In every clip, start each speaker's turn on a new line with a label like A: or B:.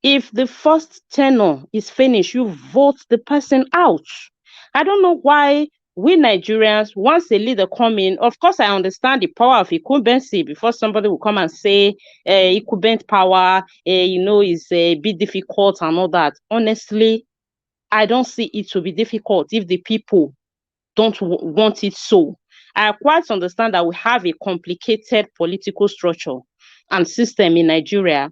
A: If the first tenure is finished, you vote the person out. I don't know why we Nigerians, once a leader come in, of course, I understand the power of incumbency before somebody will come and say incumbent power, is a bit difficult and all that. Honestly, I don't see it to be difficult if the people don't want it so. I quite understand that we have a complicated political structure and system in Nigeria,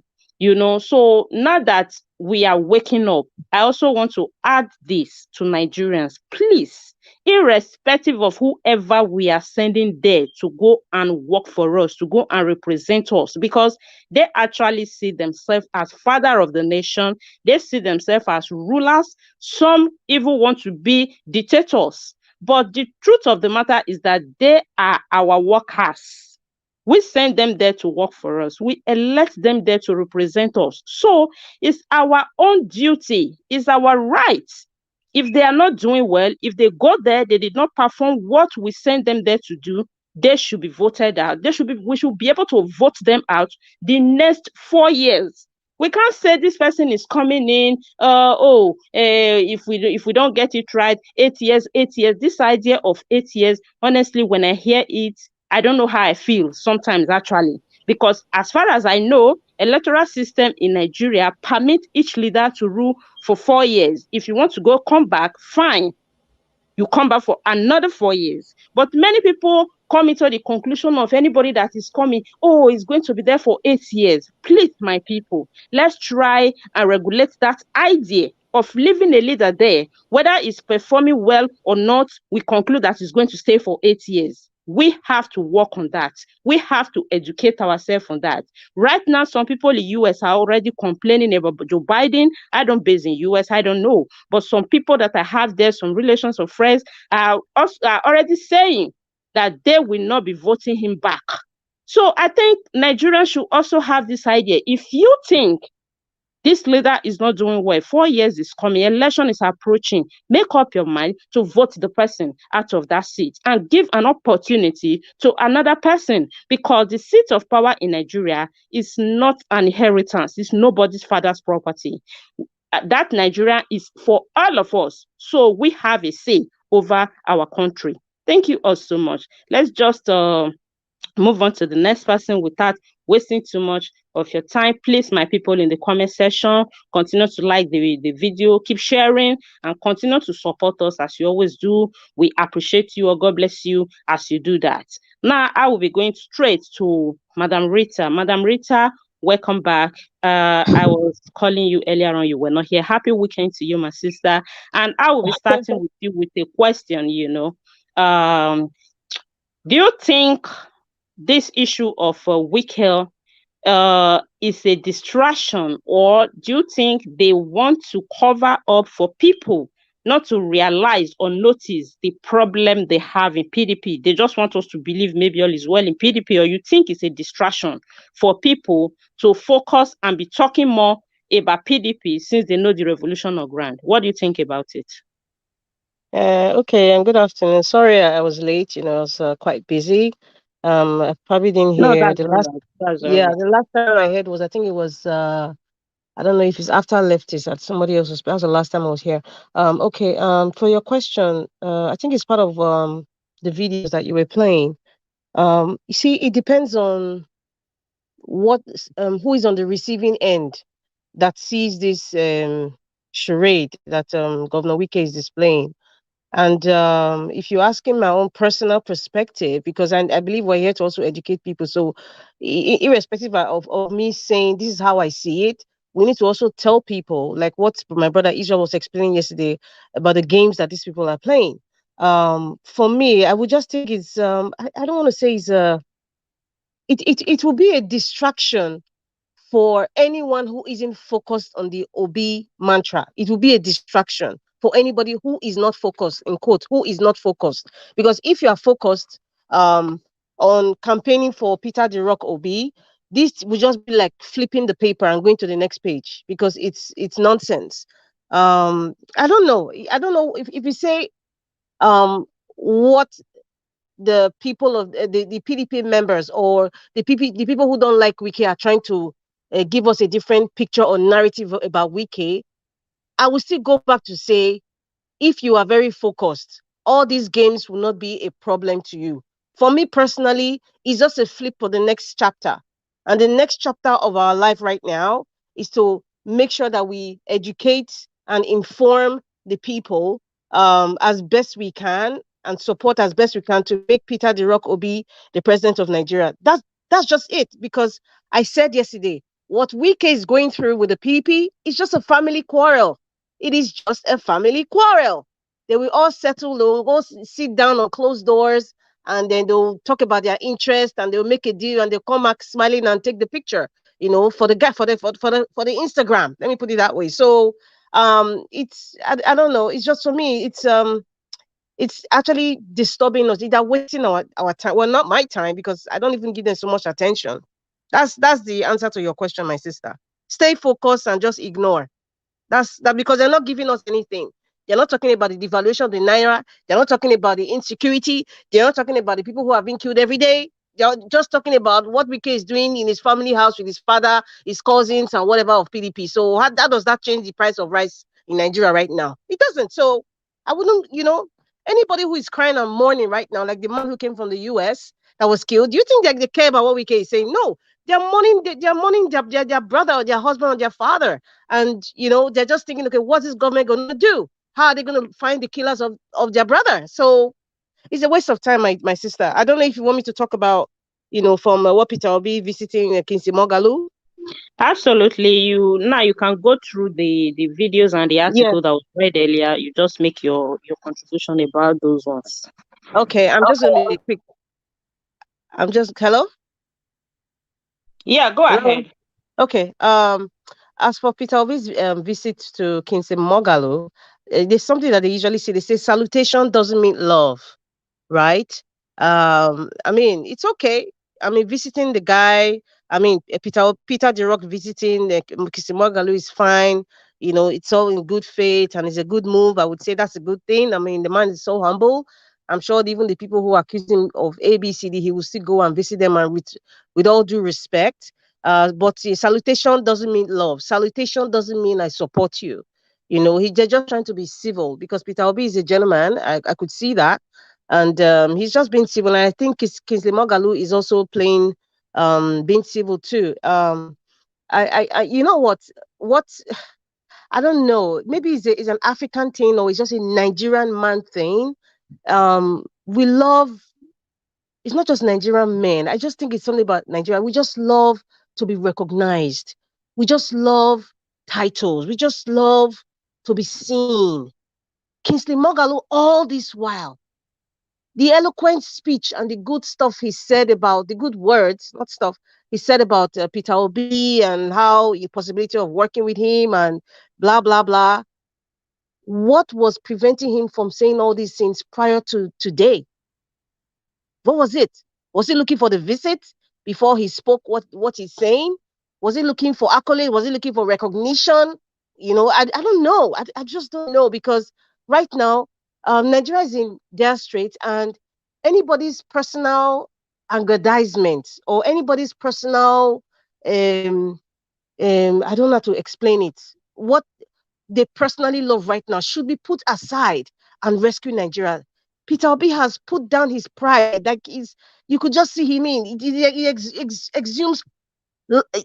A: So now that we are waking up, I also want to add this to Nigerians. Please, irrespective of whoever we are sending there to go and work for us, to go and represent us, because they actually see themselves as father of the nation, they see themselves as rulers, some even want to be dictators. But the truth of the matter is that they are our workers. We send them there to work for us. We elect them there to represent us. So it's our own duty, it's our right. If they are not doing well, if they go there, they did not perform what we send them there to do, they should be voted out. We should be able to vote them out the next 4 years. We can't say this person is coming in. If we don't get it right, 8 years, 8 years. This idea of 8 years, honestly, when I hear it, I don't know how I feel sometimes actually, because as far as I know, electoral system in Nigeria permit each leader to rule for 4 years. If you want to go come back, fine, you come back for another 4 years. But many people come into the conclusion of anybody that is coming, oh, it's going to be there for 8 years. Please, my people, let's try and regulate that idea of leaving a leader there, whether it's performing well or not. We conclude that it's going to stay for 8 years. We have to work on that. We have to educate ourselves on that. Right now, some people in the US are already complaining about Joe Biden. I don't base in US, I don't know. But some people that I have there, some relations or friends, are already saying that they will not be voting him back. So I think Nigerians should also have this idea. If you think this leader is not doing well, 4 years is coming, election is approaching, make up your mind to vote the person out of that seat and give an opportunity to another person, because the seat of power in Nigeria is not an inheritance, it's nobody's father's property. That Nigeria is for all of us, so we have a say over our country. Thank you all so much. Let's just move on to the next person without wasting too much of your time. Please, my people in the comment section, continue to like the video, keep sharing, and continue to support us as you always do. We appreciate you, or God bless you as you do that. Now, I will be going straight to Madam Rita. Madam Rita, welcome back. I was calling you earlier on, you were not here. Happy weekend to you, my sister. And I will be starting with you with a question, do you think this issue of Wike is a distraction, or do you think they want to cover up for people not to realize or notice the problem they have in PDP? They just want us to believe maybe all is well in PDP, or you think it's a distraction for people to focus and be talking more about PDP since they know the revolution of ground? What do you think about it?
B: Okay, and good afternoon. Sorry, I was late. I was quite busy. I probably didn't
A: No,
B: hear
A: that's
B: the
A: all
B: last.
A: right. That's all
B: Yeah,
A: right.
B: the last time I heard was, I think it was. I don't know if it's after I left. Is that somebody else was? That was the last time I was here. Okay. For your question, I think it's part of the videos that you were playing. You see, it depends on what who is on the receiving end that sees this charade that Governor Wike is displaying. And if you're asking my own personal perspective, because I believe we're here to also educate people. So irrespective of me saying this is how I see it, we need to also tell people, like what my brother Israel was explaining yesterday about the games that these people are playing. For me, I would just think it's, I don't want to say it's it will be a distraction for anyone who isn't focused on the OB mantra. It will be a distraction for anybody who is not focused, in quote, who is not focused. Because if you are focused on campaigning for Peter the Rock OB, this will just be like flipping the paper and going to the next page, because it's nonsense. I don't know. I don't know if you say what the people of the PDP members or the people who don't like Wiki are trying to give us a different picture or narrative about Wike, I will still go back to say, if you are very focused, all these games will not be a problem to you. For me personally, it's just a flip for the next chapter. And the next chapter of our life right now is to make sure that we educate and inform the people as best we can and support as best we can to make Peter the Rock Obi the president of Nigeria. That's just it. Because I said yesterday, what Wike is going through with the PP is just a family quarrel. It is just a family quarrel. They will all settle, they'll go sit down on closed doors, and then they'll talk about their interest, and they'll make a deal, and they'll come back smiling and take the picture, for the guy, for the Instagram. Let me put it that way. So it's I don't know. It's just, for me, it's actually disturbing us. They're wasting our time. Well, not my time, because I don't even give them so much attention. That's the answer to your question, my sister. Stay focused and just ignore. That's that, because they're not giving us anything. They're not talking about the devaluation of the naira. They're not talking about the insecurity. They're not talking about the people who are being killed every day. They're just talking about what Wike is doing in his family house with his father, his cousins, and whatever of PDP. So how does that change the price of rice in Nigeria right now? It doesn't. So I wouldn't, anybody who is crying and mourning right now, like the man who came from the US that was killed, do you think they care about what Wike is saying? No. They're mourning their brother or their husband or their father. And, they're just thinking, okay, what's this government going to do? How are they going to find the killers of their brother? So it's a waste of time, my sister. I don't know if you want me to talk about, from what Peter will be visiting Kinsey Mogalu.
A: Absolutely. You can go through the videos and the
B: Yeah.
A: article that was read earlier. You just make your contribution about those ones.
B: Okay. I'm just going to be quick. Hello?
A: Yeah, go
B: Hello?
A: ahead.
B: Okay. As for Peter Obi's visit to Kinsey Mogalu, there's something that they usually say. They say salutation doesn't mean love, right? I mean, it's okay. I mean, visiting the guy. I mean, Peter the Rock visiting Kinsey Mogalu is fine. It's all in good faith and it's a good move. I would say that's a good thing. I mean, the man is so humble. I'm sure even the people who accuse him of ABCD, he will still go and visit them, and with all due respect. But salutation doesn't mean love. Salutation doesn't mean I support you. They're just trying to be civil, because Peter Obi is a gentleman. I could see that. And he's just being civil. And I think Kingsley Mogalu is also playing, being civil too. You know what? What I don't know. Maybe it's an African thing, or it's just a Nigerian man thing. We love, it's not just Nigerian men. I just think it's something about Nigeria. We just love to be recognized. We just love titles. We just love to be seen. Kingsley Mogalu, all this while, the eloquent speech and the good stuff he said about, the good words, not stuff, he said about Peter Obi and how the possibility of working with him and blah, blah, blah. What was preventing him from saying all these things prior to today? What was it? Was he looking for the visit before he spoke what he's saying? Was he looking for accolade? Was he looking for recognition? I don't know. I just don't know, because right now, Nigeria is in their strait, and anybody's personal aggrandizement or anybody's personal, I don't know how to explain it. What they personally love right now should be put aside and rescue Nigeria. Peter Obi has put down his pride. Like, you could just see him in. He exhumes.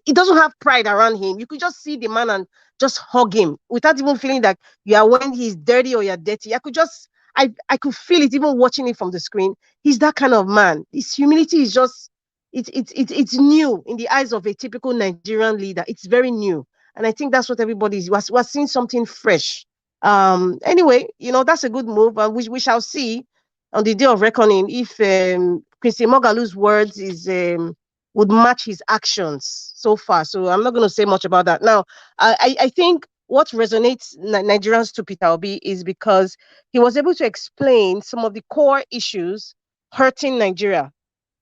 B: He doesn't have pride around him. You could just see the man and just hug him without even feeling that you are, when he's dirty or you're dirty. I could feel it even watching it from the screen. He's that kind of man. His humility is just, it's new in the eyes of a typical Nigerian leader. It's very new. And I think that's what everybody is. We're seeing something fresh. Anyway, that's a good move. And we shall see on the day of reckoning if Christy Mogalu's words would match his actions so far. So I'm not going to say much about that. Now, I think what resonates Nigerians to Peter Obi is because he was able to explain some of the core issues hurting Nigeria.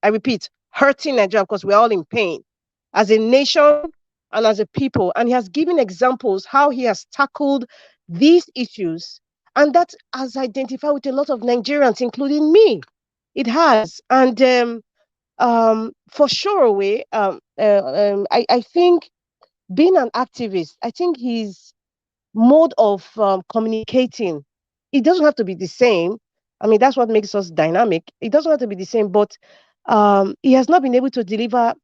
B: I repeat, hurting Nigeria, because we're all in pain as a nation and as a people. And he has given examples how he has tackled these issues. And that has identified with a lot of Nigerians, including me. It has. And for sure, I think being an activist, I think his mode of communicating, it doesn't have to be the same. I mean, that's what makes us dynamic. It doesn't have to be the same, but he has not been able to deliver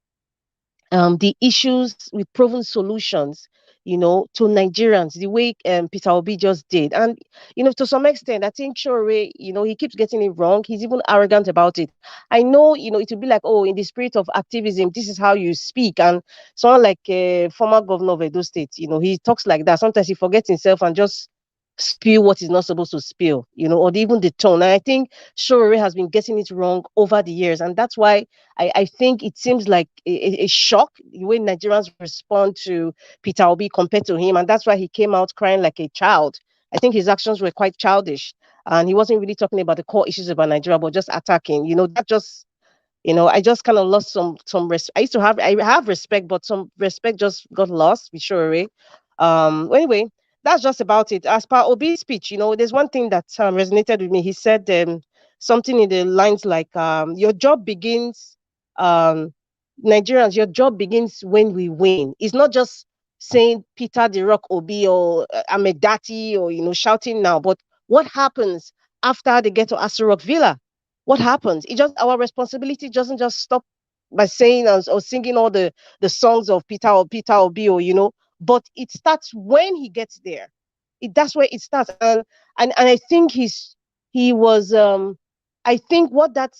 B: the issues with proven solutions, to Nigerians, the way Peter Obi just did. And, to some extent, I think Shore, he keeps getting it wrong. He's even arrogant about it. I know, it would be like, oh, in the spirit of activism, this is how you speak. And someone like former governor of Edo State, he talks like that. Sometimes he forgets himself and just spill what he's not supposed to spill, or even the tone. And I think Shore has been getting it wrong over the years. And that's why I think it seems like a shock the way Nigerians respond to Peter Obi compared to him. And that's why he came out crying like a child. I think his actions were quite childish. And he wasn't really talking about the core issues about Nigeria, but just attacking. That just I just kind of lost some respect. I have respect, but some respect just got lost with Shore. Anyway, that's just about it. As per Obi's speech, there's one thing that resonated with me. He said something in the lines like, "Your job begins, um, Nigerians. Your job begins when we win." It's not just saying Peter the Rock Obi or Amedati or shouting now, but what happens after they get to Aso Rock Villa? What happens? It just our responsibility doesn't just stop by saying or singing all the songs of Peter or Bio, but it starts when he gets there. That's where it starts. And I think he was I think what that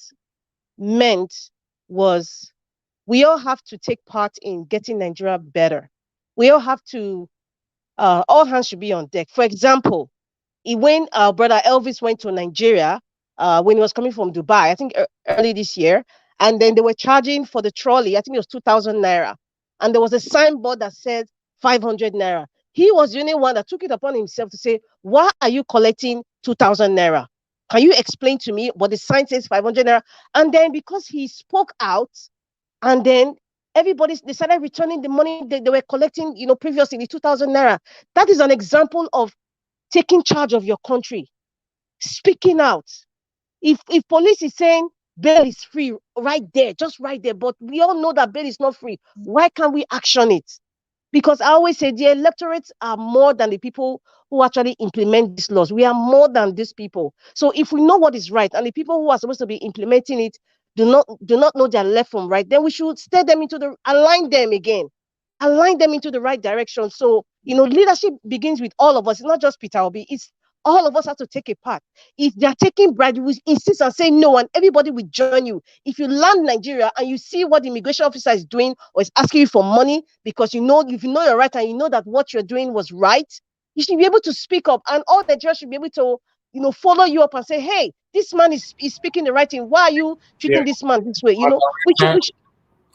B: meant was we all have to take part in getting Nigeria better. We all have to all hands should be on deck. For example, when brother Elvis went to Nigeria, when he was coming from Dubai, I think early this year, and then they were charging for the trolley, I think it was 2,000 naira. And there was a signboard that said 500 naira. He was the only one that took it upon himself to say, why are you collecting 2,000 naira? Can you explain to me what the sign says 500 naira? And then because he spoke out, and then everybody decided returning the money they were collecting, previously, the 2,000 naira. That is an example of taking charge of your country, speaking out. If police is saying bail is free right there, just right there, but we all know that bail is not free, why can't we action it? Because I always say the electorates are more than the people who actually implement these laws. We are more than these people. So if we know what is right and the people who are supposed to be implementing it do not know their left from right, then we should steer them align them again, align them into the right direction. So, leadership begins with all of us. It's not just Peter Obi. It's all of us have to take a part. If they're taking bribe, we insist and say no, and everybody will join you. If you land Nigeria and you see what the immigration officer is doing or is asking you for money because if you know you're right and you know that what you're doing was right, you should be able to speak up, and all Nigerians should be able to, follow you up and say, hey, this man is speaking the right thing. Why are you
C: Yeah.
B: treating this man this way? We should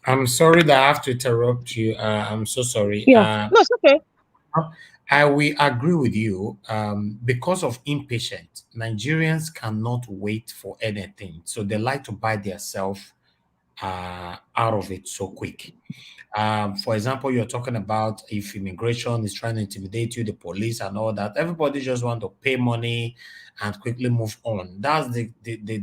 C: I'm sorry that I have to interrupt you. I'm so sorry.
B: yeah. No, it's okay.
C: I will agree with you. Because of impatience, Nigerians cannot wait for anything, so they like to buy themselves out of it so quick. For example, you're talking about if immigration is trying to intimidate you, the police and all that. Everybody just want to pay money and quickly move on. That's the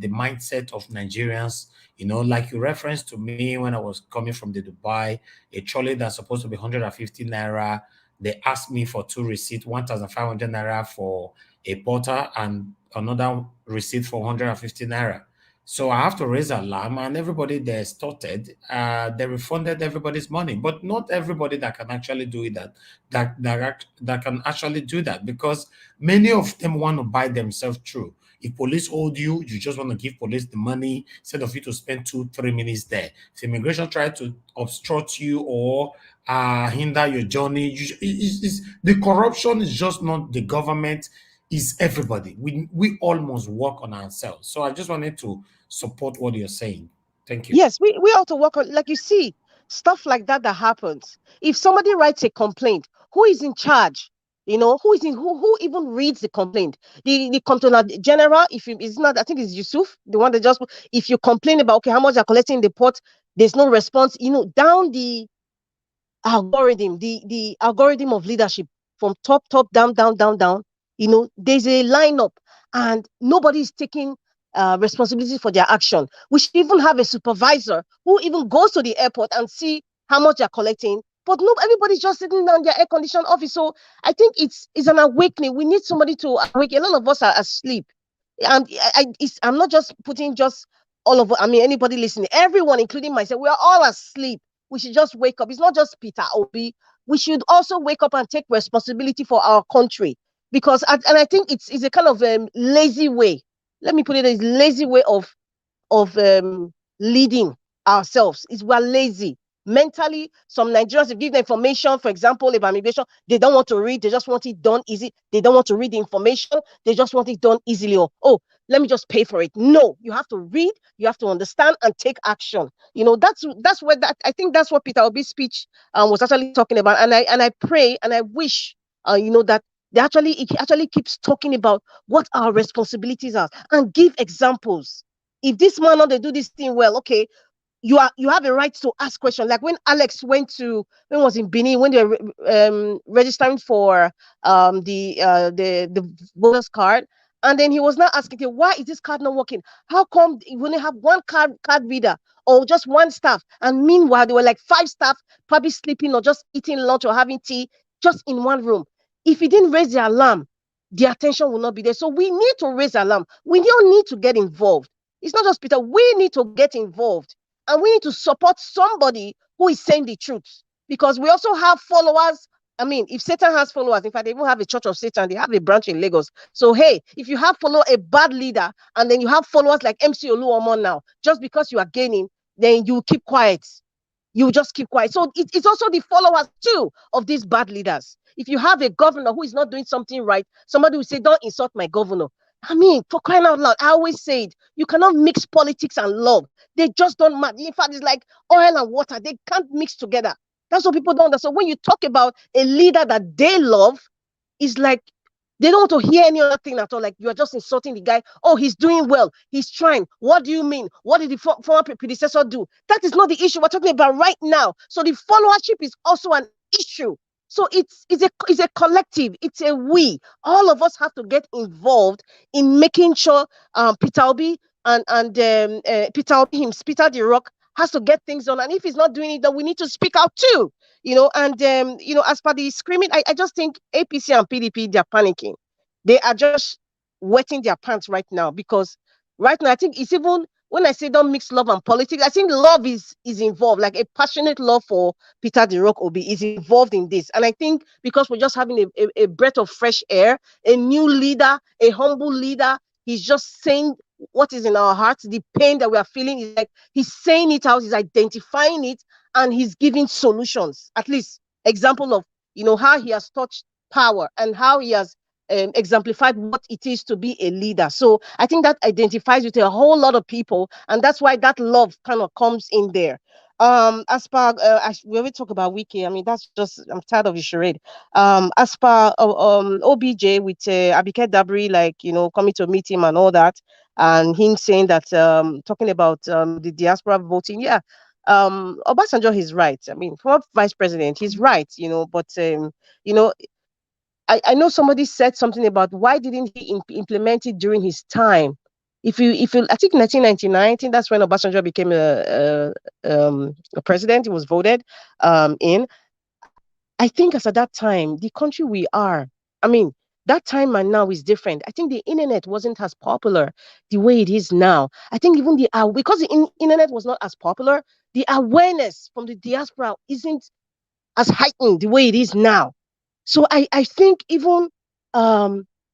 C: mindset of Nigerians. Like you referenced to me when I was coming from the Dubai, a trolley that's supposed to be 150 naira. They asked me for two receipts, 1,500 naira for a porter and another receipt for 150 naira. So I have to raise alarm, and everybody they started, they refunded everybody's money, but not everybody that can actually do it. That can actually do that, because many of them want to buy themselves through. If police hold you, you just want to give police the money instead of you to spend 2-3 minutes there. If immigration try to obstruct you or hinder your journey, the corruption is just not the government, is everybody. We all must work on ourselves. So I just wanted to support what you're saying. Thank you.
B: Yes, we ought to work on, like you see, stuff like that happens. If somebody writes a complaint, who is in charge? Who even reads the complaint? The comptroller general, if it's not, I think it's Yusuf, the one that just, if you complain about, okay, how much you're collecting in the port, there's no response, down the the algorithm of leadership, from top down down down down, there's a lineup, and nobody is taking responsibility for their action. We should even have a supervisor who even goes to the airport and see how much they're collecting, but no, everybody's just sitting down their air-conditioned office. So I think it's an awakening. We need somebody to awake. A lot of us are asleep. And I'm not just putting just all of, I mean, anybody listening, everyone, including myself, we are all asleep. We should just wake up. It's not just Peter Obi. We should also wake up and take responsibility for our country. Because, and I think it's a kind of lazy way. Let me put it as lazy way of leading ourselves. Is we're lazy mentally. Some Nigerians, if give the information, for example, about migration, they don't want to read, they just want it done easy. They don't want to read the information, they just want it done easily. Or, oh, let me just pay for it. No, you have to read, you have to understand and take action. That's where that I think that's what Peter Obi's speech was actually talking about. And I pray and I wish that it actually keeps talking about what our responsibilities are and give examples. If this man not they do this thing well, okay, you have a right to ask questions. Like when Alex went to when was in Benin, when they were registering for the voters card, and then he was not asking, okay, why is this card not working? How come you only have one card reader or just one staff? And meanwhile, there were like 5 staff probably sleeping or just eating lunch or having tea just in one room. If he didn't raise the alarm, the attention will not be there. So we need to raise alarm. We don't need to get involved. It's not just Peter. We need to get involved. And we need to support somebody who is saying the truth. Because we also have followers. I mean, if Satan has followers, in fact, they even have a church of Satan, they have a branch in Lagos. So, hey, if you have a bad leader, and then you have followers like MC Oluomo now, just because you are gaining, then you keep quiet. You just keep quiet. So it's also the followers too of these bad leaders. If you have a governor who is not doing something right, somebody will say, don't insult my governor. I mean, for crying out loud, I always say it, you cannot mix politics and love. They just don't match. In fact, it's like oil and water. They can't mix together. That's what people don't understand. So when you talk about a leader that they love, it's like they don't want to hear any other thing at all. Like you are just insulting the guy. Oh, he's doing well. He's trying. What do you mean? What did the former predecessor do? That is not the issue we're talking about right now. So the followership is also an issue. So it's a collective. It's a we. All of us have to get involved in making sure Peter Obi and Peter Obi himself, Peter the Rock, has to get things done. And if he's not doing it, then we need to speak out too. And as per the screaming, I just think APC and PDP, they're panicking. They are just wetting their pants right now, because right now I think it's even when I say don't mix love and politics, I think love is involved. Like a passionate love for Peter the Rock Obi is involved in this. And I think because we're just having a breath of fresh air, a new leader, a humble leader, he's just saying what is in our hearts, the pain that we are feeling is like he's saying it out, he's identifying it, and he's giving solutions. At least example of how he has touched power and how he has exemplified what it is to be a leader. So I think that identifies with a whole lot of people, and that's why that love kind of comes in there. As per we already talk about Wike. I mean, that's just, I'm tired of the charade. As per OBJ with Abike Dabri, like coming to meet him and all that, and him saying that talking about the diaspora voting, yeah. Obasanjo is right. I mean, for vice president, he's right, but you know, I know somebody said something about why didn't he implement it during his time. If you, I think 1999, I think that's when Obasanjo became a president. He was voted in. I think as at that time, the country we are, I mean, that time and now is different. I think the internet wasn't as popular the way it is now. I think even because the internet was not as popular, the awareness from the diaspora isn't as heightened the way it is now. So I think even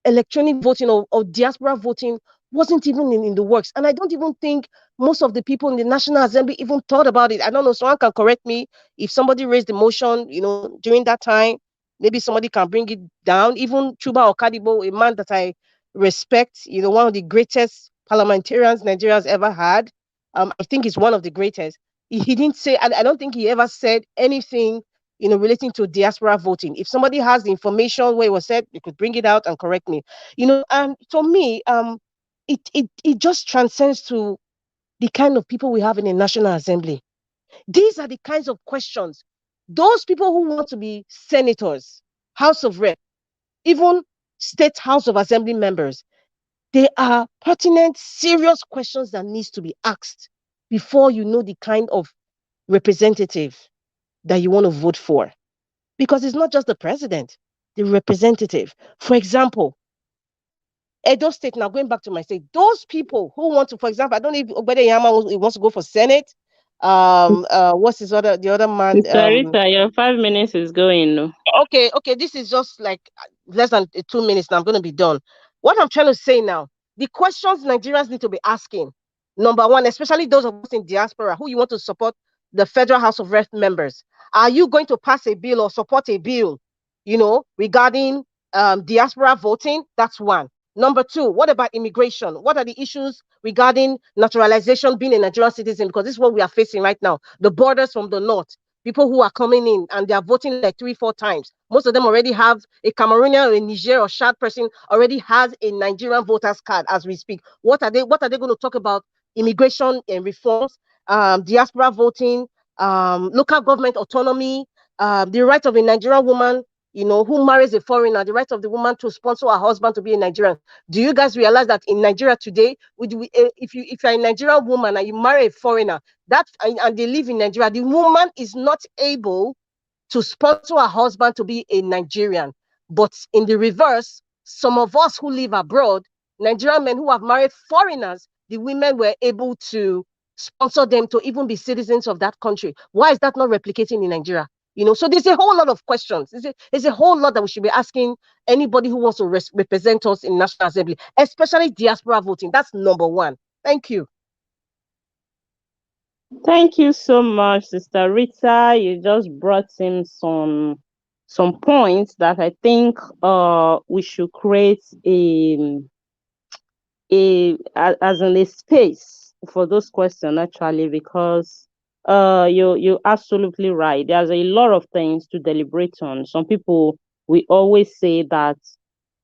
B: electronic voting or diaspora voting wasn't even in the works. And I don't even think most of the people in the National Assembly even thought about it. I don't know, someone can correct me. If somebody raised the motion, during that time, maybe somebody can bring it down. Even Chuba Okadibo, a man that I respect, one of the greatest parliamentarians Nigeria's ever had. I think he's one of the greatest. He didn't say, I don't think he ever said anything relating to diaspora voting. If somebody has the information where it was said, they could bring it out and correct me. And for me, it just transcends to the kind of people we have in the National Assembly. These are the kinds of questions. Those people who want to be senators, House of Rep, even State House of Assembly members, they are pertinent, serious questions that needs to be asked before you know the kind of representative that you want to vote for. Because it's not just the president, the representative. For example, Edo State, now going back to my state, those people who want to, for example, I don't know if Obede Yama wants to go for Senate. What's the other man?
A: Sister Rita, your 5 minutes is going. No.
B: Okay, this is just like less than 2 minutes now. I'm going to be done. What I'm trying to say now, the questions Nigerians need to be asking, number one, especially those of us in diaspora, who you want to support the Federal House of Rep members. Are you going to pass a bill or support a bill, regarding diaspora voting? That's one. Number two, what about immigration? What are the issues regarding naturalization, being a Nigerian citizen? Because this is what we are facing right now. The borders from the north, people who are coming in and they are voting like 3-4 times. Most of them already have a Cameroonian or a Niger or Chad person already has a Nigerian voter's card as we speak. What are they going to talk about? Immigration and reforms, diaspora voting, local government autonomy, the right of a Nigerian woman, who marries a foreigner, the right of the woman to sponsor her husband to be a Nigerian. Do you guys realize that in Nigeria today, if you're a Nigerian woman and you marry a foreigner, and they live in Nigeria, the woman is not able to sponsor her husband to be a Nigerian. But in the reverse, some of us who live abroad, Nigerian men who have married foreigners, the women were able to sponsor them to even be citizens of that country. Why is that not replicating in Nigeria? So there's a whole lot of questions. There's a whole lot that we should be asking anybody who wants to represent us in National Assembly, especially diaspora voting. That's number one. Thank you.
A: Thank you so much, Sister Rita. You just brought in some points that I think we should create as in a space for those questions actually, because you're absolutely right. There's a lot of things to deliberate on. Some people, we always say that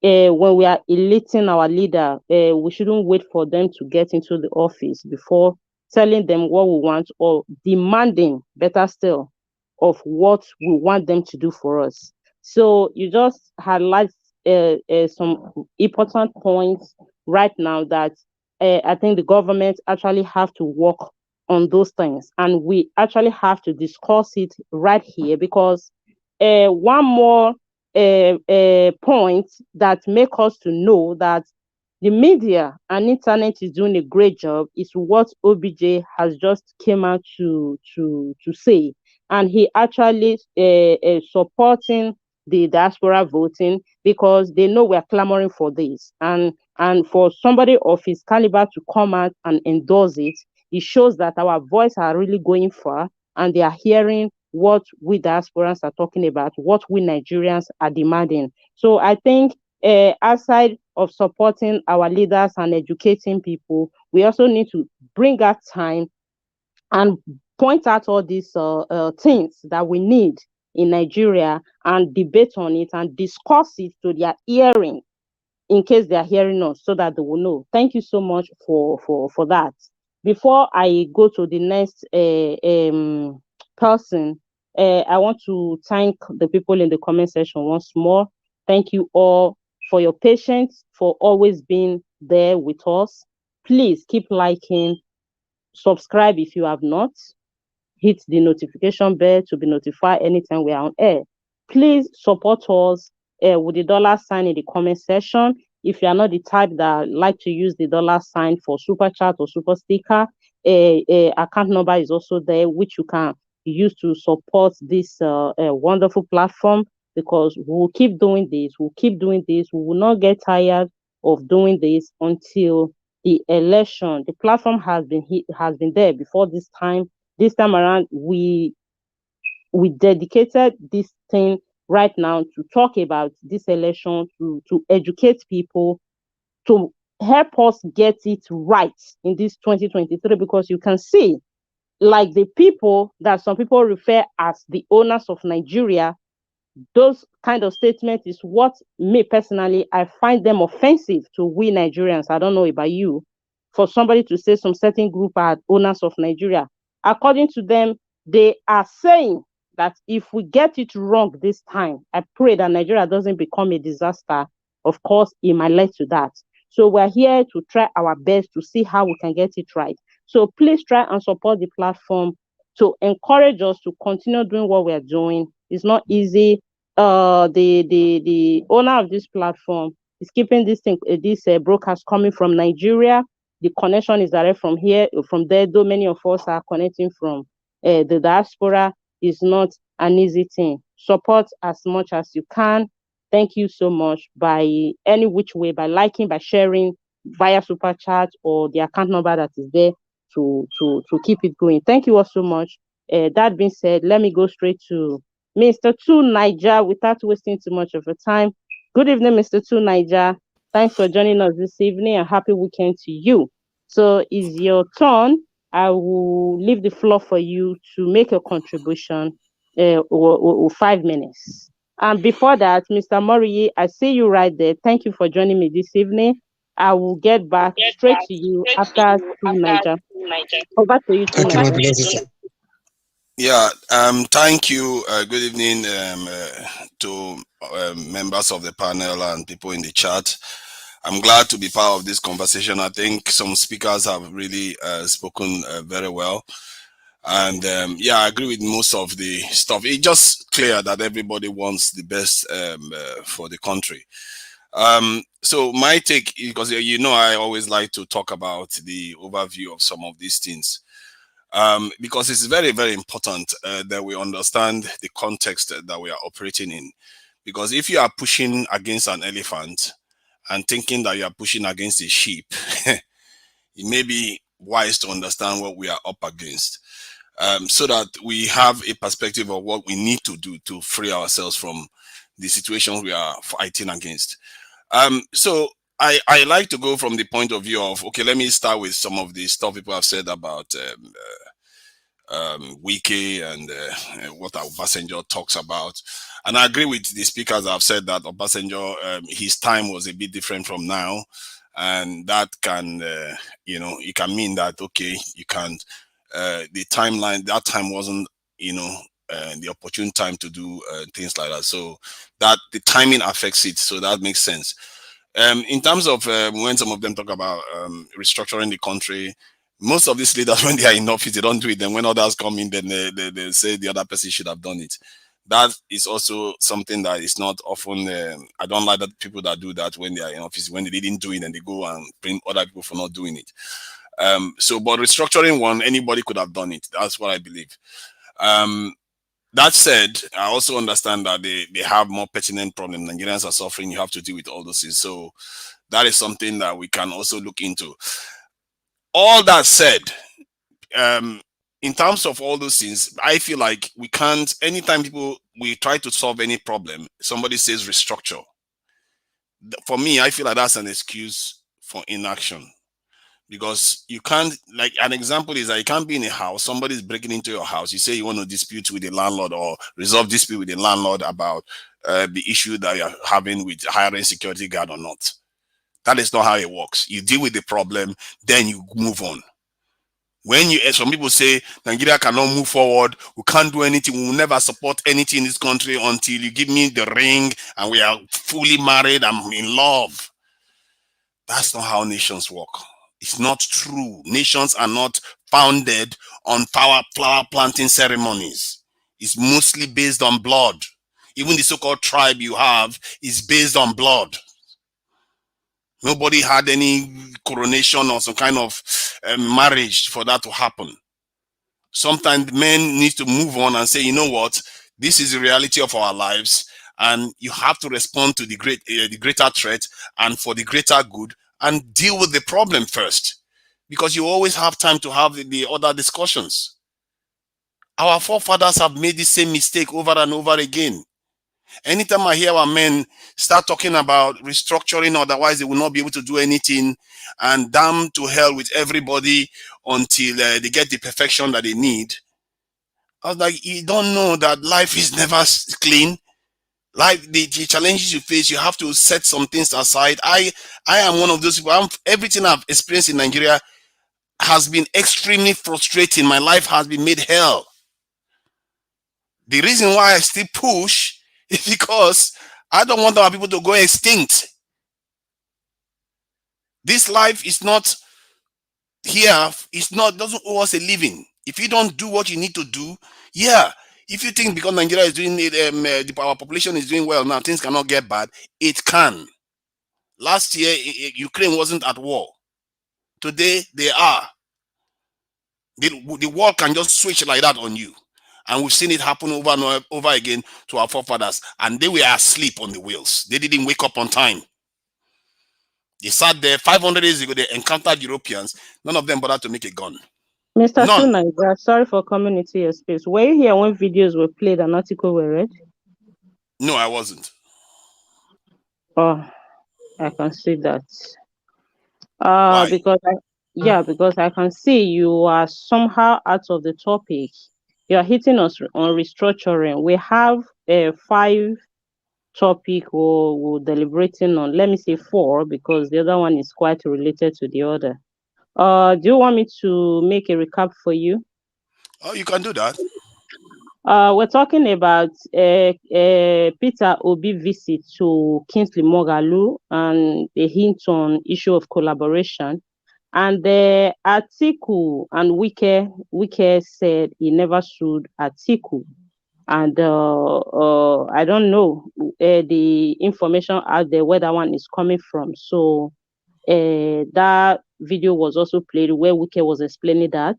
A: when we are electing our leader, we shouldn't wait for them to get into the office before telling them what we want or demanding, better still, of what we want them to do for us. So you just highlight some important points right now that I think the government actually have to work on those things, and we actually have to discuss it right here, because one more point that make us to know that the media and internet is doing a great job is what OBJ has just came out to say, and he actually supporting the diaspora voting because they know we are clamoring for this, and for somebody of his caliber to come out and endorse it, it shows that our voice are really going far and they are hearing what we diasporans are talking about, what we Nigerians are demanding. So I think outside of supporting our leaders and educating people, we also need to bring out time and point out all these things that we need in Nigeria and debate on it and discuss it to their hearing, in case they are hearing us, so that they will know. Thank you so much for that. Before I go to the next person, I want to thank the people in the comment section once more. Thank you all for your patience, for always being there with us. Please keep liking, subscribe if you have not, hit the notification bell to be notified anytime we are on air. Please support us with the dollar sign in the comment section. If you are not the type that like to use the dollar sign for super chat or super sticker, account number is also there, which you can use to support this wonderful platform, because we will keep doing this. We'll keep doing this. We will not get tired of doing this until the election. The platform has been there before this time. This time around, we dedicated this thing right now to talk about this election, to educate people, to help us get it right in this 2023, because you can see, like the people that some people refer as the owners of Nigeria, those kind of statements is what me personally, I find them offensive to we Nigerians. I don't know about you. For somebody to say some certain group are owners of Nigeria, according to them, they are saying that if we get it wrong this time, I pray that Nigeria doesn't become a disaster. Of course, it might lead to that. So we're here to try our best to see how we can get it right. So please try and support the platform to encourage us to continue doing what we are doing. It's not easy. The owner of this platform is keeping this thing, this broadcast coming from Nigeria. The connection is direct from here, from there. Though many of us are connecting from the diaspora, is not an easy thing. Support as much as you can. Thank you so much, by any which way, by liking, by sharing via super chat or the account number that is there to keep it going. Thank you all so much. That being said, let me go straight to Mr. Two Niger without wasting too much of your time. Good evening, Mr. Two Niger. Thanks for joining us this evening, and happy weekend to you. So it's your turn. I will leave the floor for you to make a contribution, or 5 minutes. And before that, Mr. Moriye, I see you right there. Thank you for joining me this evening. I will get back straight to you after Two Niger. Over to you, Two
D: Okay, my
A: Niger.
D: beloved sister.
E: Yeah, thank you. Good evening to members of the panel and people in the chat. I'm glad to be part of this conversation. I think some speakers have really spoken very well. And yeah, I agree with most of the stuff. It's just clear that everybody wants the best for the country. So my take, because you know I always like to talk about the overview of some of these things. Because it's very, very important that we understand the context that we are operating in. Because if you are pushing against an elephant and thinking that you are pushing against a sheep, it may be wise to understand what we are up against, so that we have a perspective of what we need to do to free ourselves from the situation we are fighting against. So I like to go from the point of view of, okay, let me start with some of the stuff people have said about Wike and what Obasanjo talks about. And I agree with the speakers that have said that Obasanjo, his time was a bit different from now. And that can, you know, it can mean that, okay, you can, the timeline, that time wasn't, you know, the opportune time to do things like that. So that the timing affects it. So that makes sense. In terms of when some of them talk about restructuring the country, most of these leaders, when they are in office, they don't do it. Then when others come in, then they say the other person should have done it. That is also something that is not often, I don't like that people that do that when they are in office, when they didn't do it and they go and blame other people for not doing it. But restructuring one, anybody could have done it. That's what I believe. That said, I also understand that they have more pertinent problems. Nigerians are suffering. You have to deal with all those things. So that is something that we can also look into. All that said, in terms of all those things, I feel like we can't, anytime we try to solve any problem, somebody says restructure. For me, I feel like that's an excuse for inaction. Because you can't, like an example is that you can't be in a house, somebody's breaking into your house, you say you want to dispute with the landlord or resolve dispute with the landlord about the issue that you're having with hiring security guard or not. That is not how it works. You deal with the problem, then you move on. When some people say Nigeria cannot move forward, we can't do anything, we will never support anything in this country until you give me the ring and we are fully married, I'm in love. That's not how nations work. It's not true. Nations are not founded on flower planting ceremonies. It's mostly based on blood. Even the so-called tribe you have is based on blood. Nobody had any coronation or some kind of marriage for that to happen. Sometimes men need to move on and say, you know what, this is the reality of our lives, and you have to respond to the greater threat and for the greater good, and deal with the problem first, because you always have time to have the other discussions. Our forefathers have made the same mistake over and over again. Anytime I hear our men start talking about restructuring, otherwise they will not be able to do anything, and damn to hell with everybody until they get the perfection that they need, I was like, you don't know that life is never clean. Life, the challenges you face, you have to set some things aside. I am one of those people. Everything I've experienced in Nigeria has been extremely frustrating. My life has been made hell. The reason why I still push is because I don't want our people to go extinct. This life is not here, doesn't owe us a living. If you don't do what you need to do, yeah. If you think because Nigeria is doing it, our population is doing well now, things cannot get bad. It can. Last year, Ukraine wasn't at war. Today, they are. The world can just switch like that on you. And we've seen it happen over and over again to our forefathers. And they were asleep on the wheels. They didn't wake up on time. They sat there 500 years ago. They encountered Europeans. None of them bothered to make a gun.
A: Mr.
E: None.
A: Tunai, sorry for coming into your space. Were you here when videos were played and articles were read?
E: No, I wasn't.
A: Oh, I can see that.
E: Why?
A: Because I can see you are somehow out of the topic. You are hitting us on restructuring. We have 5 topic we're deliberating on. Let me say 4 because the other one is quite related to the other. Do you want me to make a recap for you?
E: Oh, you can do that.
A: We're talking about Peter Obi visit to Kingsley Moghalu and a hint on issue of collaboration. And Atiku and Wike said he never sued Atiku. And I don't know the information out there where that one is coming from. So that video was also played where Wike was explaining that.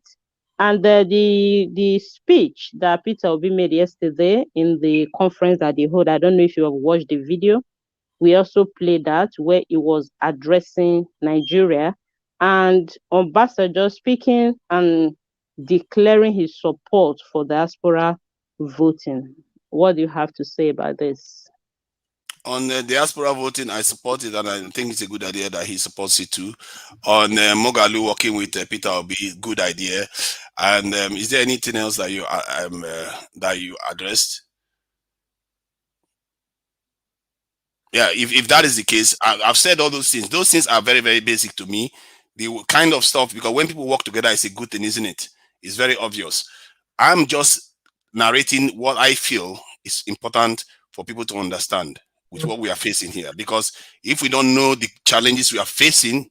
A: And the speech that Peter Obi made yesterday in the conference that they hold, I don't know if you have watched the video. We also played that where he was addressing Nigeria and Obasanjo speaking and declaring his support for diaspora voting. What do you have to say about this?
E: On diaspora voting, I support it, and I think it's a good idea that he supports it too. On Moghalu working with Peter Obi, good idea. And is there anything else that you addressed? Yeah, if that is the case, I've said all those things. Those things are very, very basic to me. The kind of stuff, because when people work together, it's a good thing, isn't it? It's very obvious. I'm just narrating what I feel is important for people to understand with what we are facing here. Because if we don't know the challenges we are facing,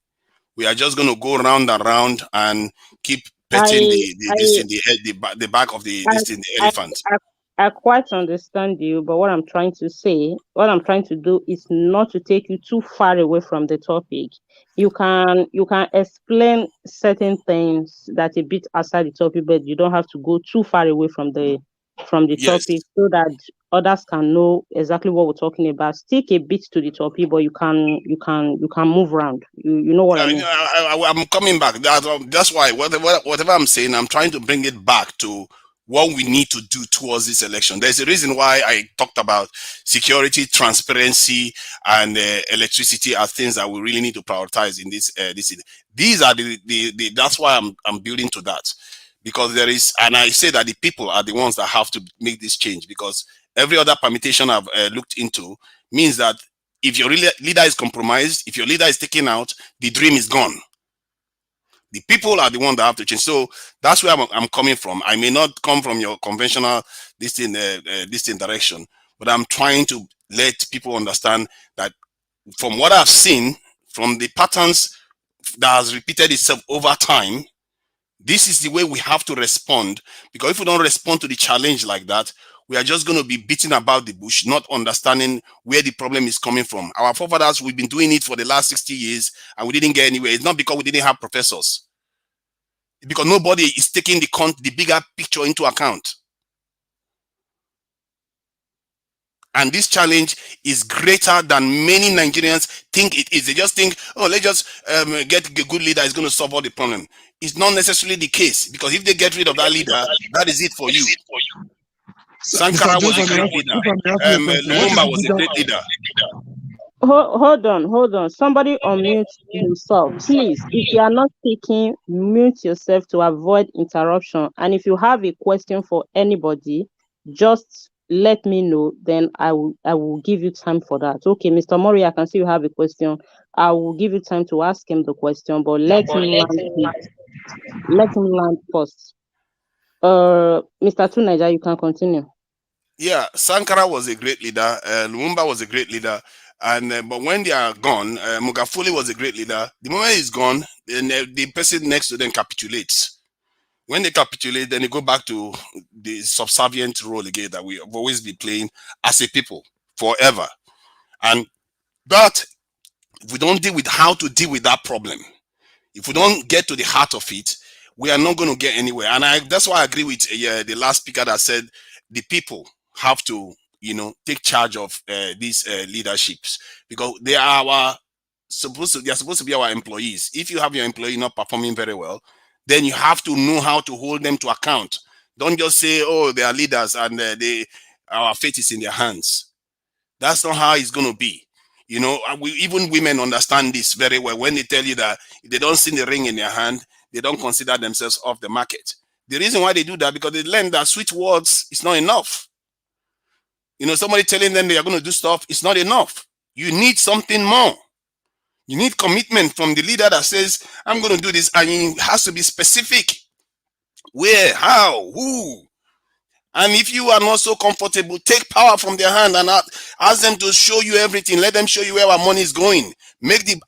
E: we are just going to go round and round and keep petting the back of the elephant.
A: I quite understand you, but what I'm trying to do is not to take you too far away from the topic. You can explain certain things that a bit outside the topic, but you don't have to go too far away from the
E: Yes.
A: topic so that others can know exactly what we're talking about. Stick a bit to the topic, but you can move around. You know what I mean?
E: I'm coming back. That's why whatever I'm saying, I'm trying to bring it back to what we need to do towards this election. There's a reason why I talked about security, transparency, and electricity as things that we really need to prioritize in this. These are the that's why I'm building to that, because there is, and I say that the people are the ones that have to make this change, because every other permutation I've looked into means that if your leader is compromised, if your leader is taken out, the dream is gone. The people are the ones that have to change. So that's where I'm coming from. I may not come from your conventional this direction, but I'm trying to let people understand that from what I've seen, from the patterns that has repeated itself over time, this is the way we have to respond. Because if we don't respond to the challenge like that, we are just going to be beating about the bush, not understanding where the problem is coming from. Our forefathers, we've been doing it for the last 60 years and we didn't get anywhere. It's not because we didn't have professors. It's because nobody is taking the bigger picture into account. And this challenge is greater than many Nigerians think it is. They just think, oh, let's just get a good leader is going to solve all the problem. It's not necessarily the case, because if they get rid of that leader, that is it for you. Sankara was a great leader. Lumumba was a great leader.
A: Hold on. Somebody unmute himself, please. If you are not speaking, mute yourself to avoid interruption. And if you have a question for anybody, just let me know. Then I will give you time for that. Okay, Mr. Mori, I can see you have a question. I will give you time to ask him the question, but let him land first. Mr. Tunaja, you can continue.
E: Yeah, Sankara was a great leader. Lumumba was a great leader. And but when they are gone, Magufuli was a great leader. The moment he's gone, then the person next to them capitulates. When they capitulate, then they go back to the subservient role again that we have always been playing as a people forever. And but if we don't deal with how to deal with that problem, if we don't get to the heart of it, we are not going to get anywhere. And that's why I agree with the last speaker that said the people have to, take charge of these leaderships, because they are supposed to be our employees. If you have your employee not performing very well, then you have to know how to hold them to account. Don't just say, oh, they are leaders and our fate is in their hands. That's not how it's going to be. Even women understand this very well. When they tell you that if they don't see the ring in their hand, they don't consider themselves off the market. The reason why they do that, because they learn that sweet words is not enough. Somebody telling them they are going to do stuff is not enough. You need something more. You need commitment from the leader that says, I'm going to do this, and it has to be specific. Where, how, who. And if you are not so comfortable, take power from their hand and ask them to show you everything. Let them show you where our money is going. Make the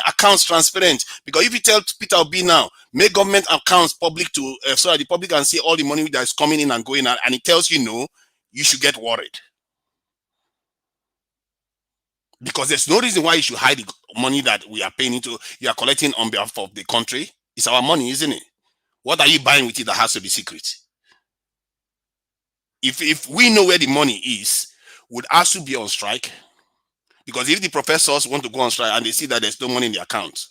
E: accounts transparent. Because if you tell Peter Obi now, make government accounts public so that the public can see all the money that is coming in and going out, and it tells you no, you should get worried. Because there's no reason why you should hide the money that we are paying you are collecting on behalf of the country. It's our money, isn't it? What are you buying with it that has to be secret? If we know where the money is, would ASU be on strike? Because if the professors want to go on strike and they see that there's no money in the account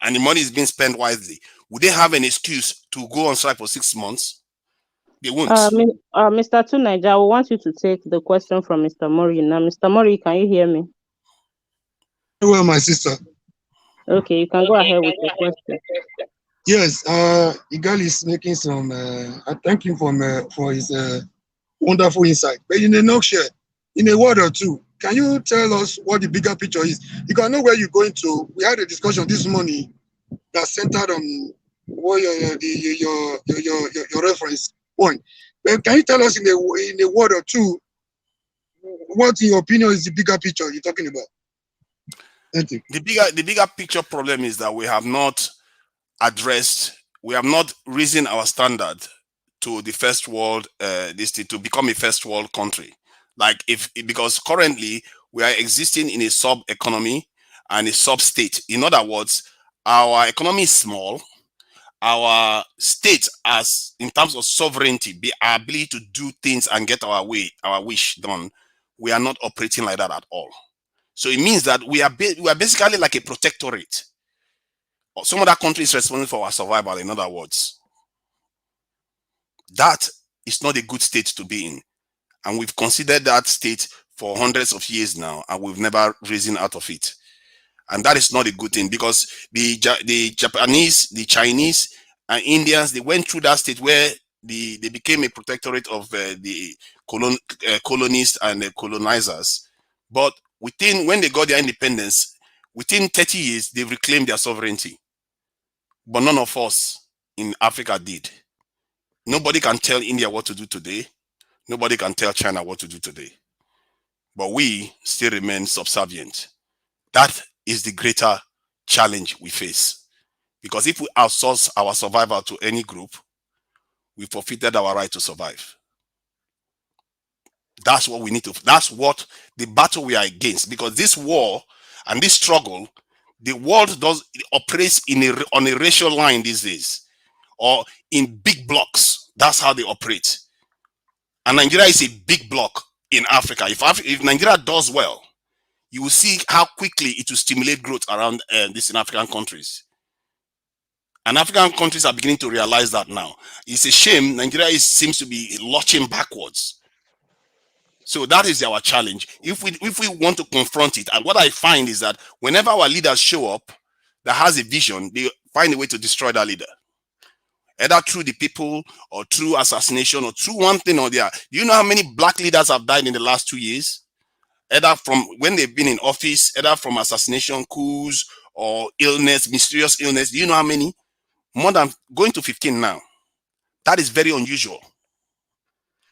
E: and the money is being spent wisely, would they have an excuse to go on strike for 6 months? They won't.
A: Mr. Tunaija, I want you to take the question from Mr. Mori. Now, Mr. Mori, can you hear me?
D: Well, my sister.
A: Okay, you can go ahead with the question.
D: Yes, Igal is making some. I thank him for his wonderful insight. But in a nutshell, in a word or two, can you tell us what the bigger picture is? Because I know where you're going to. We had a discussion this morning that centered on what your reference point. But can you tell us in a word or two what, in your opinion, is the bigger picture you're talking about? Thank you.
E: The bigger picture problem is that we have not risen our standard to the first world, to become a first world country. Because currently we are existing in a sub economy and a sub state. In other words, our economy is small. Our state, as in terms of sovereignty, our ability to do things and get our wish done, we are not operating like that at all. So it means that we are basically like a protectorate. Some other countries responsible for our survival, in other words. That is not a good state to be in. And we've considered that state for hundreds of years now, and we've never risen out of it. And that is not a good thing, because the Japanese, the Chinese, and Indians, they went through that state where they became a protectorate of the colonists and the colonizers. But when they got their independence, within 30 years, they reclaimed their sovereignty. But none of us in Africa did. Nobody can tell India what to do today. Nobody can tell China what to do today. But we still remain subservient. That is the greater challenge we face. Because if we outsource our survival to any group, we forfeited our right to survive. That's what we need to, that's what the battle we are against. Because this war and this struggle, the world operates on a racial line these days, or in big blocks. That's how they operate. And Nigeria is a big block in Africa. If Nigeria does well, you will see how quickly it will stimulate growth around these African countries. And African countries are beginning to realize that now. It's a shame Nigeria seems to be lurching backwards. So that is our challenge. If we want to confront it, and what I find is that whenever our leaders show up that has a vision, they find a way to destroy that leader. Either through the people, or through assassination, or through one thing or the other. Do you know how many black leaders have died in the last 2 years? Either from when they've been in office, either from assassination, coups, or illness, mysterious illness. Do you know how many? More than going to 15 now. That is very unusual.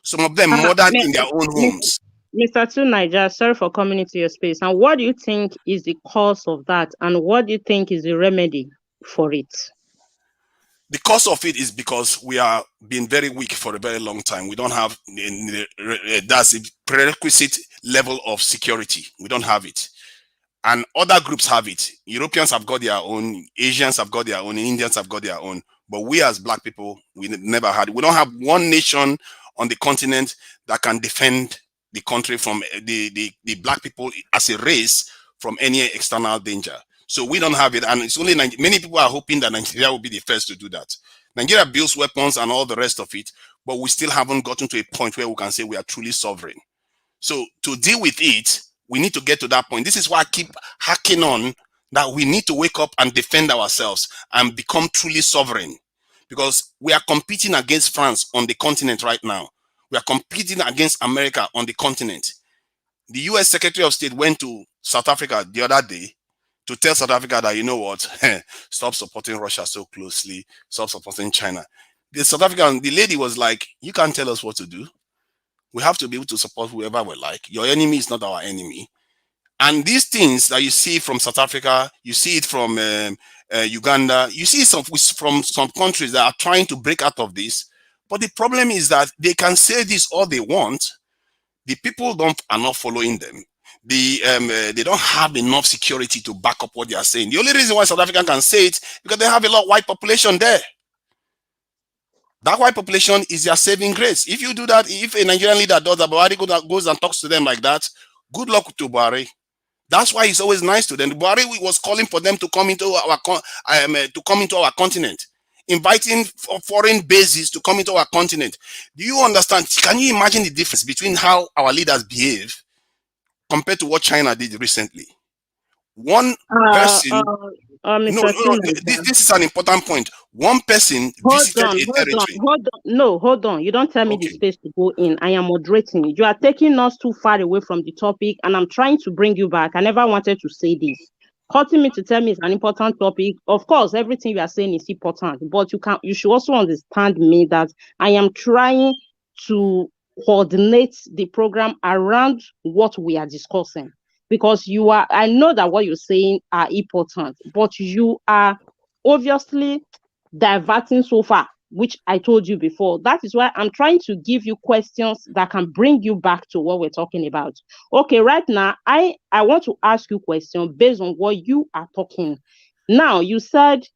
E: Some of them murdered in their own homes.
A: Mr. Tunaija, sorry for coming into your space. And what do you think is the cause of that? And what do you think is the remedy for it?
E: The cause of it is because we are being very weak for a very long time. We don't have that's a prerequisite level of security. We don't have it. And other groups have it. Europeans have got their own, Asians have got their own, Indians have got their own. But we as black people, we never had it. We don't have one nation on the continent that can defend the country from the black people as a race from any external danger. So we don't have it, and it's only many people are hoping that Nigeria will be the first to do that. Nigeria builds weapons and all the rest of it, but we still haven't gotten to a point where we can say we are truly sovereign. So to deal with it, we need to get to that point. This is why I keep hacking on that we need to wake up and defend ourselves and become truly sovereign, because we are competing against France on the continent right now. We are competing against America on the continent. The US Secretary of State went to South Africa the other day to tell South Africa that, you know what, stop supporting Russia so closely, stop supporting China. The South African, the lady was like, you can't tell us what to do. We have to be able to support whoever we like. Your enemy is not our enemy. And these things that you see from South Africa, you see it from Uganda, you see some from some countries that are trying to break out of this. But the problem is that they can say this all they want. The people are not following them. They don't have enough security to back up what they are saying. The only reason why South Africa can say it because they have a lot of white population there. That white population is their saving grace. If you do that, if a Nigerian leader does that, Buhari goes and talks to them like that, good luck to Buhari. That's why it's always nice to them. Buhari was calling for them to come into our continent, inviting foreign bases to come into our continent. Do you understand? Can you imagine the difference between how our leaders behave compared to what China did recently? One person. This is an important point. One person visited a territory.
A: Hold on. You don't tell me the space to go in. I am moderating. You are taking us too far away from the topic, and I'm trying to bring you back. I never wanted to say this. Cutting me to tell me it's an important topic. Of course, everything you are saying is important, but you should also understand me that I am trying to coordinate the program around what we are discussing. Because I know that what you're saying are important, but you are obviously diverting so far, which I told you before. That is why I'm trying to give you questions that can bring you back to what we're talking about. Okay, right now, I want to ask you a question based on what you are talking. Now, you said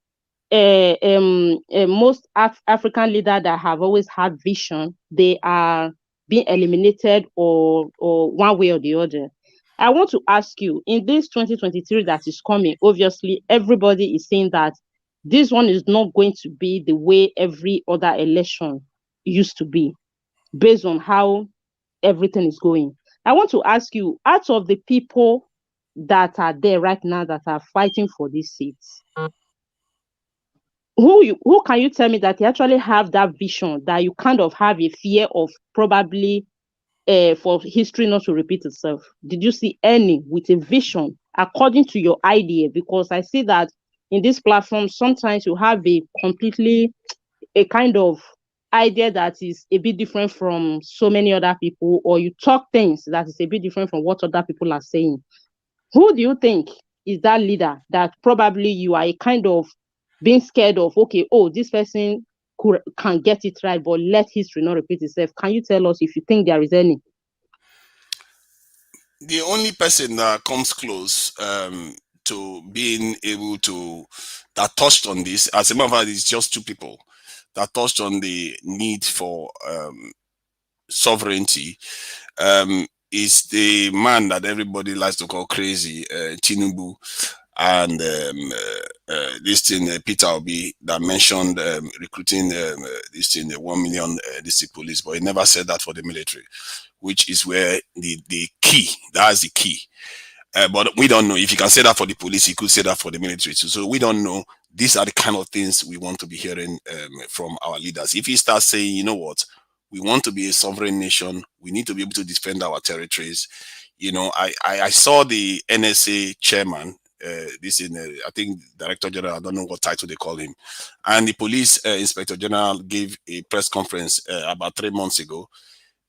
A: most African leaders that have always had vision, they are being eliminated or one way or the other. I want to ask you, in this 2023 that is coming, obviously, everybody is saying that this one is not going to be the way every other election used to be, based on how everything is going. I want to ask you, out of the people that are there right now that are fighting for these seats, who can you tell me that you actually have that vision, that you kind of have a fear of probably for history not to repeat itself? Did you see any with a vision according to your idea? Because I see that in this platform, sometimes you have a kind of idea that is a bit different from so many other people, or you talk things that is a bit different from what other people are saying. Who do you think is that leader that probably you are a kind of being scared of? Okay, this person can get it right, but let history not repeat itself. Can you tell us if you think there is any?
E: The only person that comes close to being able to, that touched on this, as a matter of fact, it's just two people that touched on the need for sovereignty, is the man that everybody likes to call crazy, Tinubu, and this thing, Peter Obi, that mentioned recruiting this thing, 1 million district police, but he never said that for the military, which is where the key, that's the key. But we don't know. If he can say that for the police, he could say that for the military too. So we don't know. These are the kind of things we want to be hearing from our leaders. If he starts saying, you know what, we want to be a sovereign nation, we need to be able to defend our territories. You know, I saw the NSA chairman, this in I think Director General, I don't know what title they call him, and the police Inspector General gave a press conference about 3 months ago.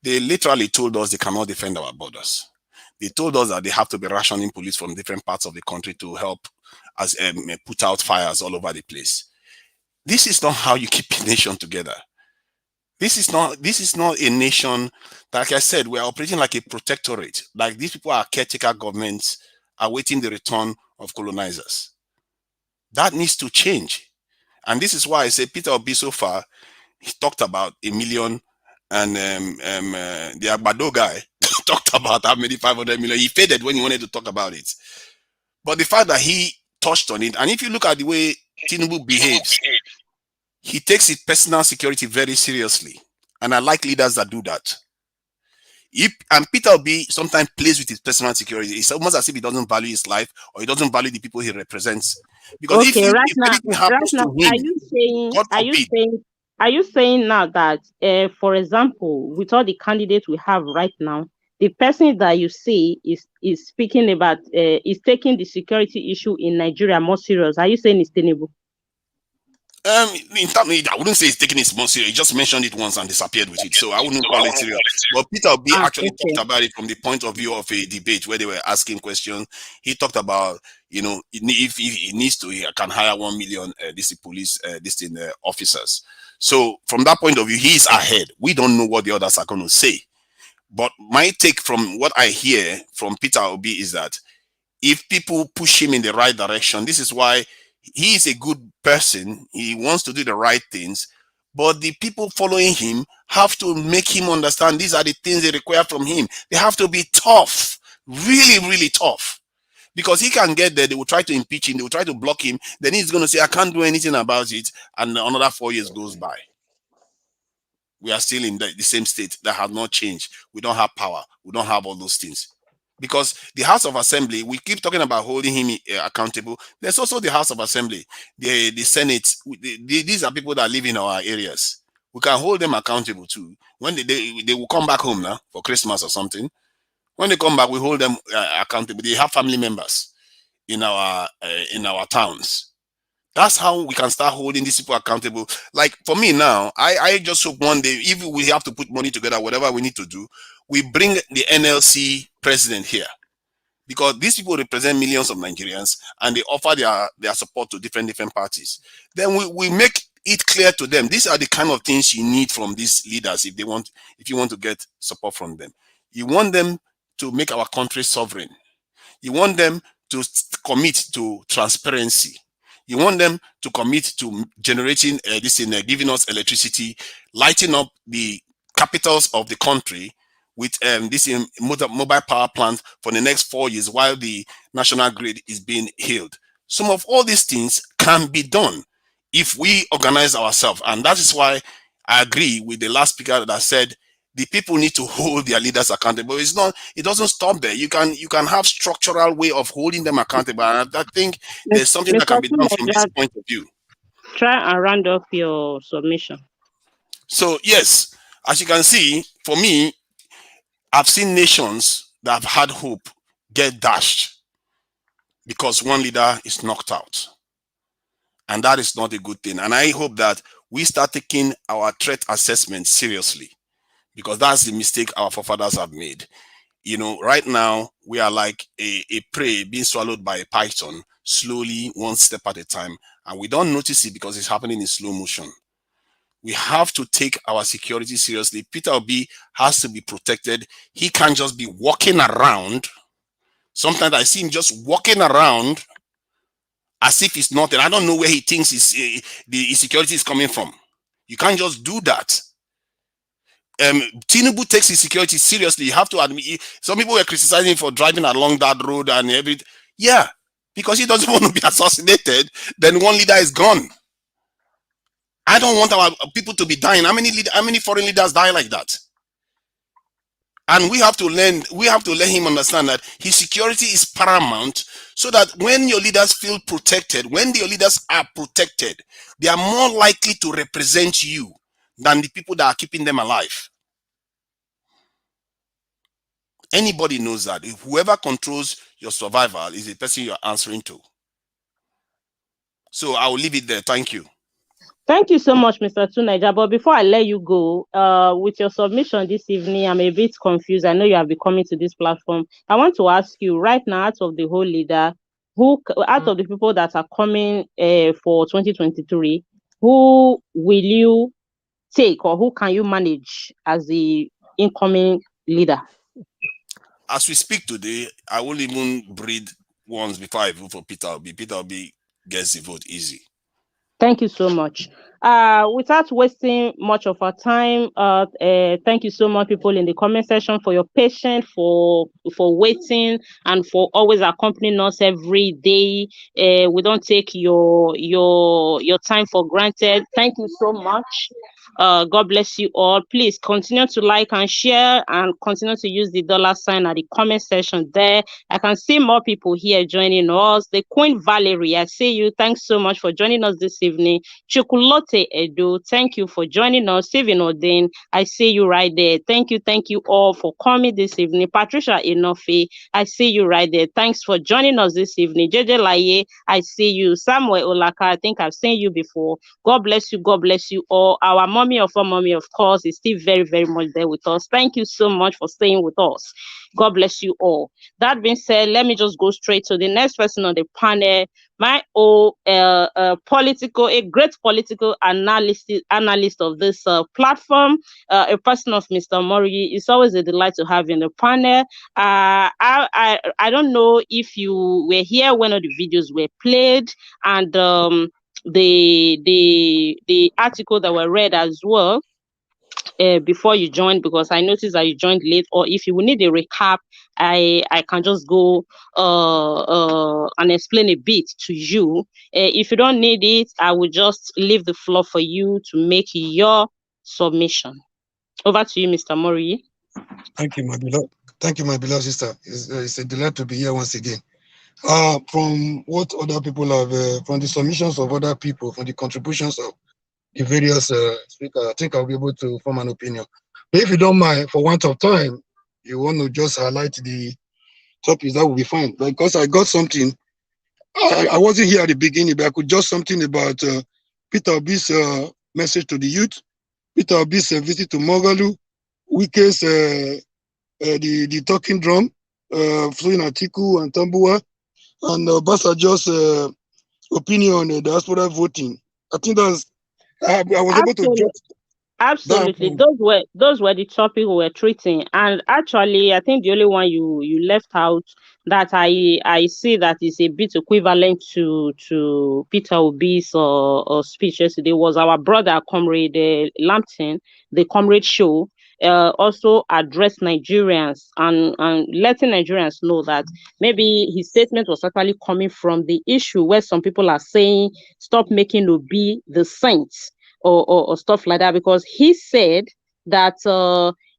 E: They literally told us they cannot defend our borders. They told us that they have to be rationing police from different parts of the country to help us put out fires all over the place. This is not how you keep a nation together. This is not a nation. Like I said, we are operating like a protectorate. Like these people are caretaker governments awaiting the return of colonizers. That needs to change. And this is why I say Peter Obi so far, he talked about 1 million, and the Agbado guy talked about how many 500 million. He faded when he wanted to talk about it. But the fact that he touched on it, and if you look at the way Tinubu behaves, he takes his personal security very seriously. And I like leaders that do that. And Peter Obi sometimes plays with his personal security. It's almost as if he doesn't value his life, or he doesn't value the people he represents. Because
A: Okay,
E: if
A: right now,
E: anything happens to him, God forbid.
A: are you saying now that, for example, with all the candidates we have right now, the person that you see is speaking about is taking the security issue in Nigeria more serious? Are you saying it's Tinubu?
E: In terms, I wouldn't say he's taking it more serious. He just mentioned it once and disappeared with it, so I wouldn't call it serious. But Peter Obi actually talked about it from the point of view of a debate where they were asking questions. He talked about, if he needs to, he can hire 1 million police officers. So from that point of view, he's ahead. We don't know what the others are going to say. But my take from what I hear from Peter Obi is that if people push him in the right direction, this is why he is a good person. He wants to do the right things, but the people following him have to make him understand these are the things they require from him. They have to be tough, really, really tough, because he can get there. They will try to impeach him. They will try to block him. Then he's going to say, I can't do anything about it. And another 4 years goes by. We are still in the same state that has not changed. We don't have power. We don't have all those things. Because the House of Assembly, we keep talking about holding him accountable. There's also the House of Assembly, the Senate. These are people that live in our areas. We can hold them accountable too. When they will come back home now for Christmas or something. When they come back, we hold them accountable. They have family members in our towns. That's how we can start holding these people accountable. Like for me now, I just hope one day, if we have to put money together, whatever we need to do, we bring the NLC president here, because these people represent millions of Nigerians and they offer their support to different parties. Then we make it clear to them, these are the kind of things you need from these leaders if you want to get support from them. You want them to make our country sovereign. You want them to commit to transparency. You want them to commit to generating giving us electricity, lighting up the capitals of the country with mobile power plant for the next 4 years while the national grid is being healed. Some of all these things can be done if we organize ourselves. And that is why I agree with the last speaker that said the people need to hold their leaders accountable. It doesn't stop there. You can have structural way of holding them accountable. And I think there's something that can be done from this point of view.
A: Try and round off your submission.
E: So yes, as you can see, for me, I've seen nations that have had hope get dashed because one leader is knocked out. And that is not a good thing. And I hope that we start taking our threat assessment seriously, because that's the mistake our forefathers have made. Right now, we are like a prey being swallowed by a python, slowly, one step at a time. And we don't notice it because it's happening in slow motion. We have to take our security seriously. Peter Obi has to be protected. He can't just be walking around. Sometimes I see him just walking around as if it's nothing. I don't know where he thinks his security is coming from. You can't just do that. Tinubu takes his security seriously. You have to admit, some people were criticizing him for driving along that road and everything. Yeah, because he doesn't want to be assassinated. Then one leader is gone. I don't want our people to be dying. How many foreign leaders die like that? And we have to let him understand that his security is paramount, so that when your leaders feel protected, when your leaders are protected, they are more likely to represent you than the people that are keeping them alive. Anybody knows that. If whoever controls your survival is the person you're answering to. So I will leave it there. Thank you.
A: Thank you so much, Mr. Tunaija. But before I let you go, with your submission this evening, I'm a bit confused. I know you have been coming to this platform. I want to ask you right now, out of the whole leader, out of the people that are coming for 2023, who will you take, or who can you manage as the incoming leader?
E: As we speak today, I won't even breathe once before I vote for Peter Obi. Peter Obi gets the vote easy.
A: Thank you so much. Without wasting much of our time, thank you so much, people in the comment section, for your patience, for waiting, and for always accompanying us every day. We don't take your time for granted. Thank you so much. God bless you all. Please continue to like and share, and continue to use the $ at the comment section there. I can see more people here joining us. The Queen Valerie, I see you. Thanks so much for joining us this evening. Chukulote Edo, thank you for joining us. Stephen Odin, I see you right there. Thank you all for coming this evening. Patricia Enofe, I see you right there. Thanks for joining us this evening. JJ Laye, I see you. Samuel Olaka, I think I've seen you before. God bless you. God bless you all. Our mommy of all mommy, of course, is still very, very much there with us. Thank you so much for staying with us. God bless you all. That being said, let me just go straight to the next person on the panel. My great political analyst of this platform, a person of Mr. Mori. It's always a delight to have you in the panel. I don't know if you were here when all the videos were played, and the article that were read as well. Before you joined, because I noticed that you joined late, or if you will need a recap, I can just go and explain a bit to you. If you don't need it, I will just leave the floor for you to make your submission. Over to you, Mr. Mori.
D: Thank you, my beloved. Thank you, my beloved sister. It's a delight to be here once again. From what other people have, from the submissions of other people, from the contributions of the various speakers, I think I'll be able to form an opinion. But if you don't mind, for want of time, you want to just highlight the topics, that will be fine. Because I got something, I wasn't here at the beginning, but I could just something about Peter Obi's message to the youth, Peter Obi's visit to Mogalu, Wike's the talking drum, flew in Atiku and Tambua, and Obasanjo's opinion on the diaspora voting. I think that's, I was able to just
A: Absolutely. Those were the topic we were treating. And actually, I think the only one you left out that I see that is a bit equivalent to Peter Obi's speech yesterday was our brother Comrade Lampton, the Comrade Show. Also address Nigerians and letting Nigerians know that maybe his statement was actually coming from the issue where some people are saying stop making Obi the saints or stuff like that, because he said that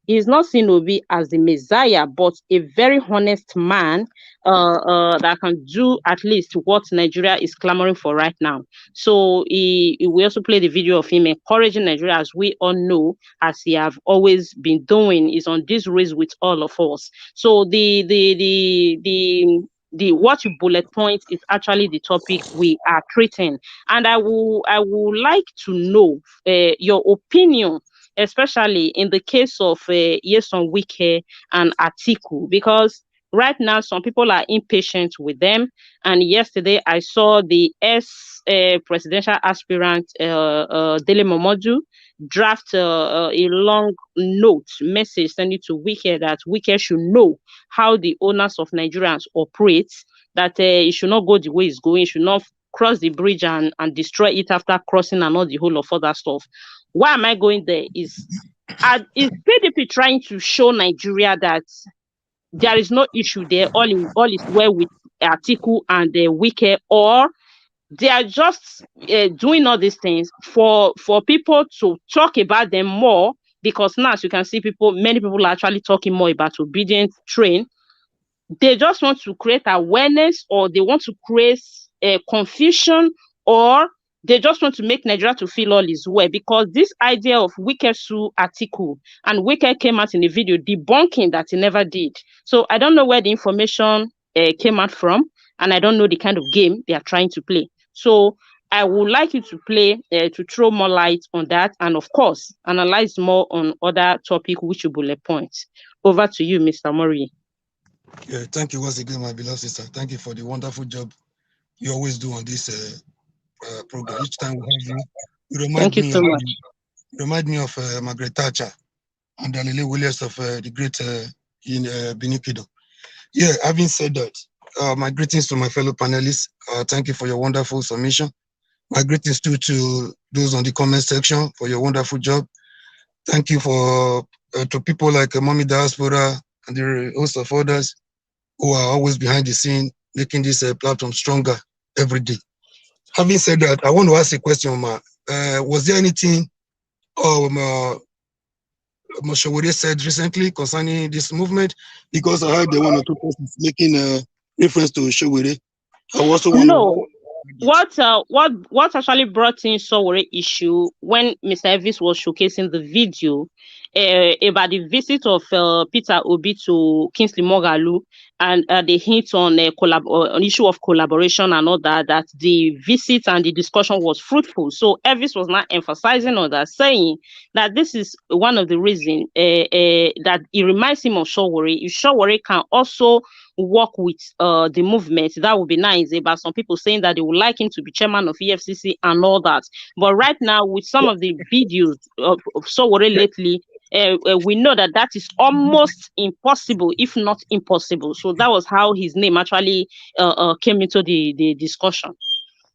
A: he's not seen Obi as the Messiah, but a very honest man that can do at least what Nigeria is clamoring for right now. So we also play the video of him encouraging Nigeria, as we all know, as he have always been doing, is on this race with all of us. So the what you bullet point is actually the topic we are treating, and I would like to know your opinion, especially in the case of Nyesom Wike and Atiku, because right now some people are impatient with them. And yesterday I saw the presidential aspirant Dele Momodu draft a long note message sending to Wike that Wike should know how the owners of Nigerians operate, that it should not go the way it's going, should not cross the bridge and destroy it after crossing, and all the whole of other stuff. Why am I going there? Is PDP trying to show Nigeria that there is no issue there, all is well with Atiku and Wike, or they are just doing all these things for people to talk about them more? Because now, as you can see, many people are actually talking more about obedient train. They just want to create awareness, or they want to create confusion, or they just want to make Nigeria to feel all is well. Because this idea of Wike sue Atiku, and Wike came out in a video debunking that he never did. So I don't know where the information came out from, and I don't know the kind of game they are trying to play. So I would like you to play to throw more light on that, and of course analyze more on other topic which you bullet points. Over to you, Mr. Murray.
D: Yeah, thank you once again, my beloved sister. Thank you for the wonderful job you always do on this program. Each time we have you,
A: Thank you so much.
D: Remind me of Margaret Thatcher and Lily Williams of the great in Binikido. Yeah, having said that, my greetings to my fellow panelists. Thank you for your wonderful submission. My greetings too to those on the comment section for your wonderful job. Thank you for to people like Mommy Diaspora and the host of others who are always behind the scene, making this platform stronger every day. Having said that, I want to ask a question, Ma. Was there anything Moshawere said recently concerning this movement? Because I heard the one or two persons making a reference to Shawere. I also want
A: No. What actually brought in Sowore issue when Mr. Elvis was showcasing the video about the visit of Peter Obi to Kingsley Moghalu and the hint on an issue of collaboration and all that the visit and the discussion was fruitful. So Elvis was not emphasizing on that, saying that this is one of the reasons that it reminds him of Sowore. If Sowore can also work with the movement, that would be nice. But some people saying that they would like him to be chairman of EFCC and all that. But right now, with some of the videos of Sowore lately, we know that is almost impossible, if not impossible. So that was how his name actually came into the discussion.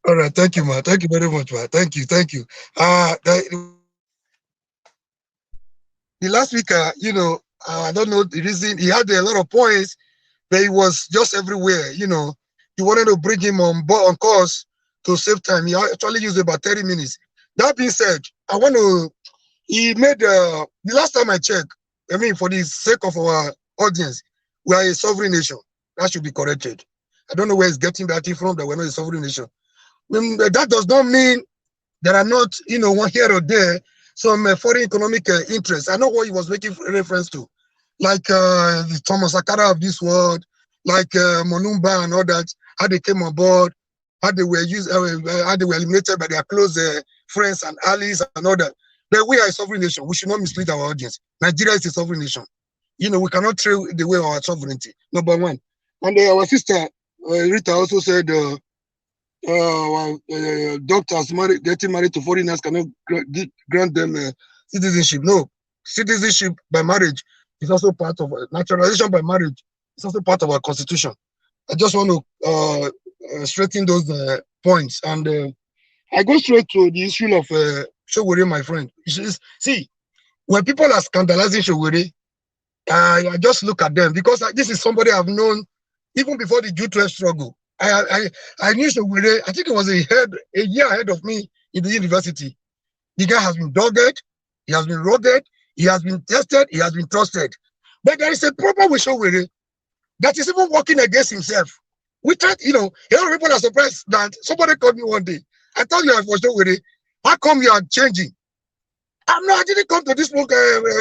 D: All right, thank you, Ma. Thank you very much, Ma. Thank you. The last week, I don't know the reason. He had a lot of points, but he was just everywhere. He wanted to bring him on course to save time. He actually used about 30 minutes. That being said, he made, the last time I checked, for the sake of our audience, we are a sovereign nation. That should be corrected. I don't know where he's getting that from, that we're not a sovereign nation. That does not mean there are not, one here or there, some foreign economic interests. I know what he was making reference to, like the Thomas Sankara of this world, like Monumba and all that, how they came on board, how they were eliminated by their close friends and allies and all that. But we are a sovereign nation. We should not mislead our audience. Nigeria is a sovereign nation. We cannot trade away our sovereignty, number one. And our sister, Rita, also said doctors getting married to foreigners cannot grant them citizenship. No, citizenship by marriage is also part of naturalization by marriage. It's also part of our constitution. I just want to straighten those points. And I go straight to the issue of Sowore, my friend. See, when people are scandalizing Sowore, I just look at them because this is somebody I've known even before the J12 struggle. I knew Sowore, I think it was a year ahead of me in the university. The guy has been dogged, he has been rugged, he has been tested, he has been trusted. But there is a problem with Sowore that is even working against himself. We tried, a lot of people are surprised that somebody called me one day. I told you I was Sowore. How come you are changing? I didn't come to this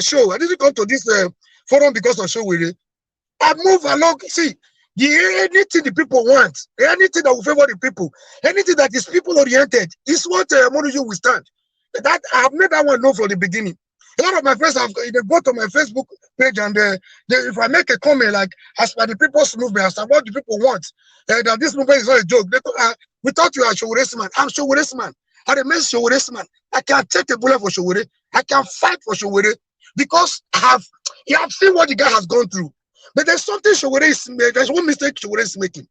D: show. I didn't come to this forum because of Sowore. I move along. See, anything the people want, anything that will favor the people, anything that is people-oriented is what Monuju will stand. That I've made that one known from the beginning. A lot of my friends they go to my Facebook page and if I make a comment like, as per the people's movement, as per what the people want, that this movement is not a joke. We thought you are Showore's man. I'm Showore's man. I remain Showore's man. I can take a bullet for Sowore. I can fight for Sowore because you have seen what the guy has gone through. But there's something Sowore is making. There's one mistake Sowore is making.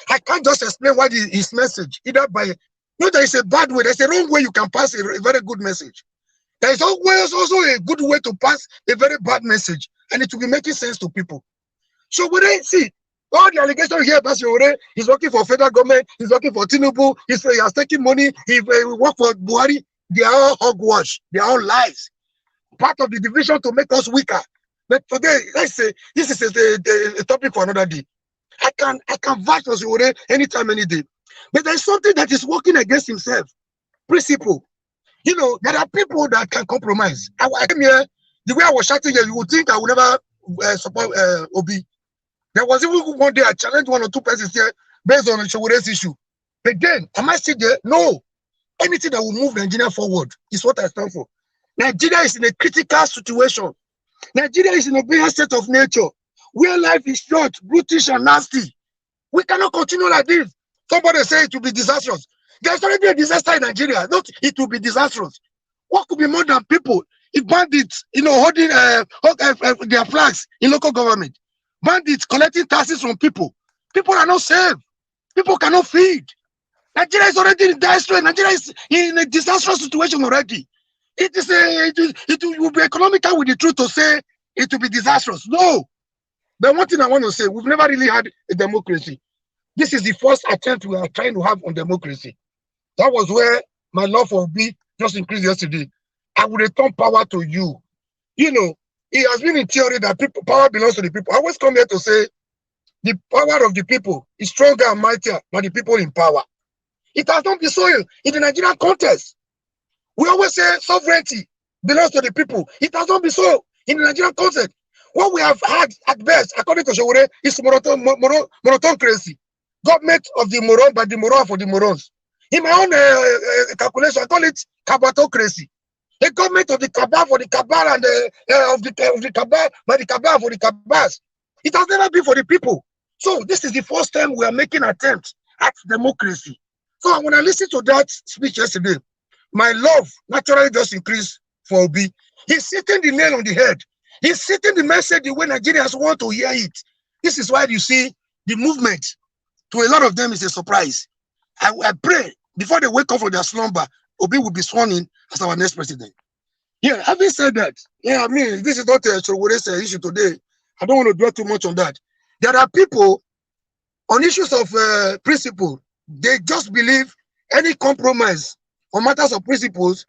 D: I can't just explain what his message, either by, there is a bad way. There's a wrong way you can pass a very good message. There is always also a good way to pass a very bad message, and it will be making sense to people. So when they see all the allegations here about Sowore, he's working for federal government, he's working for Tinubu, he has taken money, he worked for Buhari, they are all hogwash, they are all lies. Part of the division to make us weaker. But today, let's say this is a topic for another day. I can vouch for Sowore anytime, any day. But there's something that is working against himself. Principle. There are people that can compromise. I came here, the way I was shouting here, you would think I would never support Obi. There was even one day I challenged one or two persons here based on Showore's issue. But then, am I still there? No. Anything that will move Nigeria forward is what I stand for. Nigeria is in a critical situation. Nigeria is in a bad state of nature where life is short, brutish, and nasty. We cannot continue like this. Somebody say it will be disastrous. There's already a disaster in Nigeria. Not it will be disastrous. What could be more than people? If bandits, holding their flags in local government, bandits collecting taxes from people. People are not safe. People cannot feed. Nigeria is already in dire straits. Nigeria is in a disastrous situation already. It will be economical with the truth to say it will be disastrous. No. But one thing I want to say, we've never really had a democracy. This is the first attempt we are trying to have on democracy. That was where my love for Obi just increased yesterday. I will return power to you. It has been in theory that power belongs to the people. I always come here to say the power of the people is stronger and mightier than the people in power. It has not been so in the Nigerian context. We always say sovereignty belongs to the people. It has not been so in the Nigerian context. What we have had at best, according to Showore, is moronocracy. Government of the moron, by the moron for the morons. In my own calculation, I call it cabatocracy. A government of the cabal for the cabal and of the cabal by the cabal for the cabals. It has never been for the people. So this is the first time we are making attempts at democracy. So when I listened to that speech yesterday, my love naturally just increased for Obi. He's hitting the nail on the head. He's hitting the message the way Nigerians want to hear it. This is why you see the movement to a lot of them is a surprise. I pray before they wake up from their slumber, Obi will be sworn in as our next president. Yeah, having said that, this is not a Showore's issue today. I don't want to dwell too much on that. There are people on issues of principle. They just believe any compromise on matters of principles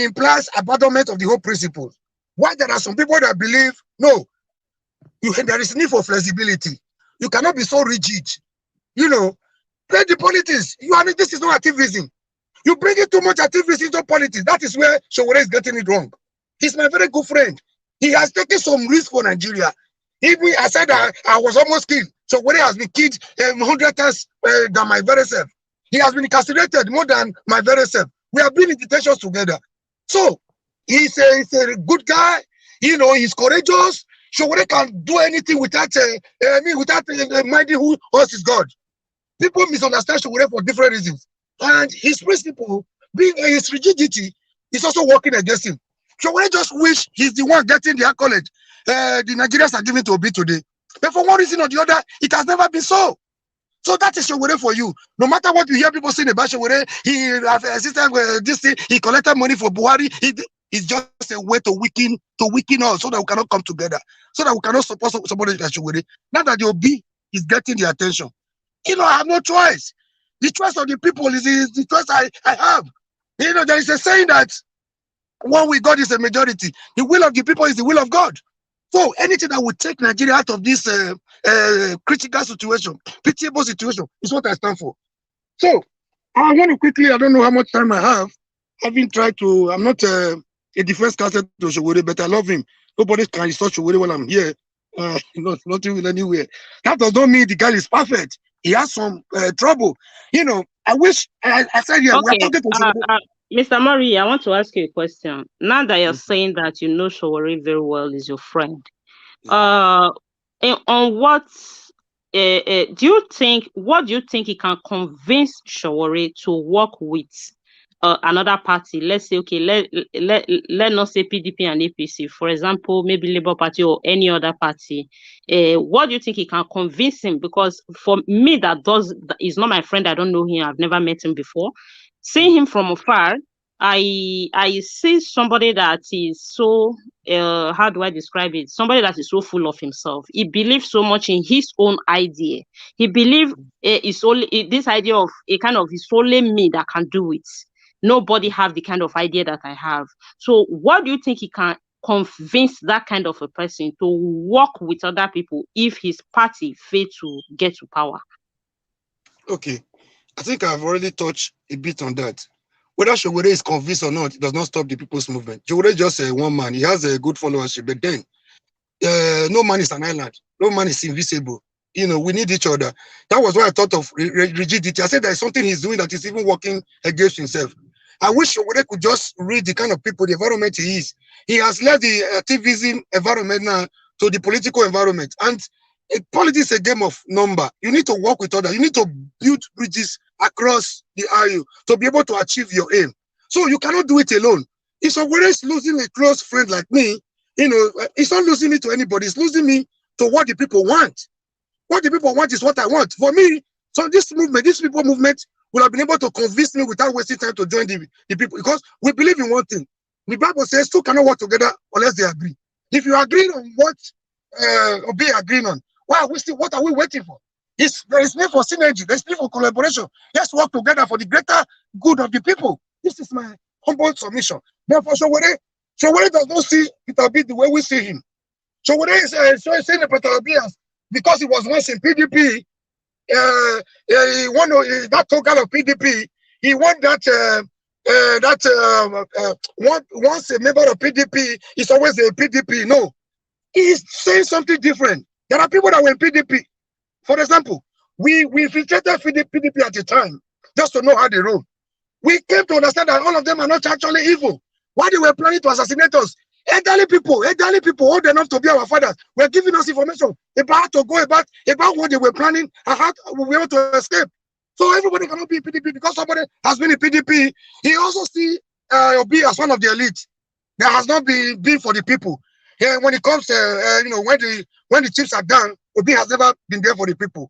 D: implies abandonment of the whole principle. Why there are some people that believe, no, there is need for flexibility. You cannot be so rigid. Play the politics. This is not activism. You bring in too much activism into politics. That is where Showore is getting it wrong. He's my very good friend. He has taken some risk for Nigeria. Even I said I was almost killed. Showore has been killed 100 times than my very self. He has been incarcerated more than my very self. We have been in detention together. So he's a good guy. He's courageous. Showore can do anything without minding who else is God. People misunderstand Showore for different reasons. And his principle, being his rigidity, is also working against him. Showore just wish he's the one getting the accolade the Nigerians are giving to Obi today. But for one reason or the other, it has never been so. So that is Showore for you. No matter what you hear people saying about Showore, he collected money for Buhari. It's just a way to weaken us so that we cannot come together, so that we cannot support somebody like Showore. Now that the Obi is getting the attention. I have no choice. The choice of the people is the choice I have. There is a saying that what we got is a majority. The will of the people is the will of God. So anything that would take Nigeria out of this critical situation, pitiable situation, is what I stand for. So I want to quickly, I don't know how much time I have. I'm not a defense counsel to Showore, but I love him. Nobody can insult Showore when I'm here. Not even anywhere. That does not mean the guy is perfect. He has some trouble. I wish I said, yeah,
A: okay.
D: We're talking to
A: Mr. Murray, I want to ask you a question. Now that you're saying that Showore very well, is your friend, on what do you think he can convince Showore to work with another party? Let's say, okay, let not say PDP and APC, for example, maybe Labour Party or any other party. What do you think he can convince him? Because for me, that is not my friend. I don't know him. I've never met him before. Seeing him from afar, I see somebody that is so how do I describe it? Somebody that is so full of himself. He believes so much in his own idea. He believes it's only this idea of a kind of it's only me that can do it. Nobody have the kind of idea that I have. So what do you think he can convince that kind of a person to work with other people if his party fail to get to power?
D: Okay, I think I've already touched a bit on that. Whether Showore is convinced or not, it does not stop the people's movement. Showore is just one man. He has a good followership, but then no man is an island. No man is invisible. We need each other. That was why I thought of rigidity. I said there's something he's doing that is even working against himself. I wish Showore could just read the kind of people, the environment he is. He has led the activism environment now to the political environment. And politics is a game of number. You need to work with others. You need to build bridges across the IU to be able to achieve your aim. So you cannot do it alone. If somebody is losing a close friend like me, it's not losing me to anybody. It's losing me to what the people want. What the people want is what I want. For me, so this people movement will have been able to convince me without wasting time to join the people, because we believe in one thing. The Bible says two cannot work together unless they agree. If you agree on what Obi agreeing on, what are we waiting for? There is need for synergy. There is need for collaboration. Let's work together for the greater good of the people. This is my humble submission. Therefore, Showore does not see Peter Obi the way we see him. Showore is saying that Peter Obi because he was once in PDP, he won that token of PDP. He won that once a member of PDP is always a PDP. No, he is saying something different. There are people that were in PDP. For example, we infiltrated PDP at the time just to know how they roll. We came to understand that all of them are not actually evil. Why they were planning to assassinate us? Elderly people old enough to be our fathers were giving us information about what they were planning and how we were able to escape. So everybody cannot be in PDP because somebody has been in PDP. He also see Obi as one of the elite that has not been for the people. When it comes to when the chips are down, Obi has never been there for the people.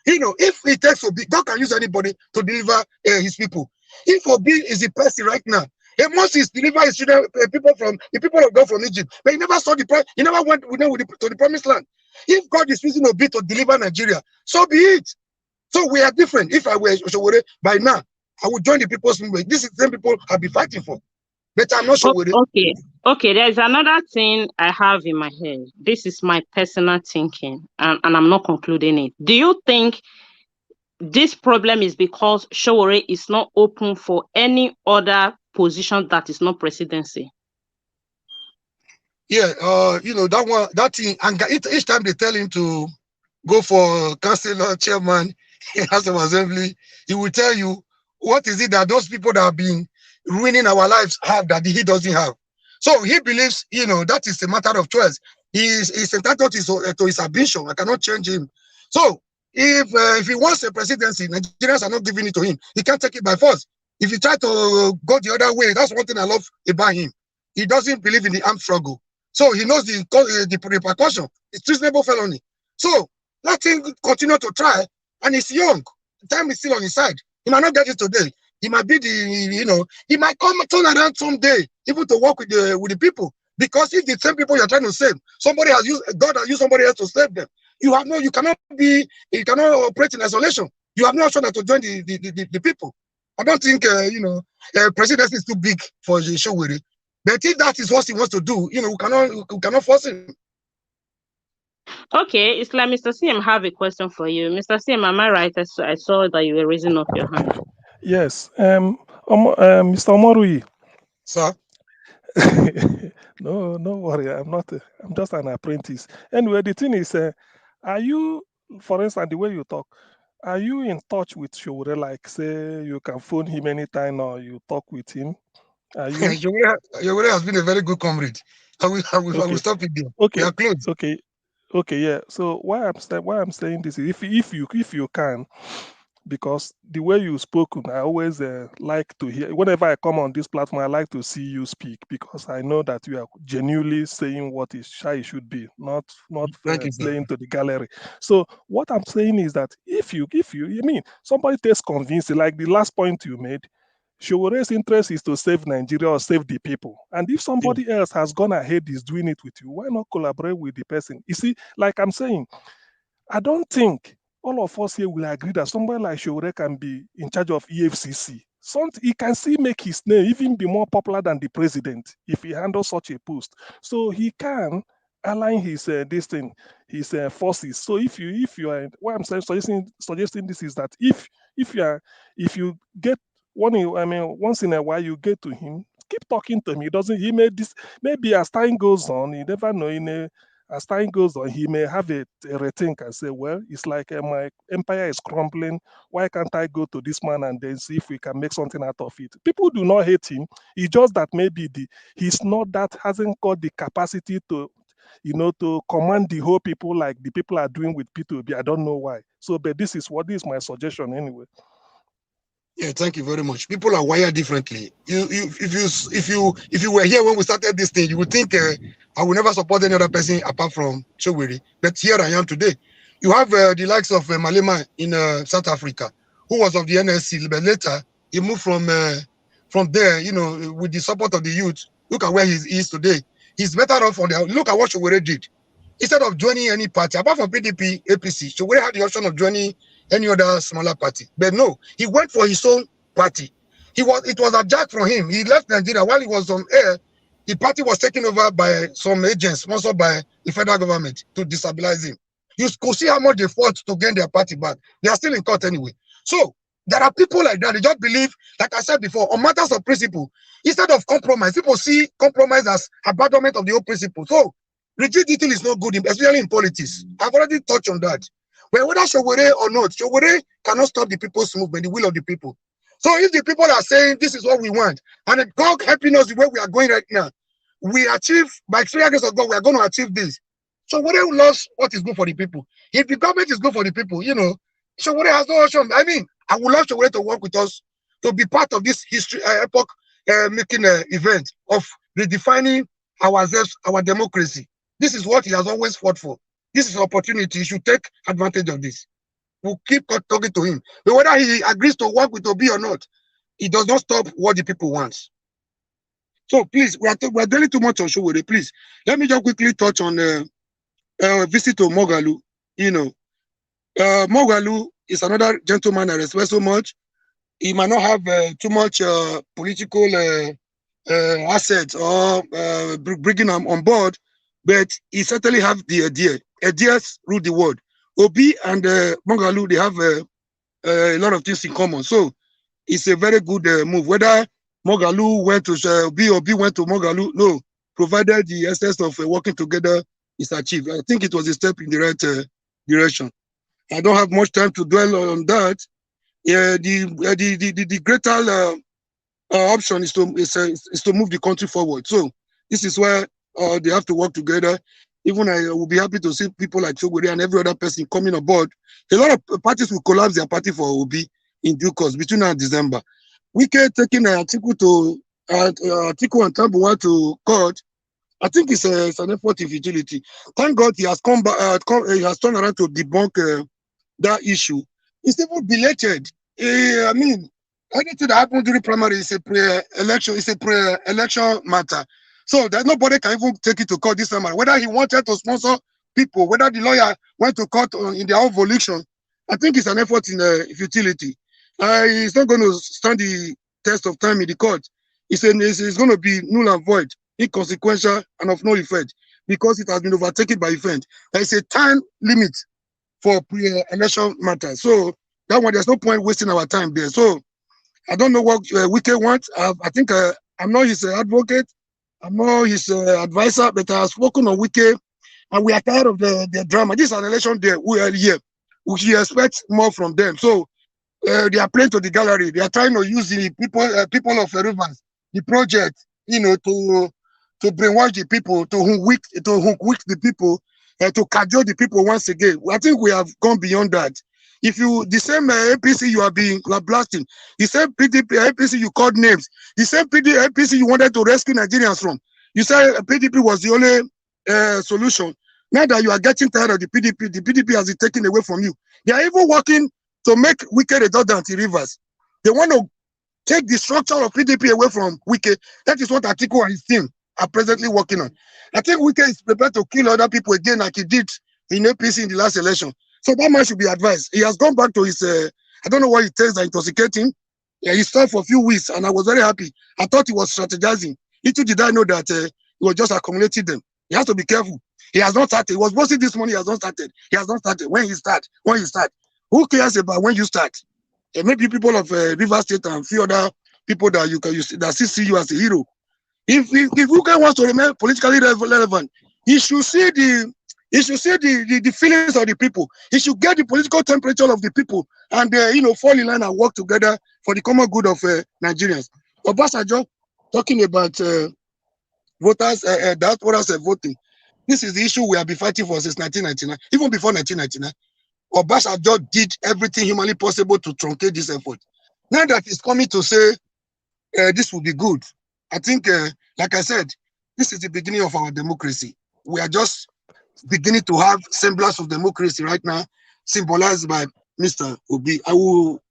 D: If it takes Obi, God can use anybody to deliver his people. If Obi is the person right now, Moses delivered his children, people of God from Egypt, but he never saw he never went with them to the promised land. If God is using Obi to deliver Nigeria, so be it. So we are different. If I were Showore, by now, I would join the people's movement. This is the same people I'll be fighting for. But I'm not Showore.
A: Okay, there's another thing I have in my head. This is my personal thinking, and I'm not concluding it. Do you think this problem is because Showore is not open for any other position that is not presidency?
D: Yeah, that thing, and each time they tell him to go for councillor, chairman, House of Assembly, he will tell you what is it that those people that have been ruining our lives have that he doesn't have. So he believes, that is a matter of choice. He's entitled to his ambition. I cannot change him. So if he wants a presidency, Nigerians are not giving it to him. He can't take it by force. If he try to go the other way, that's one thing I love about him. He doesn't believe in the armed struggle. So he knows the repercussion. It's treasonable felony. So let him continue to try, and he's young. The time is still on his side. He might not get it today. He might be he might turn around someday, even to work with the people. Because if the same people you're trying to save, God has used somebody else to save them. You cannot operate in isolation. You have no option to join the people. I don't think presidency is too big for Showore. But if that is what he wants to do, we cannot force him.
A: Okay, it's like Mr. CM have a question for you. Mr. CM, am I right? I saw that you were raising up your hand.
F: Yes. Mr. Omorui.
D: Sir?
F: No worry. I'm just an apprentice. Anyway, the thing is, are you, for instance, the way you talk, are you in touch with Showore? Like, say, you can phone him anytime or you talk with him? Are you?
D: Showore has been a very good comrade. I will stop it there.
F: Okay.
D: We are close.
F: Okay, yeah. So why I'm saying this is if you can, because the way you spoken, I always like to hear. Whenever I come on this platform, I like to see you speak because I know that you are genuinely saying what is how it should be, not
D: Thank you,
F: playing to the gallery. So what I'm saying is that if you, somebody takes convincing, like the last point you made. Showore's interest is to save Nigeria or save the people. And if somebody else has gone ahead is doing it with you, why not collaborate with the person? You see, like I'm saying, I don't think all of us here will agree that somebody like Showore can be in charge of EFCC. He can still make his name even be more popular than the president if he handles such a post. So he can align his forces. So if you are, what I'm saying, suggesting this is that if you get once in a while you get to him, keep talking to him. He may maybe as time goes on, you never know. As time goes on, he may have a rethink and say, well, it's like my empire is crumbling. Why can't I go to this man and then see if we can make something out of it? People do not hate him. It's just that maybe hasn't got the capacity to command the whole people like the people are doing with P2B. I don't know why. So, but this is my suggestion anyway.
D: Yeah, thank you very much. People are wired differently. If you were here when we started this thing, you would think I will never support any other person apart from Choweri. But here I am today. You have the likes of Malema in South Africa, who was of the NSC, but later he moved from there. You know, with the support of the youth. Look at where he is today. He's better off on the. Look at what Choweri did. Instead of joining any party, apart from PDP, APC, Choweri had the option of joining any other smaller party. But no, he went for his own party. It was a jack from him. He left Nigeria while he was on air. The party was taken over by some agents sponsored by the federal government to destabilize him. You could see how much they fought to gain their party back. They are still in court anyway. So there are people like that. They just believe, like I said before, on matters of principle. Instead of compromise, people see compromise as abandonment of the old principle. So rigidity is not good, especially in politics. I've already touched on that. But whether Choweri or not, Choweri cannot stop the people's movement, the will of the people. So if the people are saying this is what we want, and God helping us the way we are going right now, we achieve, by 3 years of God, we are going to achieve this. So Choweri loves what is good for the people. If the government is good for the people, you know, Choweri has no option. I mean, I would love Choweri to work with us, to be part of this history epoch making event of redefining ourselves, our democracy. This is what he has always fought for. This is an opportunity. You should take advantage of this. We'll keep talking to him. But whether he agrees to work with Obi or not, it does not stop what the people want. So please, we are dwelling too much on Choweri. Please, let me just quickly touch on visit to Moghalu. You know, Moghalu is another gentleman I respect so much. He might not have too much political assets or bringing him on board, but he certainly have the idea. Ideas rule the world. Obi and Moghalu, they have a lot of things in common. So it's a very good move. Whether Moghalu went to Obi went to Moghalu, no, provided the essence of working together is achieved. I think it was a step in the right direction. I don't have much time to dwell on that. The greater option is to move the country forward. So this is where they have to work together. Even I will be happy to see people like Choweri and every other person coming aboard. A lot of parties will collapse their party for Obi in due course between now and December. Wike taking Atiku and Tambuwa to court, I think it's an effort in futility. Thank God he has come back. He has turned around to debunk that issue. It's even belated. I mean, anything that happened during primary is a pre-election. It's a pre-election matter. So that nobody can even take it to court this time. Whether he wanted to sponsor people, whether the lawyer went to court in their own volition, I think it's an effort in futility. It's not going to stand the test of time in the court. It's going to be null and void, inconsequential, and of no effect because it has been overtaken by event. There is a time limit for pre-election matters. So that one, there's no point wasting our time there. So I don't know what Wike wants. I think I'm not his advocate. I'm not his advisor, but I have spoken on Wike, and we are tired of the drama. This is an election day. We are here. We should expect more from them. So they are playing to the gallery. They are trying to use the people of Rivers, the project, you know, to brainwash the people, to hook the people, to cajole the people once again. I think we have gone beyond that. If you, the same APC you are being blasting, the same PDP APC you called names, the same APC you wanted to rescue Nigerians from, you said PDP was the only solution. Now that you are getting tired of the PDP has been taken away from you. They are even working to make Wike redundant in Rivers. They want to take the structure of PDP away from Wike. That is what Atiku and his team are presently working on. I think Wike is prepared to kill other people again like he did in APC in the last election. So that man should be advised. He has gone back to his, I don't know what it takes that intoxicate him. He stopped for a few weeks and I was very happy. I thought he was strategizing. Little did I know that he was just accumulating them. He has to be careful. He has not started. He was boasting this morning. He has not started. He has not started. When he start? Who cares about when you start? Maybe people of River State and few other people that that see you as a hero. If Wike wants to remain politically relevant, he should see the feelings of the people. He should get the political temperature of the people and fall in line and work together for the common good of Nigerians. Obasanjo talking about voters, diasporas voting. This is the issue we have been fighting for since 1999. Even before 1999, Obasanjo did everything humanly possible to truncate this effort. Now that he's coming to say this will be good, I think, like I said, this is the beginning of our democracy. We are just beginning to have semblance of democracy right now, symbolized by Mr. Obi. I will,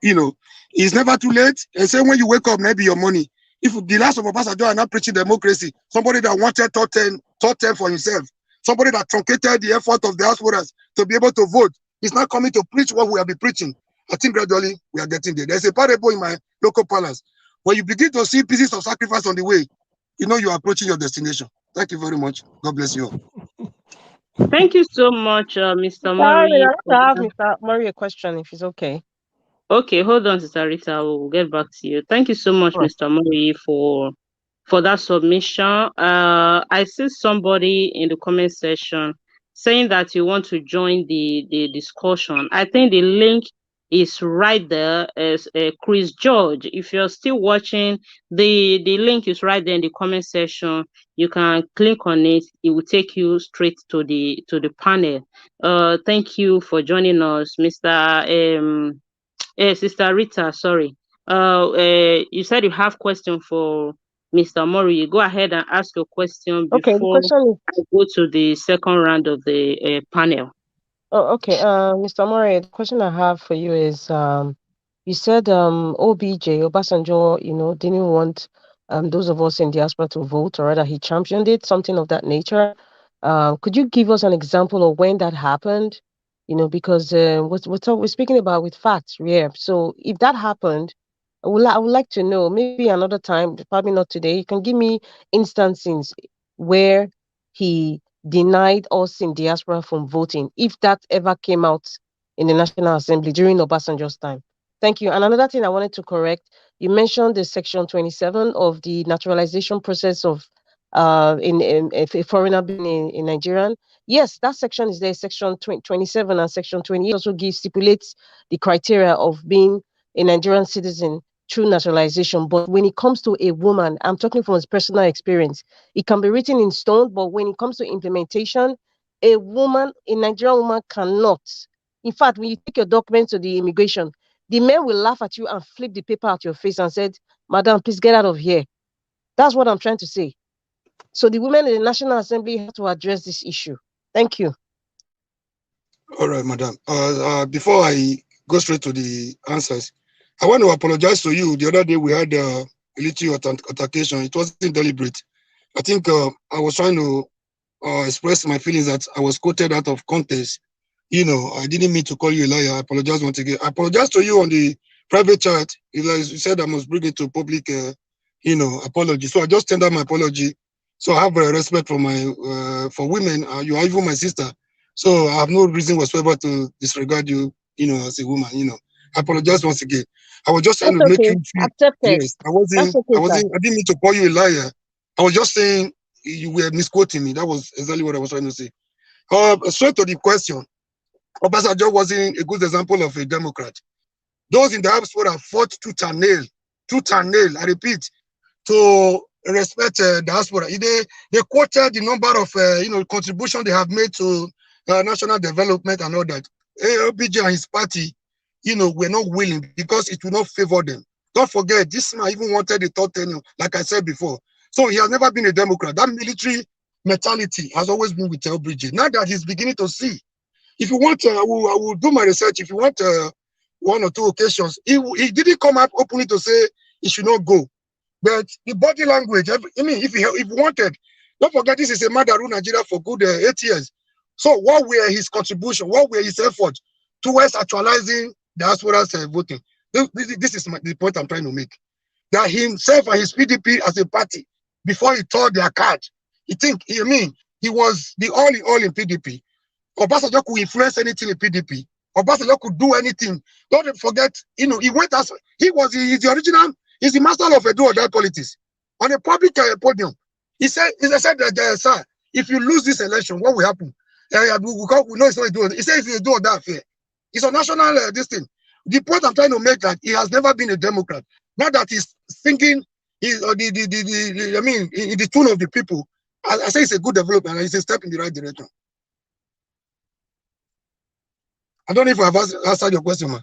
D: it's never too late. And say when you wake up, maybe your money. If the last of Obasanjo are not preaching democracy, somebody that wanted top 10 for himself, somebody that truncated the effort of the diasporas to be able to vote, is not coming to preach what we have been preaching. I think gradually we are getting there. There's a parable in my local palace. When you begin to see pieces of sacrifice on the way, you know you are approaching your destination. Thank you very much. God bless you all.
A: Thank you so much, Mr.
B: Sorry,
A: Mori.
B: I want to ask Mr. Mori a question, if he's okay.
A: Okay, hold on, Sister Rita. We'll get back to you. Thank you so much,
B: Sure.
A: Mr. Mori, for that submission. I see somebody in the comment section saying that you want to join the discussion. I think the link is right there as Chris George. If you're still watching, the link is right there in the comment section. You can click on it. It will take you straight to the panel. Thank you for joining us, Mr. Sister Rita. Sorry. You said you have question for Mr. Mori. Go ahead and ask your question
B: Okay, the
A: before
B: question is,
A: I go to the second round of the panel.
B: okay, Mr. Mori, the question I have for you is, you said OBJ, Obasanjo, didn't want those of us in diaspora to vote, or rather he championed it, something of that nature. Could you give us an example of when that happened? Because we're speaking about with facts, yeah. So if that happened, I would like to know, maybe another time, probably not today, you can give me instances where he denied us in diaspora from voting, if that ever came out in the National Assembly during Obasanjo's time. Thank you. And another thing I wanted to correct, you mentioned the section 27 of the naturalization process of if a foreigner being in Nigerian. Yes, that section is there, section 27 and section 28 also stipulates the criteria of being a Nigerian citizen through naturalization. But when it comes to a woman, I'm talking from his personal experience, it can be written in stone, but when it comes to implementation, a Nigerian woman cannot. In fact, when you take your document to the immigration, the men will laugh at you and flip the paper at your face and said, "Madam, please get out of here." That's what I'm trying to say. So the women in the National Assembly have to address this issue. Thank you.
D: All right, madam. Before I go straight to the answers, I want to apologize to you. The other day we had a little altercation. It wasn't deliberate. I think I was trying to express my feelings that I was quoted out of context. I didn't mean to call you a liar. I apologize once again. I apologize to you on the private chat. You said I must bring it to public, apology. So I just tender my apology. So I have respect for for women. You are even my sister. So I have no reason whatsoever to disregard you, as a woman. I apologize once again. I was just trying to make you feel.
B: Accepted.
D: Yes, I didn't mean to call you a liar. I was just saying you were misquoting me. That was exactly what I was trying to say. Straight to the question. Obasanjo wasn't a good example of a Democrat. Those in the diaspora fought tooth and nail, I repeat, to respect diaspora. They quoted the number of contribution they have made to national development and all that. OBJ and his party, were not willing because it will not favor them. Don't forget, this man even wanted a third tenure, like I said before. So he has never been a Democrat. That military mentality has always been with OBJ. Now that he's beginning to see, if you want, I will do my research. If you want one or two occasions, he didn't come out openly to say he should not go. But the body language, if he wanted, don't forget this is a man that ruled Nigeria for good 8 years. So what were his contribution? What were his efforts towards actualizing diaspora's voting? This is the point I'm trying to make. That himself and his PDP as a party, before he tore their card, he was the all in PDP. Obasanjo could influence anything in PDP. Obasanjo could do anything. Don't forget, he went as he's the master of a do or die politics. On a public podium, he said that sir, if you lose this election, what will happen? We know it's not a do or die. He said it's a do or die affair. It's a national this thing. The point I'm trying to make that he has never been a Democrat. Not that he's thinking in the tune of the people. I say it's a good development and it's a step in the right direction. I don't know if I've answered your question, man.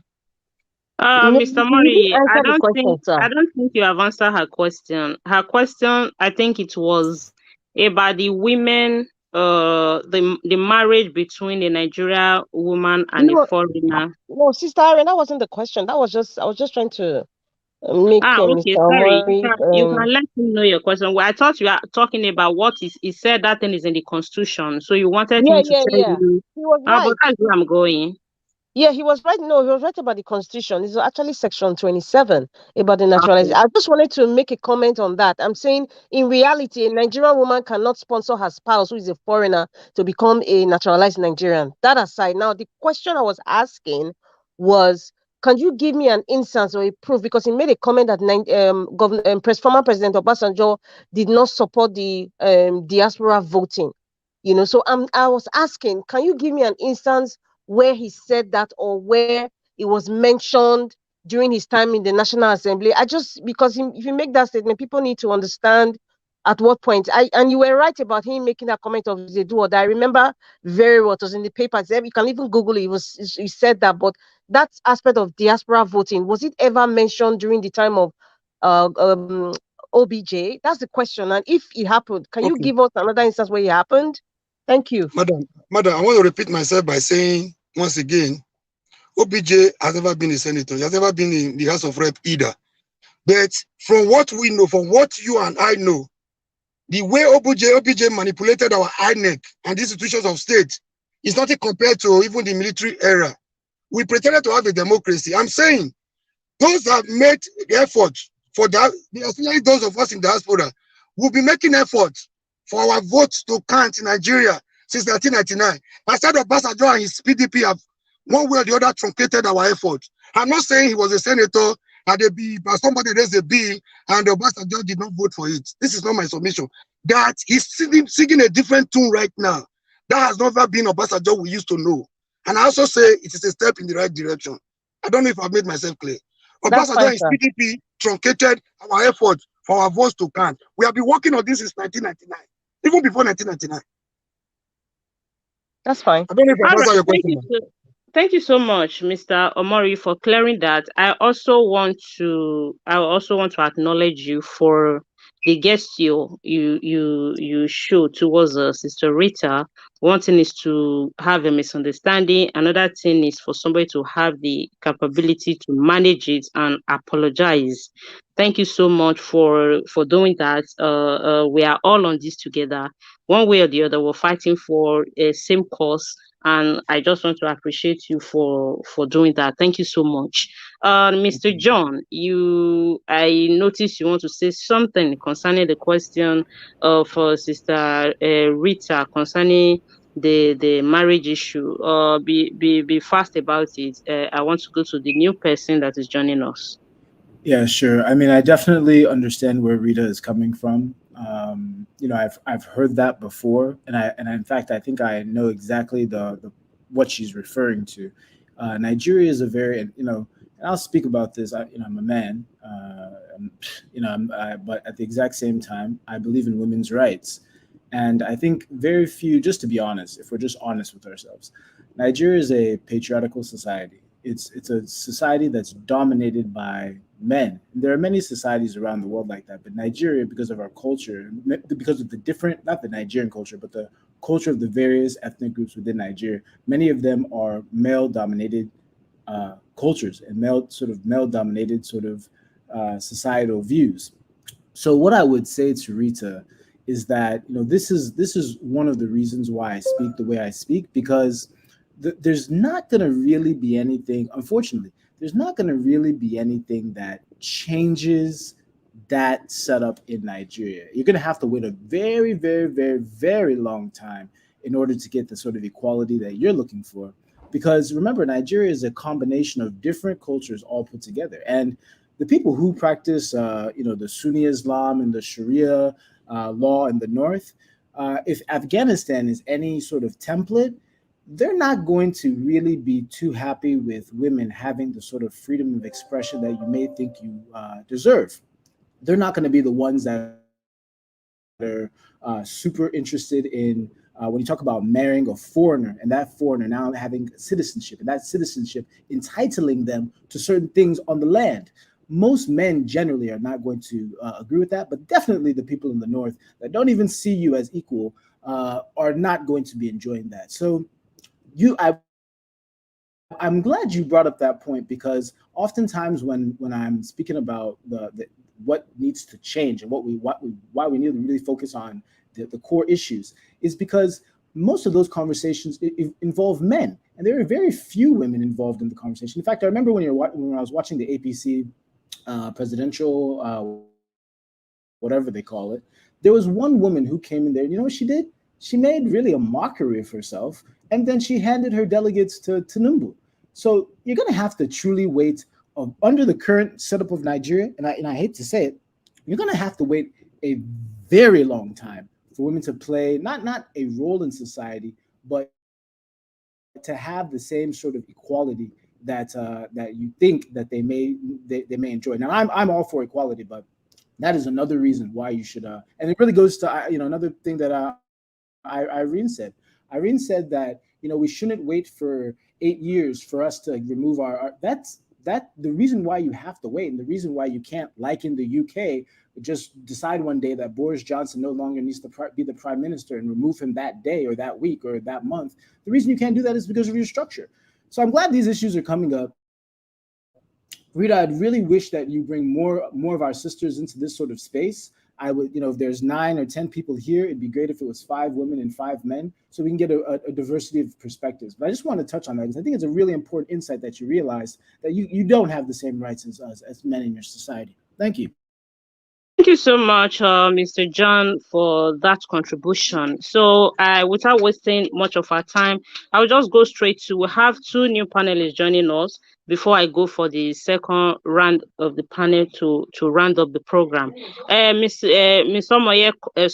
B: No,
A: Mr.
B: you didn't
A: Mori,
B: answer the question, sir.
A: I don't think you have answered her question. Her question, I think it was about the women, the marriage between a Nigerian woman and a
B: No,
A: foreigner.
B: no, Sister Irene, that wasn't the question. I was just trying to make
A: Okay,
B: Mr.
A: sorry.
B: Omori.
A: You can let him know your question. Well, I thought you are talking about what is he said that thing is in the constitution. So you wanted
B: Yeah,
A: him to
B: yeah,
A: tell
B: yeah.
A: you.
B: He was
A: But
B: right.
A: that's where I'm going.
B: Yeah, he was right. No, he was right about the constitution. It's actually section 27 about the naturalization.
A: Okay.
B: I just wanted to make a comment on that. I'm saying, in reality, a Nigerian woman cannot sponsor her spouse, who is a foreigner, to become a naturalized Nigerian. That aside, now the question I was asking was, can you give me an instance or a proof? Because he made a comment that former President Obasanjo did not support the diaspora voting. So I was asking, can you give me an instance where he said that, or where it was mentioned during his time in the National Assembly? Because if you make that statement, people need to understand at what point. And you were right about him making that comment of the do or die. I remember very well. It was in the papers. You can even Google it. He said that. But that aspect of diaspora voting, was it ever mentioned during the time of uh, um, OBJ? That's the question. And if it happened, can you
D: Okay,
B: give us another instance where it happened? Thank you.
D: madam, I want to repeat myself by saying once again, OBJ has never been a senator. He has never been in the House of Rep either. But from what we know, from what you and I know, the way OBJ manipulated our INEC and the institutions of state is nothing compared to even the military era. We pretended to have a democracy. I'm saying those that made the effort for that, especially those of us in diaspora, will be making efforts for our votes to count in Nigeria since 1999. Aside Obasanjo and his PDP have one way or the other truncated our effort. I'm not saying he was a senator and but somebody raised a bill and Obasanjo did not vote for it. This is not my submission. That he's singing a different tune right now. That has never been Obasanjo we used to know. And I also say it is a step in the right direction. I don't know if I've made myself clear.
B: That's
D: Obasanjo
B: fine,
D: and his
B: sir.
D: PDP truncated our efforts for our votes to count. We have been working on this since 1999, even before 1999.
B: That's fine.
D: I don't know if I've
A: All right.
D: answered your
A: Thank
D: question.
A: you. Thank you so much, Mr. Omori, for clearing that. I also want to acknowledge you for the gesture you show towards Sister Rita. One thing is to have a misunderstanding. Another thing is for somebody to have the capability to manage it and apologize. Thank you so much for doing that. We are all on this together. One way or the other, we're fighting for a same cause, and I just want to appreciate you for doing that. Thank you so much. Mr. John, I noticed you want to say something concerning the question of Sister Rita concerning the marriage issue. Be fast about it. I want to go to the new person that is joining us.
G: Yeah, sure. I mean, I definitely understand where Rita is coming from. I've heard that before, and in fact, I think I know exactly the what she's referring to. Nigeria is a very, and I'll speak about this. I'm a man, but at the exact same time, I believe in women's rights, and I think very few. Just to be honest, if we're just honest with ourselves, Nigeria is a patriarchal society. It's a society that's dominated by men. There are many societies around the world like that, but Nigeria, because of our culture, because of the different, not the Nigerian culture, but the culture of the various ethnic groups within Nigeria, many of them are male-dominated cultures and male-dominated sort of societal views. So what I would say to Rita is that this is one of the reasons why I speak the way I speak, because there's not going to really be anything, unfortunately, there's not going to really be anything that changes that setup in Nigeria. You're going to have to wait a very, very, very, very long time in order to get the sort of equality that you're looking for. Because remember, Nigeria is a combination of different cultures all put together. And the people who practice, the Sunni Islam and the Sharia law in the north, if Afghanistan is any sort of template, they're not going to really be too happy with women having the sort of freedom of expression that you may think you deserve. They're not going to be the ones that are super interested in when you talk about marrying a foreigner and that foreigner now having citizenship and that citizenship entitling them to certain things on the land. Most men generally are not going to agree with that, but definitely the people in the North that don't even see you as equal are not going to be enjoying that. So I'm glad you brought up that point, because oftentimes when I'm speaking about the what needs to change and why we need to really focus on the core issues is because most of those conversations involve men, and there are very few women involved in the conversation. In fact, I remember when I was watching the APC presidential whatever they call it, there was one woman who came in there. You know what she did? She made really a mockery of herself, and then she handed her delegates to Tinubu. So you're going to have to truly wait under the current setup of Nigeria, and I hate to say it, you're going to have to wait a very long time for women to play not a role in society, but to have the same sort of equality that you think that they may enjoy. Now, I'm all for equality, but that is another reason why you should. And it really goes to another thing that Irene said. Irene said that we shouldn't wait for 8 years for us to remove our that's the reason why you have to wait, and the reason why you can't, like in the UK, just decide one day that Boris Johnson no longer needs to be the prime minister and remove him that day or that week or that month. The reason you can't do that is because of your structure. So I'm glad these issues are coming up. Rita, I'd really wish that you bring more of our sisters into this sort of space. I would, if there's 9 or 10 people here, it'd be great if it was 5 women and 5 men, so we can get a diversity of perspectives. But I just want to touch on that because I think it's a really important insight that you realize that you don't have the same rights as men in your society. Thank you.
A: Thank you so much, Mr. John, for that contribution. So, without wasting much of our time, I'll just go straight to, we have 2 new panelists joining us before I go for the second round of the panel to round up the program. Ms. Omoye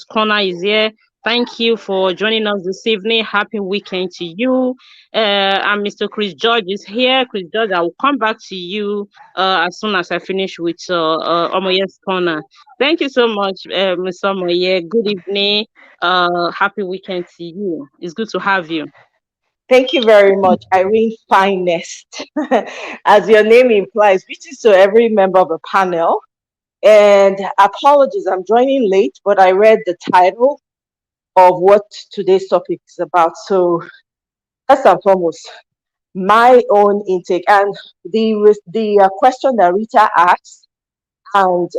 A: Corner is here. Thank you for joining us this evening. Happy weekend to you. And Mr. Chris George is here. Chris George, I will come back to you as soon as I finish with Omoye's Corner. Thank you so much, Ms. Omoye. Good evening. Happy weekend to you. It's good to have you.
H: Thank you very much, Irene Finest. As your name implies, greetings to every member of the panel. And apologies, I'm joining late, but I read the title of what today's topic is about. So first and foremost, my own intake and the question that Rita asked, and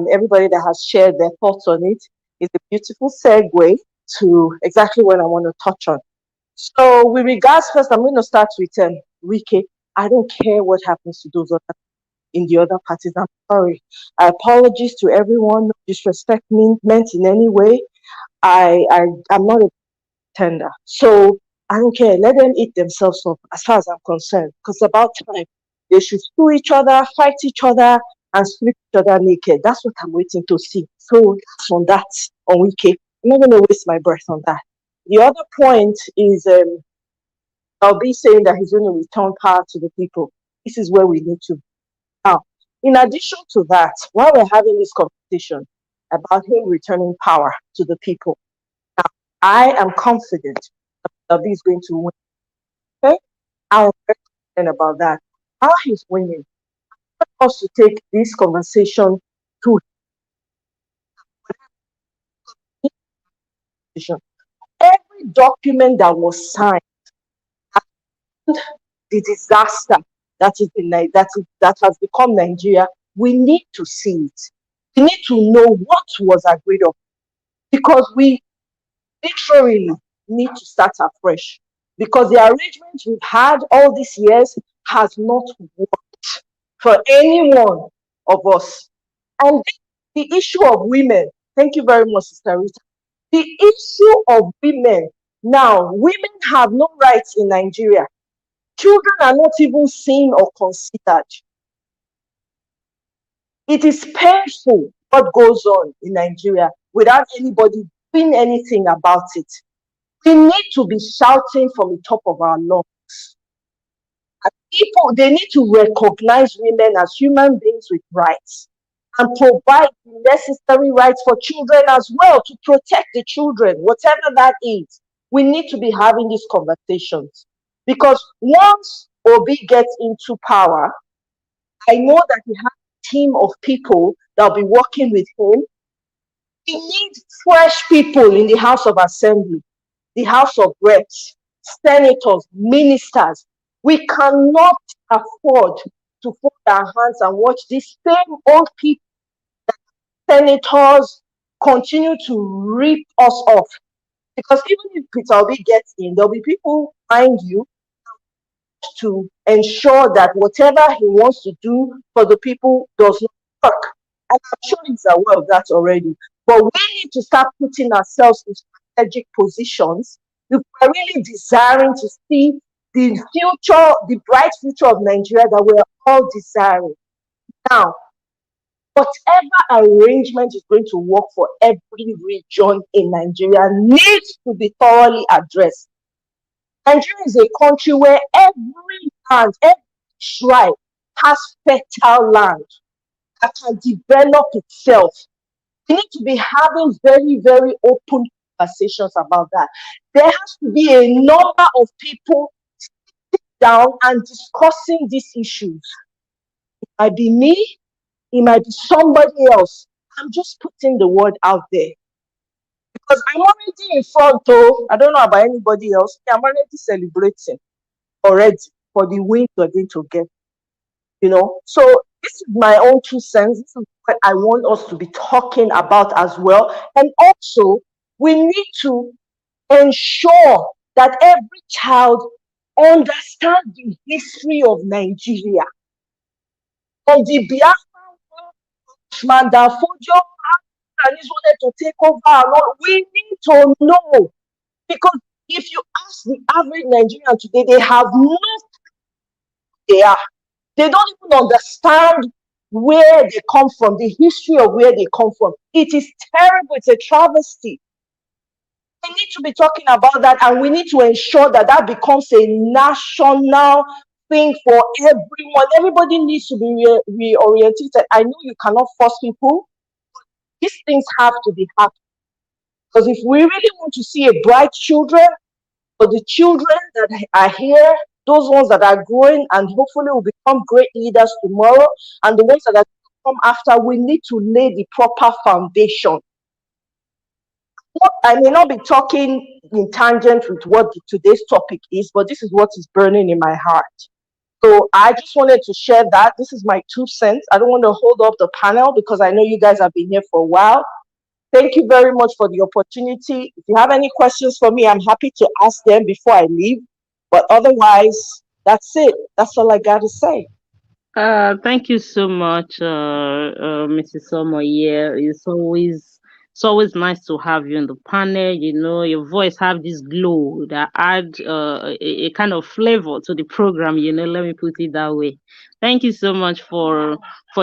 H: everybody that has shared their thoughts on it, is a beautiful segue to exactly what I want to touch on. So with regards, first, I'm going to start with Wike. I don't care what happens to those in the other parties. I'm sorry. Apologies to everyone. No disrespect meant in any way. I'm not a tender. So I don't care. Let them eat themselves up as far as I'm concerned. Because it's about time. They should sue each other, fight each other, and strip each other naked. That's what I'm waiting to see. So on that, on Wike, I'm not going to waste my breath on that. The other point is I'll be saying that he's going to return power to the people. This is where we need to be. Now, in addition to that, while we're having this conversation about him returning power to the people, now, I am confident that he's going to win. Okay? I'm very confident about that. How he's winning, I want us to take this conversation to every document that was signed, the disaster that has become Nigeria. We need to see it. We need to know what was agreed upon, because we literally need to start afresh, because the arrangement we've had all these years has not worked for any one of us. And the issue of women, thank you very much, Sister Rita. The issue of women, now, women have no rights in Nigeria. Children are not even seen or considered. It is painful what goes on in Nigeria without anybody doing anything about it. We need to be shouting from the top of our lungs. People, they need to recognize women as human beings with rights and provide the necessary rights for children as well, to protect the children, whatever that is. we need to be having these conversations. Because once Obi gets into power, I know that he has a team of people that will be working with him. He needs fresh people in the House of Assembly, the House of Reps, senators, ministers. We cannot afford to fold our hands and watch these same old people, senators, continue to rip us off. Because even if Peter Obi gets in, there'll be people behind you to ensure that whatever he wants to do for the people does not work. And I'm sure he's aware of that already. But we need to start putting ourselves in strategic positions if we're really desiring to see the future, the bright future of Nigeria that we're all desiring. Now, whatever arrangement is going to work for every region in Nigeria needs to be thoroughly addressed. Nigeria is a country where every land, every tribe has fertile land that can develop itself. We need to be having very, very open conversations about that. There has to be a number of people sitting down and discussing these issues. It might be me, it might be somebody else. I'm just putting the word out there. Because I'm already in front, though. I don't know about anybody else. I'm already celebrating already for the win we're going to get. So this is my own 2 cents. This is what I want us to be talking about as well. And also, we need to ensure that every child understands the history of Nigeria. Of the Biafran man that Fojo and he wanted to take over and all. We need to know. Because if you ask the average Nigerian today, they have no idea. They don't even understand where they come from, the history of where they come from. It is terrible. It's a travesty. We need to be talking about that, and we need to ensure that that becomes a national thing for everyone. Everybody needs to be reorientated. I know you cannot force people. These things have to be happening. Because if we really want to see a bright children, for the children that are here, those ones that are growing and hopefully will become great leaders tomorrow, and the ones that are come after, we need to lay the proper foundation. I may not be talking in tangent with what today's topic is, but this is what is burning in my heart. So I just wanted to share that. This is my 2 cents. I don't want to hold up the panel because I know you guys have been here for a while. Thank you very much for the opportunity. If you have any questions for me, I'm happy to ask them before I leave. But otherwise, that's it. That's all I got to say.
A: Thank you so much, Mrs. Somoye. It's always nice to have you in the panel. Your voice have this glow that add a kind of flavor to the program. Let me put it that way. Thank you so much for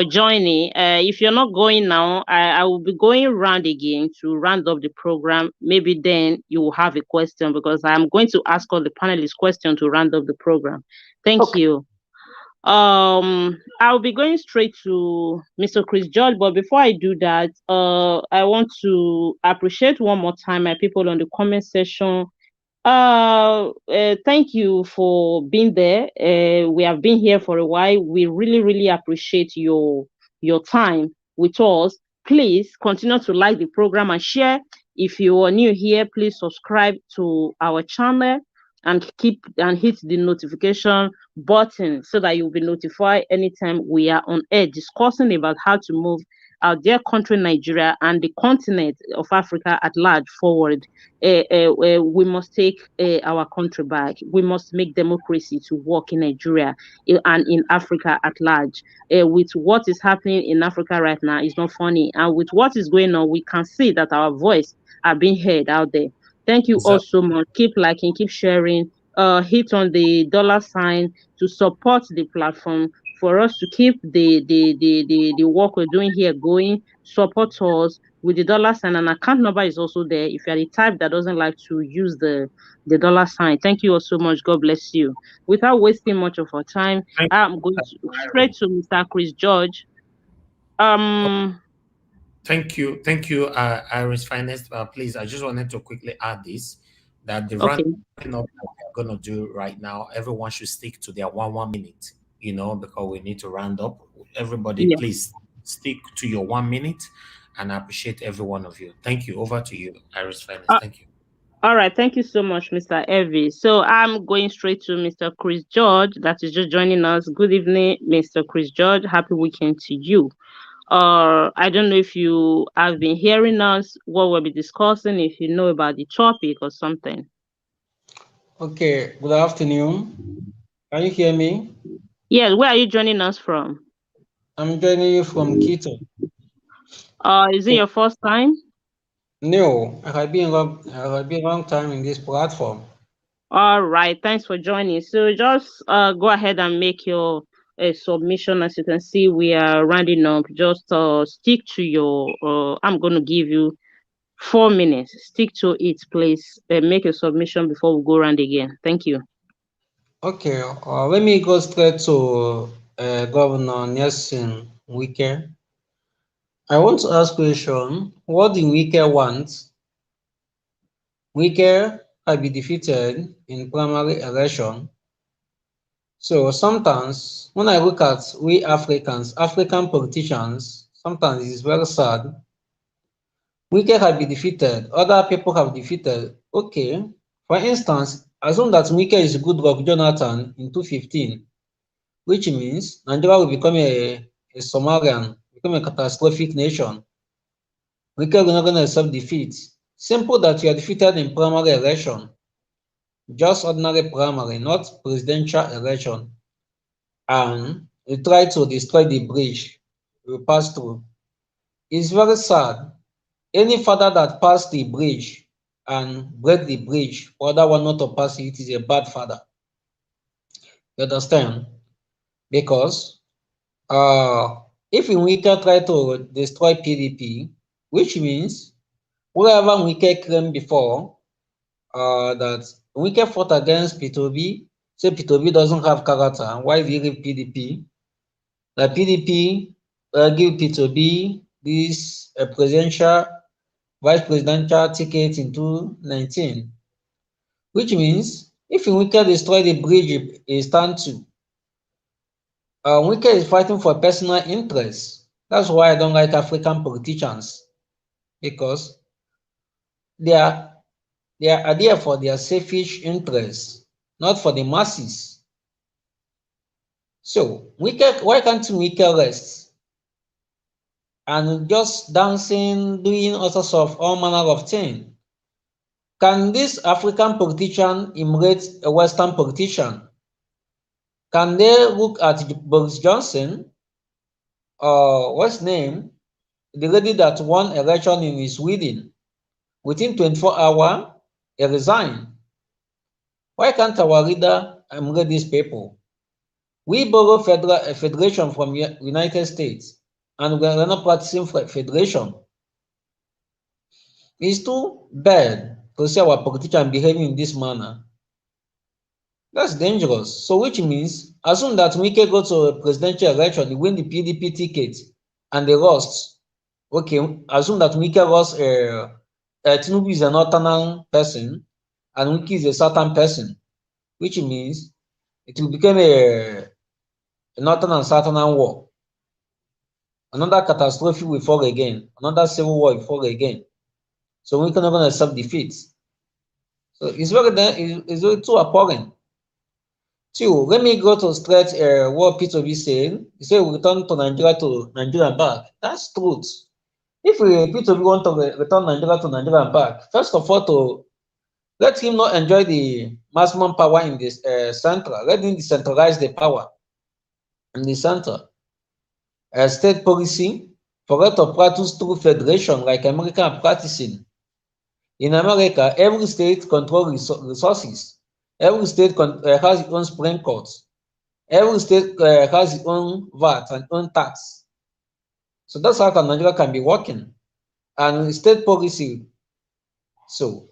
A: joining. If you're not going now, I will be going around again to round up the program. Maybe then you will have a question because I'm going to ask all the panelists questions to round up the program. Thank you. I'll be going straight to Mr. Chris George, but before I do that, I want to appreciate one more time my people on the comment section. Thank you for being there. We have been here for a while. We really, really appreciate your time with us. Please continue to like the program and share. If you are new here, please subscribe to our channel and hit the notification button so that you'll be notified anytime we are on air discussing about how to move our dear country Nigeria and the continent of Africa at large forward. We must take our country back. We must make democracy to work in Nigeria and in Africa at large. With what is happening in Africa right now, it's not funny. And with what is going on, we can see that our voice are being heard out there. Thank you all so much. Keep liking, keep sharing. Hit on the $ to support the platform for us to keep the work we're doing here going. Support us with the $, and an account number is also there if you're the type that doesn't like to use the $. Thank you all so much. God bless you. Without wasting much of our time, I'm going straight to Mr. Chris George.
C: Thank you, Iris Finest. Please, I just wanted to quickly add this, that the
A: Okay.
C: rounding up that we're going to do right now, everyone should stick to their 1 minute, because we need to round up. Everybody,
A: Yeah.
C: please stick to your 1 minute, and I appreciate every one of you. Thank you. Over to you, Iris Fairness.
A: Uh,
C: Thank you.
A: all right. Thank you so much, Mr. Evie. So I'm going straight to Mr. Chris George, that is just joining us. Good evening, Mr. Chris George. Happy weekend to you. I don't know if you have been hearing us, what we'll be discussing, if you know about the topic or something.
I: Okay, good afternoon. Can you hear me?
A: Yes, where are you joining us from?
I: I'm joining you from Quito.
A: Is it your first time?
I: No, I have been a long time in this platform.
A: All right, thanks for joining. So just go ahead and make your submission. As you can see, we are rounding up. Just stick to your. I'm going to give you 4 minutes. Stick to it, please. Make a submission before we go round again. Thank you.
I: Okay, let me go straight to Governor Nelson Wike. I want to ask question, what do Wike want? Wike have been defeated in primary election. So sometimes when I look at we Africans, African politicians, sometimes it's very sad. Wike have been defeated, other people have defeated. Okay, for instance, assume that Wike is Goodluck Jonathan in 2015, which means Nigeria will become a Somalian, become a catastrophic nation. Wike will not going to accept defeat. Simple that you are defeated in primary election, just ordinary primary, not presidential election, and you try to destroy the bridge you pass through. It's very sad. Any father that passed the bridge and break the bridge for other one not to pass it is a bad father. You understand? Because if Wike try to destroy PDP, which means whoever Wike claimed before that Wike fought against P2B, say P2B doesn't have character, why do you leave PDP? The PDP give P2B this presidential vice presidential ticket in 2019, which means if Wike destroy the bridge he stand to, Wike is fighting for personal interest. That's why I don't like African politicians, because they are there for their selfish interests, not for the masses. So Wike, why can't Wike rest and just dancing, doing all sorts of all manner of things? Can this African politician emulate a Western politician? Can they look at Boris Johnson, what's name, the lady that won election in Sweden? Within 24 hours, he resigned. Why can't our leader emulate these people? We borrow federation from United States, and we're not practicing federation. It's too bad to see our politician behaving in this manner. That's dangerous. So which means, assume that Wike go to a presidential election, he win the PDP ticket, and they lost. Okay, assume that Wike lost. Tinubu is a northern person, and Wike is a southern person, which means it will become a northern and southern war. Another catastrophe will fall again. Another civil war will fall again. So Wike not going to accept defeat. So it's very too appalling. Two, let me go to straight what P2B saying. He said we return to Nigeria back. That's truth. If P2B want to return Nigeria to Nigeria back, first of all, to let him not enjoy the maximum power in this central. Let him decentralize the power in the center. State policy, forget to practice through federation like America are practicing. In America, every state controls resources. Every state has its own Supreme Court. Every state has its own VAT and own tax. So that's how Nigeria can be working. And state policy. So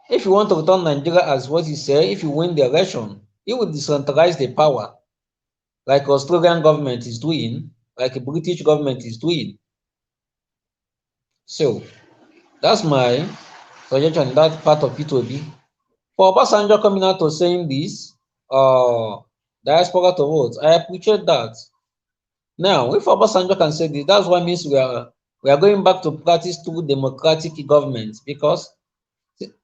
I: if you want to return Nigeria as what you say, if you win the election, you will decentralize the power, like Australian government is doing, like the British government is doing. So that's my suggestion in that part of P2B. For Obasanjo coming out to saying this, diaspora to vote, I appreciate that. Now, if Obasanjo can say this, that's what means we are going back to practice through democratic government, because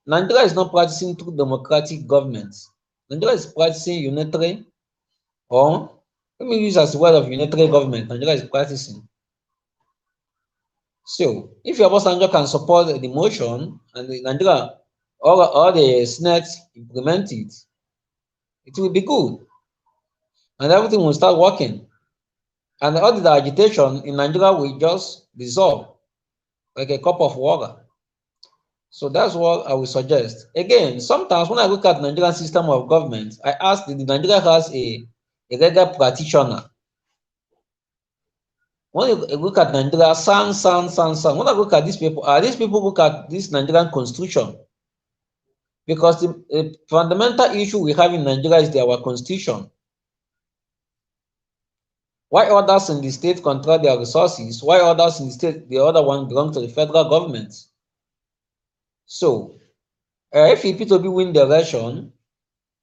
I: Nigeria is not practicing through democratic government. Nigeria is practicing unitary, or let me use as the word of unitary government. Nigeria is practicing. So, if Obasanjo can support the motion and the Nigeria or the Senate implement it, it will be good, and everything will start working, and all the agitation in Nigeria will just dissolve like a cup of water. So that's what I would suggest. Again, sometimes when I look at Nigerian system of government, I ask, did Nigeria has a legal practitioner? When you look at Nigeria, when I look at these people, are these people look at this Nigerian constitution? Because the fundamental issue we have in Nigeria is our constitution. Why others in the state control their resources? Why others in the state, the other one belong to the federal government? So, if P2B win the election,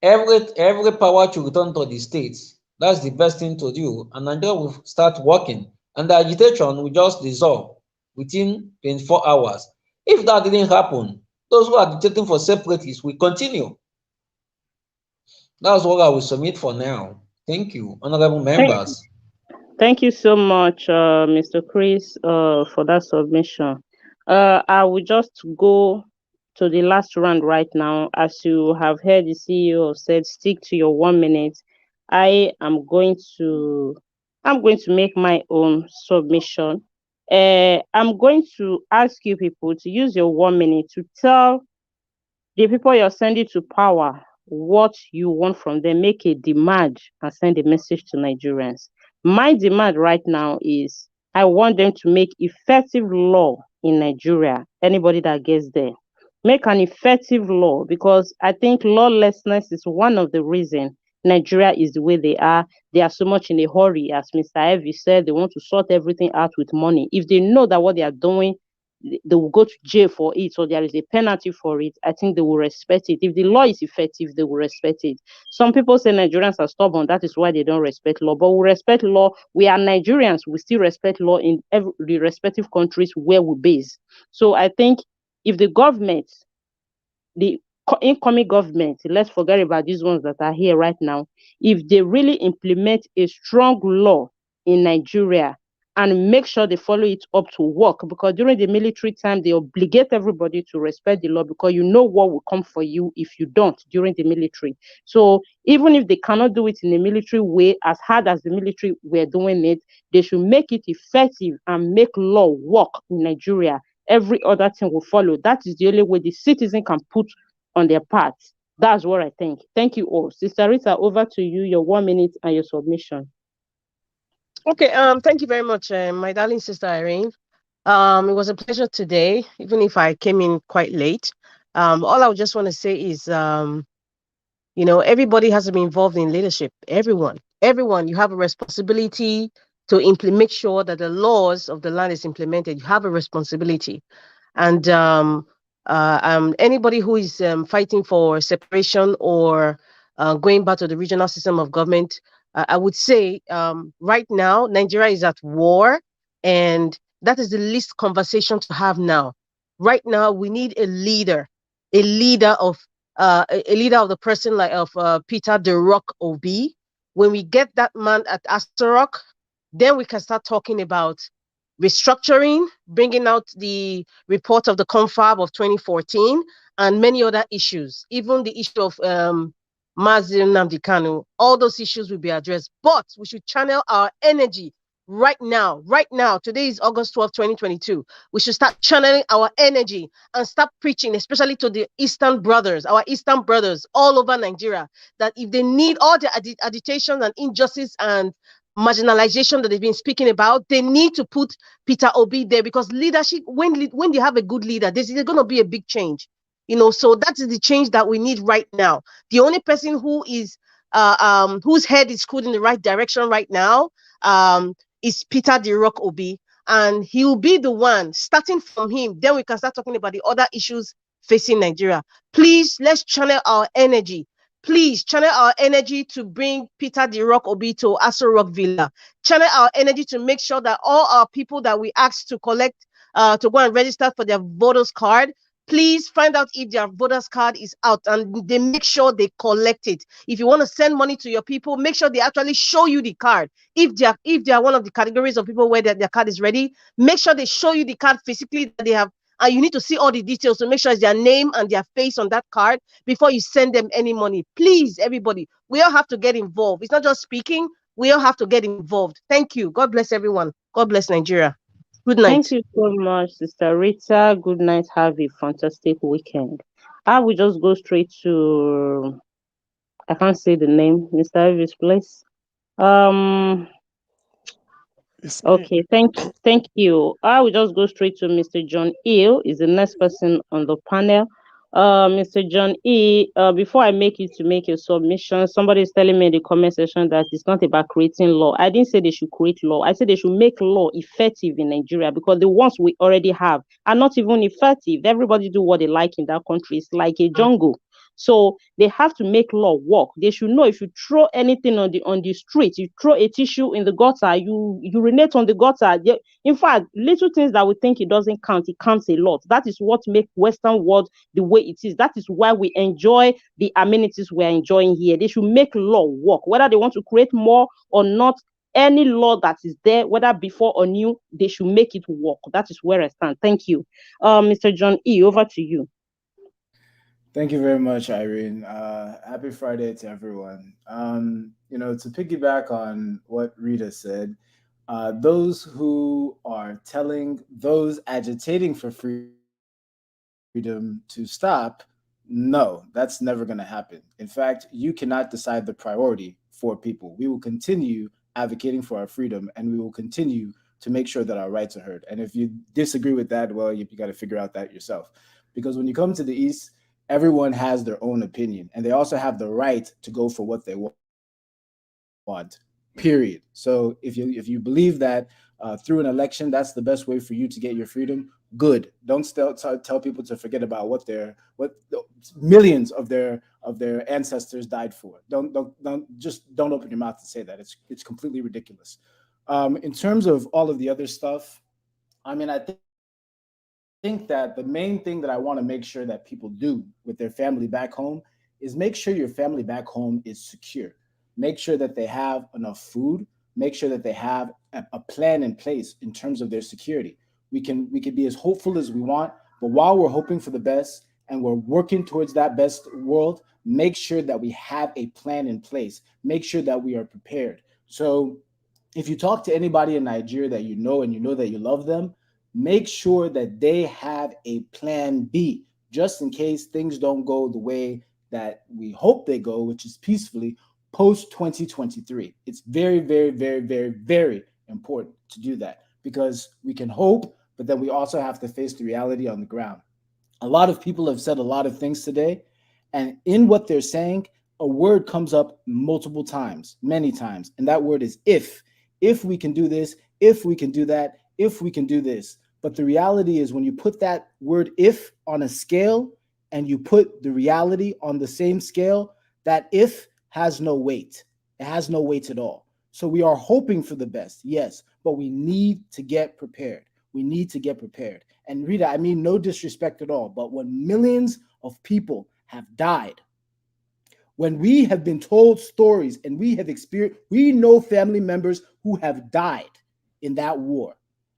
I: every power to return to the states. That's the best thing to do, and Nigeria will start working, and the agitation will just dissolve within 24 hours. If that didn't happen, those who are agitating for separatists will continue. That's what I will submit for now. Thank you, honorable members.
A: Thank you so much, Mr. Chris, for that submission. I will just go to the last round right now. As you have heard, the CEO said, stick to your 1 minute. I'm going to make my own submission. I'm going to ask you people to use your 1 minute to tell the people you're sending to power what you want from them. Make a demand and send a message to Nigerians. My demand right now is I want them to make effective law in Nigeria. Anybody that gets there, make an effective law, because I think lawlessness is one of the reasons Nigeria is the way they are. They are so much in a hurry. As Mr. Evie said, they want to sort everything out with money. If they know that what they are doing, they will go to jail for it, so there is a penalty for it, I think they will respect it. If the law is effective, they will respect it. Some people say Nigerians are stubborn, that is why they don't respect law, but we respect law. We are Nigerians, we still respect law in every respective countries where we base. So I think if the government, the incoming government, let's forget about these ones that are here right now, if they really implement a strong law in Nigeria and make sure they follow it up to work, because during the military time, they obligate everybody to respect the law, because you know what will come for you if you don't during the military. So even if they cannot do it in a military way, as hard as the military were doing it, they should make it effective and make law work in Nigeria. Every other thing will follow. That is the only way the citizen can put on their part. That's what I think. Thank you all. Sister Rita, over to you, your 1 minute and your submission.
B: Okay, thank you very much, my darling sister Irene. It was a pleasure today, even if I came in quite late. All I would just want to say is, everybody has to be involved in leadership. Everyone, you have a responsibility to make sure that the laws of the land is implemented. You have a responsibility. And anybody who is fighting for separation or going back to the regional system of government, I would say right now, Nigeria is at war, and that is the least conversation to have now. Right now, we need a leader of the person like Peter the Rock Obi. When we get that man at Astorok, then we can start talking about restructuring, bringing out the report of the confab of 2014, and many other issues. Even the issue of Mazi Nnamdi Kanu, all those issues will be addressed. But we should channel our energy right now. Right now, today is August 12, 2022. We should start channeling our energy and start preaching, especially to the Eastern brothers, our Eastern brothers all over Nigeria, that if they need all the agitation and injustice and marginalization that they've been speaking about, they need to put Peter Obi there, because leadership, when you have a good leader, there's going to be a big change. So that is the change that we need right now. The only person who is whose head is screwed in the right direction right now is Peter the Rock Obi, and he will be the one. Starting from him, then we can start talking about the other issues facing Nigeria. Please, let's channel our energy. Please channel our energy to bring Peter the Rock Obi to Aso Rock Villa. Channel our energy to make sure that all our people that we asked to collect, to go and register for their voters card, please find out if their voters card is out and they make sure they collect it. If you want to send money to your people, make sure they actually show you the card. If they are one of the categories of people where their card is ready, make sure they show you the card physically that they have. And you need to see all the details to make sure it's their name and their face on that card before you send them any money. Please, everybody, we all have to get involved. It's not just speaking. We all have to get involved. Thank you. God bless everyone. God bless Nigeria. Good night.
A: Thank you so much, Sister Rita. Good night. Have a fantastic weekend. I will just go straight to, I can't say the name, Mr. Elvis, please.
F: It's me.
A: Okay, thank you. I will just go straight to Mr. John Hill, is the next person on the panel. Mr. John E, before I make a submission, somebody is telling me in the comment section that it's not about creating law. I didn't say they should create law. I said they should make law effective in Nigeria because the ones we already have are not even effective. Everybody do what they like in that country. It's like a jungle. So they have to make law work. They should know if you throw anything on the street, you throw a tissue in the gutter, you urinate on the gutter. In fact, little things that we think it doesn't count, it counts a lot. That is what makes Western world the way it is. That is why we enjoy the amenities we're enjoying here. They should make law work, whether they want to create more or not. Any law that is there, whether before or new, they should make it work. That is where I stand. Thank you. Mr. John E, over to you.
G: Thank you very much, Irene. Happy Friday to everyone. To piggyback on what Rita said, those who are telling those agitating for freedom to stop, no, that's never going to happen. In fact, you cannot decide the priority for people. We will continue advocating for our freedom, and we will continue to make sure that our rights are heard. And if you disagree with that, well, you got to figure out that yourself. Because when you come to the East, everyone has their own opinion, and they also have the right to go for what they want, period. So if you believe that through an election, that's the best way for you to get your freedom, good. Don't tell people to forget about what millions of their ancestors died for. Don't open your mouth to say that. It's completely ridiculous. In terms of all of the other stuff, I mean, I think that the main thing that I want to make sure that people do with their family back home is make sure your family back home is secure. Make sure that they have enough food. Make sure that they have a plan in place in terms of their security. We can be as hopeful as we want, but while we're hoping for the best and we're working towards that best world, make sure that we have a plan in place. Make sure that we are prepared. So if you talk to anybody in Nigeria that you know and you know that you love them, make sure that they have a plan B, just in case things don't go the way that we hope they go, which is peacefully post 2023. It's very, very, very, very, very important to do that because we can hope, but then we also have to face the reality on the ground. A lot of people have said a lot of things today, and in what they're saying, a word comes up multiple times, many times, and that word is if. If we can do this, if we can do that, if we can do this. But the reality is when you put that word if on a scale and you put the reality on the same scale, that if has no weight. It has no weight at all. So we are hoping for the best, yes, but we need to get prepared. We need to get prepared. And Rita, I mean no disrespect at all, but when millions of people have died, when we have been told stories and we know family members who have died in that war.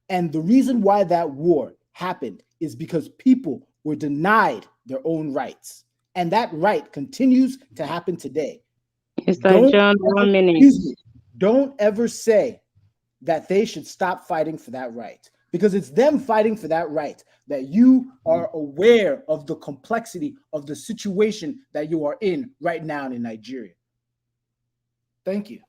G: And the reason why that war happened is because people were denied their own rights. And that right continues to happen today.
A: Mr. John, 1 minute.
G: Don't ever say that they should stop fighting for that right, because it's them fighting for that right that you are aware of the complexity of the situation that you are in right now in Nigeria. Thank you.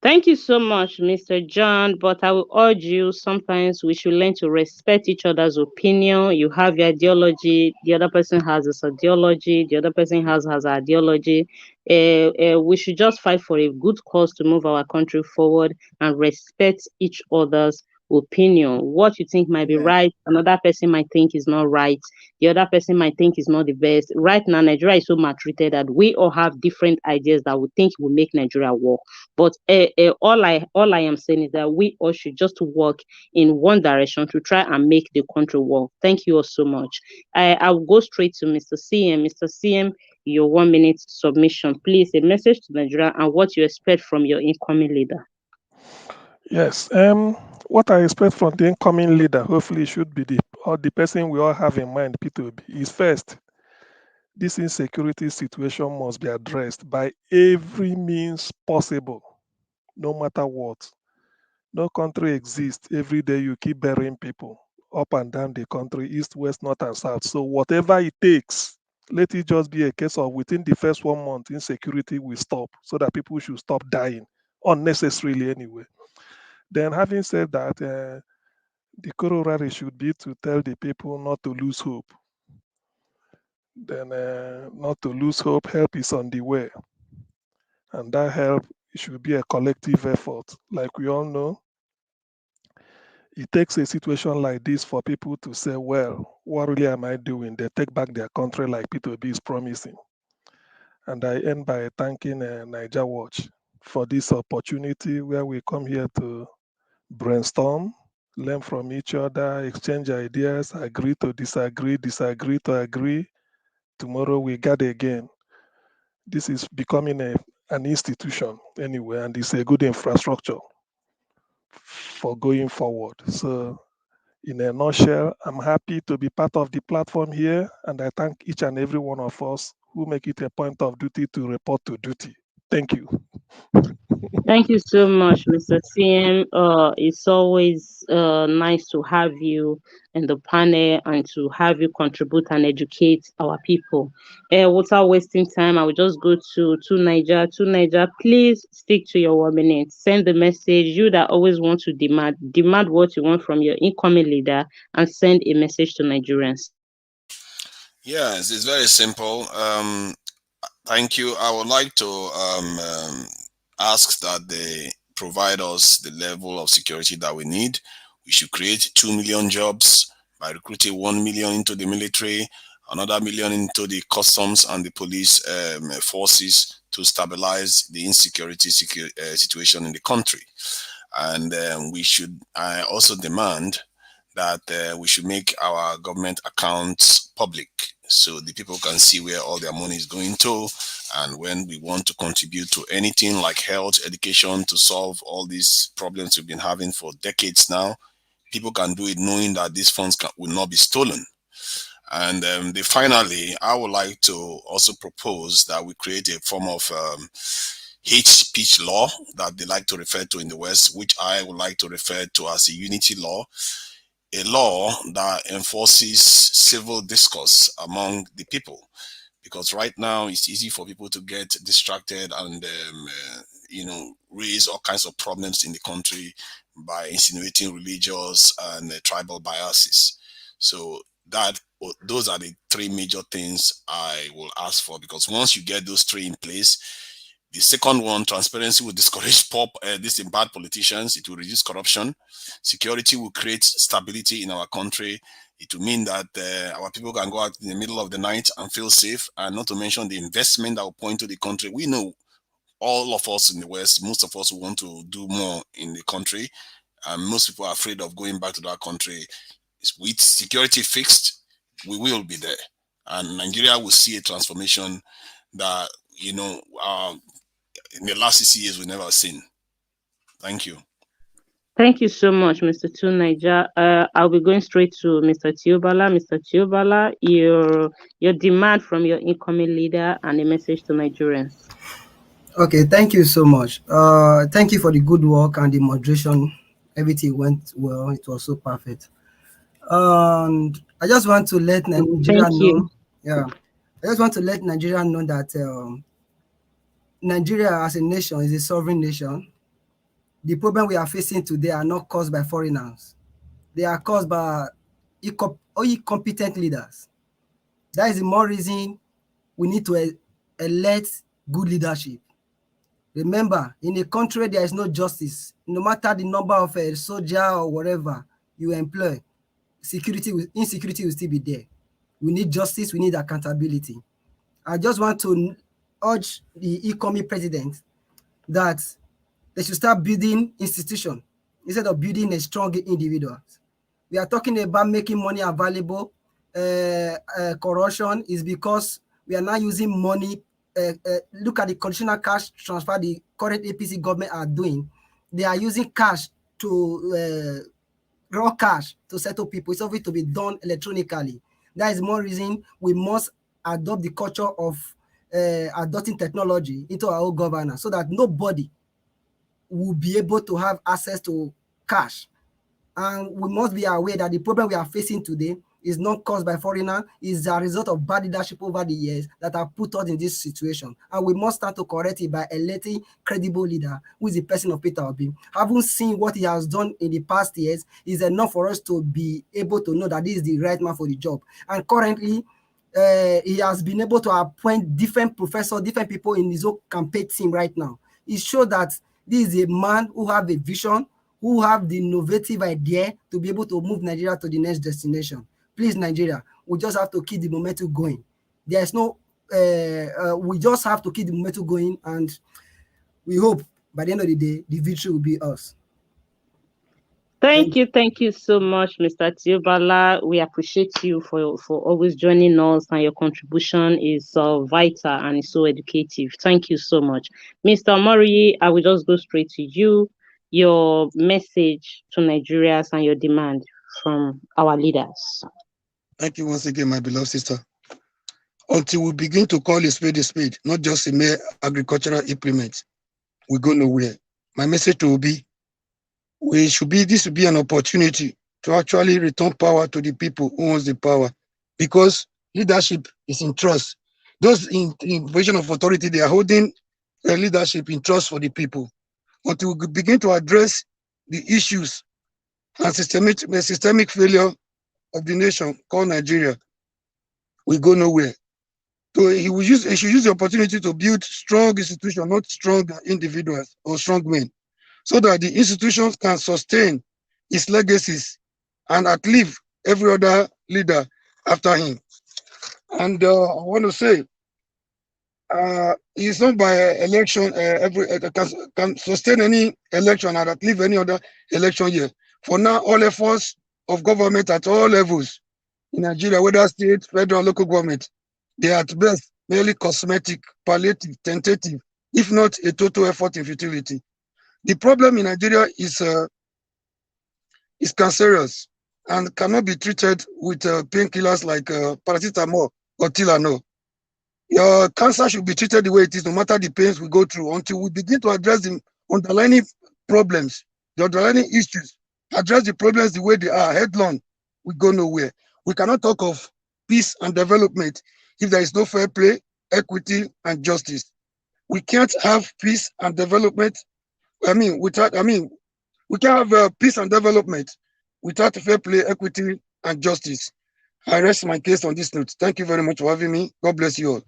A: Thank you so much, Mr. John. But I will urge you, sometimes we should learn to respect each other's opinion. You have your ideology, the other person has his ideology, the other person has ideology. We should just fight for a good cause to move our country forward and respect each other's opinion. What you think might be right, another person might think is not right. The other person might think is not the best. Right now, Nigeria is so maltreated that we all have different ideas that we think will make Nigeria work. But all I am saying is that we all should just work in one direction to try and make the country work. Thank you all so much. I will go straight to Mr. CM. Mr. CM, your 1 minute submission. Please, a message to Nigeria and what you expect from your incoming leader.
F: Yes. What I expect from the incoming leader, hopefully, should be the person we all have in mind, P2B, is first, this insecurity situation must be addressed by every means possible, no matter what. No country exists. Every day you keep burying people up and down the country, east, west, north, and south. So whatever it takes, let it just be a case of within the first 1 month, insecurity will stop so that people should stop dying unnecessarily anyway. Then having said that, the corollary should be to tell the people not to lose hope. Then not to lose hope, help is on the way. And that help should be a collective effort. Like we all know, it takes a situation like this for people to say, well, what really am I doing? They take back their country like P2B is promising. And I end by thanking Niger Watch for this opportunity where we come here to brainstorm, learn from each other, exchange ideas, agree to disagree, disagree to agree. Tomorrow we gather again. This is becoming an institution anyway, and it's a good infrastructure for going forward. So in a nutshell, I'm happy to be part of the platform here, and I thank each and every one of us who make it a point of duty to report to duty. Thank you.
A: Thank you so much, Mr. CM. It's always nice to have you in the panel and to have you contribute and educate our people. Without wasting time, I will just go to Niger. To Niger, please stick to your 1 minute. Send the message. You that always want to demand what you want from your incoming leader, and send a message to Nigerians.
E: Yes, it's very simple. Thank you. I would like to ask that they provide us the level of security that we need. We should create 2 million jobs by recruiting 1 million into the military, another million into the customs and the police forces to stabilize the insecurity situation in the country. And we should also demand that we should make our government accounts public so the people can see where all their money is going to. And when we want to contribute to anything like health, education, to solve all these problems we've been having for decades now, people can do it knowing that these funds will not be stolen. And finally, I would like to also propose that we create a form of hate speech law that they like to refer to in the West, which I would like to refer to as a unity law. A law that enforces civil discourse among the people, because right now it's easy for people to get distracted and raise all kinds of problems in the country by insinuating religious and tribal biases. So those are the 3 major things I will ask for, because once you get those 3 in place, the second one, transparency, will discourage these bad politicians. It will reduce corruption. Security will create stability in our country. It will mean that our people can go out in the middle of the night and feel safe, and not to mention the investment that will point to the country. We know all of us in the West, most of us want to do more in the country, and most people are afraid of going back to that country. With security fixed, we will be there, and Nigeria will see a transformation that in the last 60 years we've never seen. Thank you.
A: Thank you so much, Mr. Tunaija. I'll be going straight to Mr. Tiobala. Mr. Tiobala, your demand from your incoming leader and a message to Nigerians.
J: Okay, thank you so much. Thank you for the good work and the moderation. Everything went well. It was so perfect. And I just want to let Nigeria know. Yeah, I just want to let Nigeria know that Nigeria as a nation is a sovereign nation. The problem we are facing today are not caused by foreigners. They are caused by incompetent leaders. That is the more reason we need to elect good leadership. Remember, in a country there is no justice, no matter the number of a soldier or whatever you employ, insecurity will still be there. We need justice, we need accountability. I just want to urge the incoming president that they should start building institutions instead of building a strong individual. We are talking about making money available. Corruption is because we are now using money. Look at the conditional cash transfer the current APC government are doing. They are using cash to raw cash to settle people. It's obviously to be done electronically. That is more reason we must adopt the culture of adopting technology into our own governance so that nobody will be able to have access to cash. And we must be aware that the problem we are facing today is not caused by foreigners, is a result of bad leadership over the years that have put us in this situation. And we must start to correct it by electing credible leader, who is the person of Peter Obi. Having seen what he has done in the past years is enough for us to be able to know that this is the right man for the job. And currently, he has been able to appoint different professors, different people in his own campaign team right now. It shows that this is a man who have a vision, who have the innovative idea to be able to move Nigeria to the next destination. Please, Nigeria, we just have to keep the momentum going. There's no, we just have to keep the momentum going, and we hope by the end of the day, the victory will be us.
A: Thank you so much, Mr. Tiobala. We appreciate you for always joining us, and your contribution is so vital and is so educative. Thank you so much. Mr. Mori, I will just go straight to you. Your message to Nigerians and your demand from our leaders.
D: Thank you once again, my beloved sister. Until we begin to call a spade, not just a mere agricultural implement, we go nowhere. My message will be, this should be an opportunity to actually return power to the people who owns the power, because leadership is in trust. Those in position of authority, they are holding their leadership in trust for the people. Until we begin to address the issues and systemic failure of the nation called Nigeria, we go nowhere. So he should use the opportunity to build strong institutions, not strong individuals or strong men, so that the institutions can sustain his legacies and outlive every other leader after him. And I want to say, it's not by election can sustain any election and outlive any other election year. For now, all efforts of government at all levels in Nigeria, whether state, federal, local government, they are at best merely cosmetic, palliative, tentative, if not a total effort in futility. The problem in Nigeria is cancerous and cannot be treated with painkillers like paracetamol or Tylenol. Your cancer should be treated the way it is, no matter the pains we go through, until we begin to address the underlying problems, the underlying issues, address the problems the way they are, headlong. We go nowhere. We cannot talk of peace and development if there is no fair play, equity, and justice. We can't have peace and development. We can't have peace and development without fair play, equity, and justice. I rest my case on this note. Thank you very much for having me. God bless you all.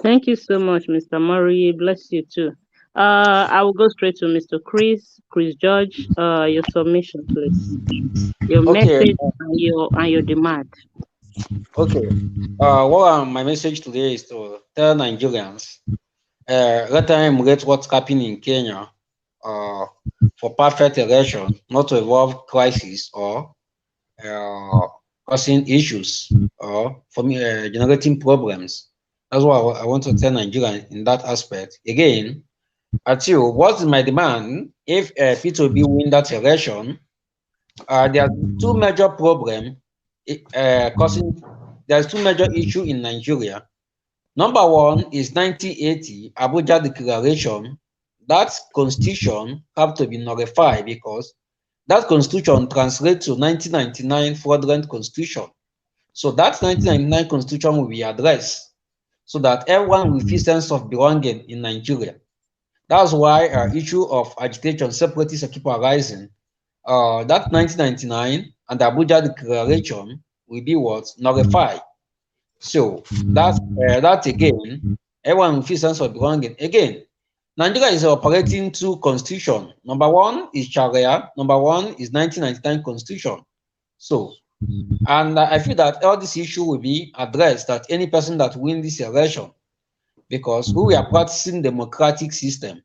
A: Thank you so much, Mr. Murray. Bless you too. I will go straight to Mr. Chris George. Your submission, please. Your message and your demand.
I: Okay. My message today is to tell Nigerians, let them emulate what's happening in Kenya for perfect election, not to involve crisis or causing issues or for me generating problems. That's what I want to tell Nigerians in that aspect. Again, at you, what is my demand? If P2B win that election, there are two major problems causing. There's two major issues in Nigeria. Number one is 1980 Abuja Declaration. That constitution have to be nullified because that constitution translates to 1999 fraudulent constitution. So that 1999 constitution will be addressed so that everyone will feel sense of belonging in Nigeria. That's why issue of agitation, separatist keep arising. That 1999 and the Abuja Declaration will be what? Nullified. So that again, everyone will feel sense of belonging. Again, Nigeria is operating two constitution. Number one is Sharia. Number one is 1999 constitution. So, and I feel that all this issue will be addressed at any person that wins this election, because we are practicing democratic system.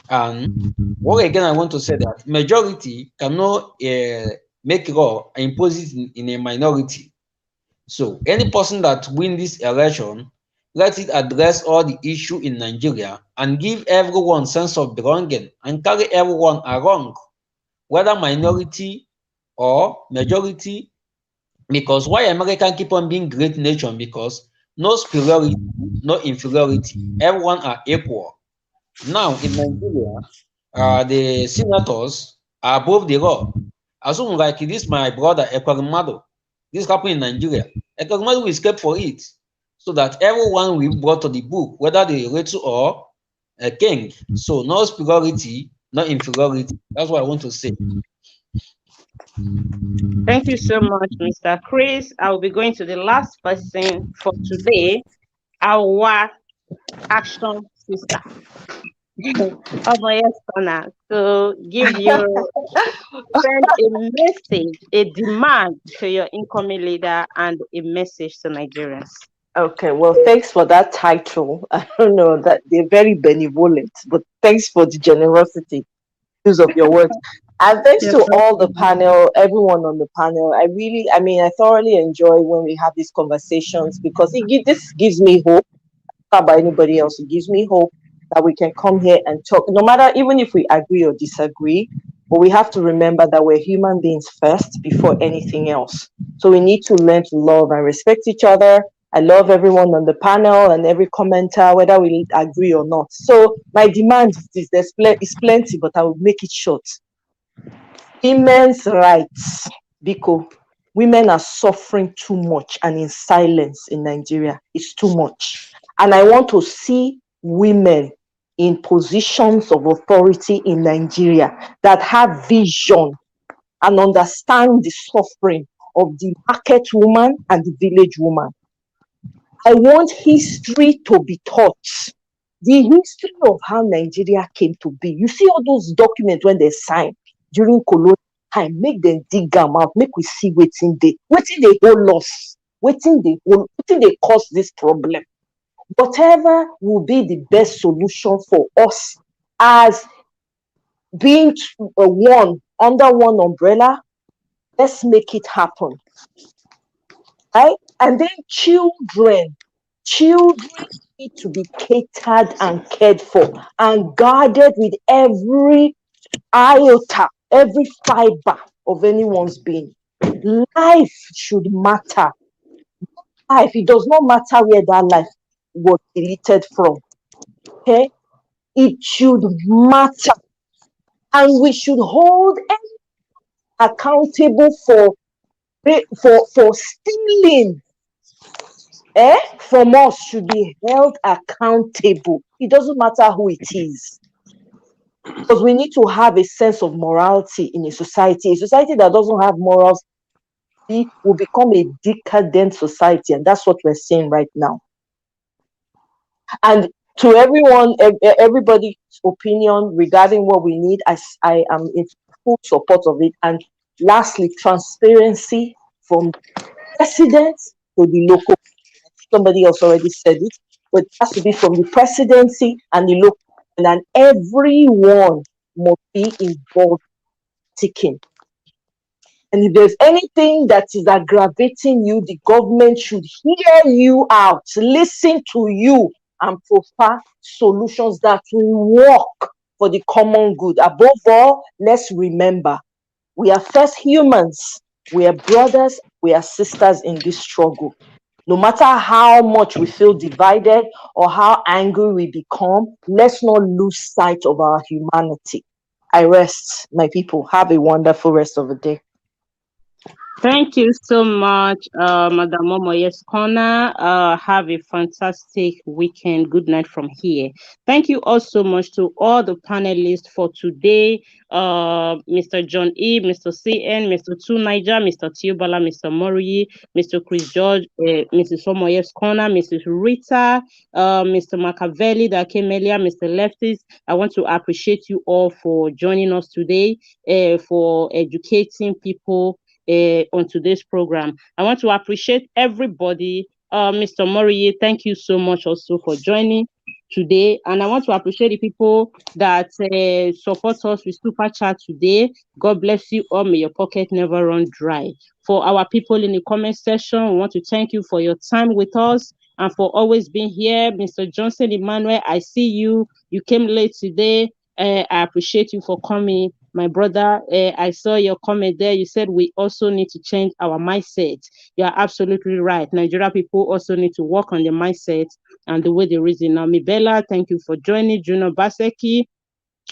I: And what again I want to say that majority cannot make law and impose it in a minority. So any person that wins this election, let it address all the issue in Nigeria and give everyone sense of belonging and carry everyone along, whether minority or majority. Because why America keep on being great nation? Because no superiority, no inferiority. Everyone are equal. Now in Nigeria, the senators are above the law. Assume like this, my brother Ekwarimado. This happened in Nigeria. Ekwarimado will escape for it, so that everyone will be brought to the book, whether they relate to or a king. So no superiority, no inferiority. That's what I want to say.
A: Thank you so much, Mr. Chris. I'll be going to the last person for today, our action sister. So give your send a message, a demand to your incoming leader and a message to Nigerians.
H: Okay, well, thanks for that title. I don't know that they're very benevolent, but thanks for the generosity, use of your words. And thanks to all the panel, everyone on the panel. I thoroughly enjoy when we have these conversations, because this gives me hope. Not by anybody else, it gives me hope that we can come here and talk, no matter, even if we agree or disagree, but we have to remember that we're human beings first before anything else. So we need to learn to love and respect each other. I love everyone on the panel and every commenter, whether we agree or not. So my demand is plenty, but I will make it short. Women's rights, Biko. Women are suffering too much and in silence in Nigeria. It's too much. And I want to see women in positions of authority in Nigeria that have vision and understand the suffering of the market woman and the village woman. I want history to be taught. The history of how Nigeria came to be. You see all those documents when they signed during colonial time, make them dig them out, make we see wetin they hold us, wetin they cause this problem. Whatever will be the best solution for us as being under one umbrella, let's make it happen. Right? And then children need to be catered and cared for and guarded with every iota, every fiber of anyone's being. Life should matter. Life, it does not matter where that life was deleted from. Okay? It should matter. And we should hold anyone accountable for stealing from us, should be held accountable. It doesn't matter who it is. Because we need to have a sense of morality in a society. A society that doesn't have morals will become a decadent society, and that's what we're seeing right now. And to everyone, everybody's opinion regarding what we need, I am in full support of it. And lastly, transparency from president to the local. Somebody else already said it, but it has to be from the presidency and the local, and everyone must be involved ticking. And if there's anything that is aggravating you, the government should hear you out, listen to you, and provide solutions that will work for the common good. Above all, let's remember, we are first humans. We are brothers, we are sisters in this struggle. No matter how much we feel divided or how angry we become, let's not lose sight of our humanity. I rest, my people. Have a wonderful rest of the day.
A: Thank you so much, Madam Momoyes Corner. Have a fantastic weekend. Good night from here. Thank you all so much to all the panelists for today. Mr. John E., Mr. CN, Mr. Tu Niger, Mr. Tiobala, Mr. Mori, Mr. Chris George, Mrs. Momoyes Corner, Mrs. Rita, Mr. Machiavelli that came earlier, Mr. Leftis. I want to appreciate you all for joining us today, for educating people on today's program. I want to appreciate everybody. Mr. Moriye, thank you so much also for joining today. And I want to appreciate the people that support us with Super Chat today. God bless you all. May your pocket never run dry. For our people in the comment section, we want to thank you for your time with us and for always being here. Mr. Johnson Emmanuel, I see you. You came late today. I appreciate you for coming. My brother, I saw your comment there. You said we also need to change our mindset. You are absolutely right. Nigeria people also need to work on the mindset and the way they reason. Now, Bella, thank you for joining. Juno Baseki,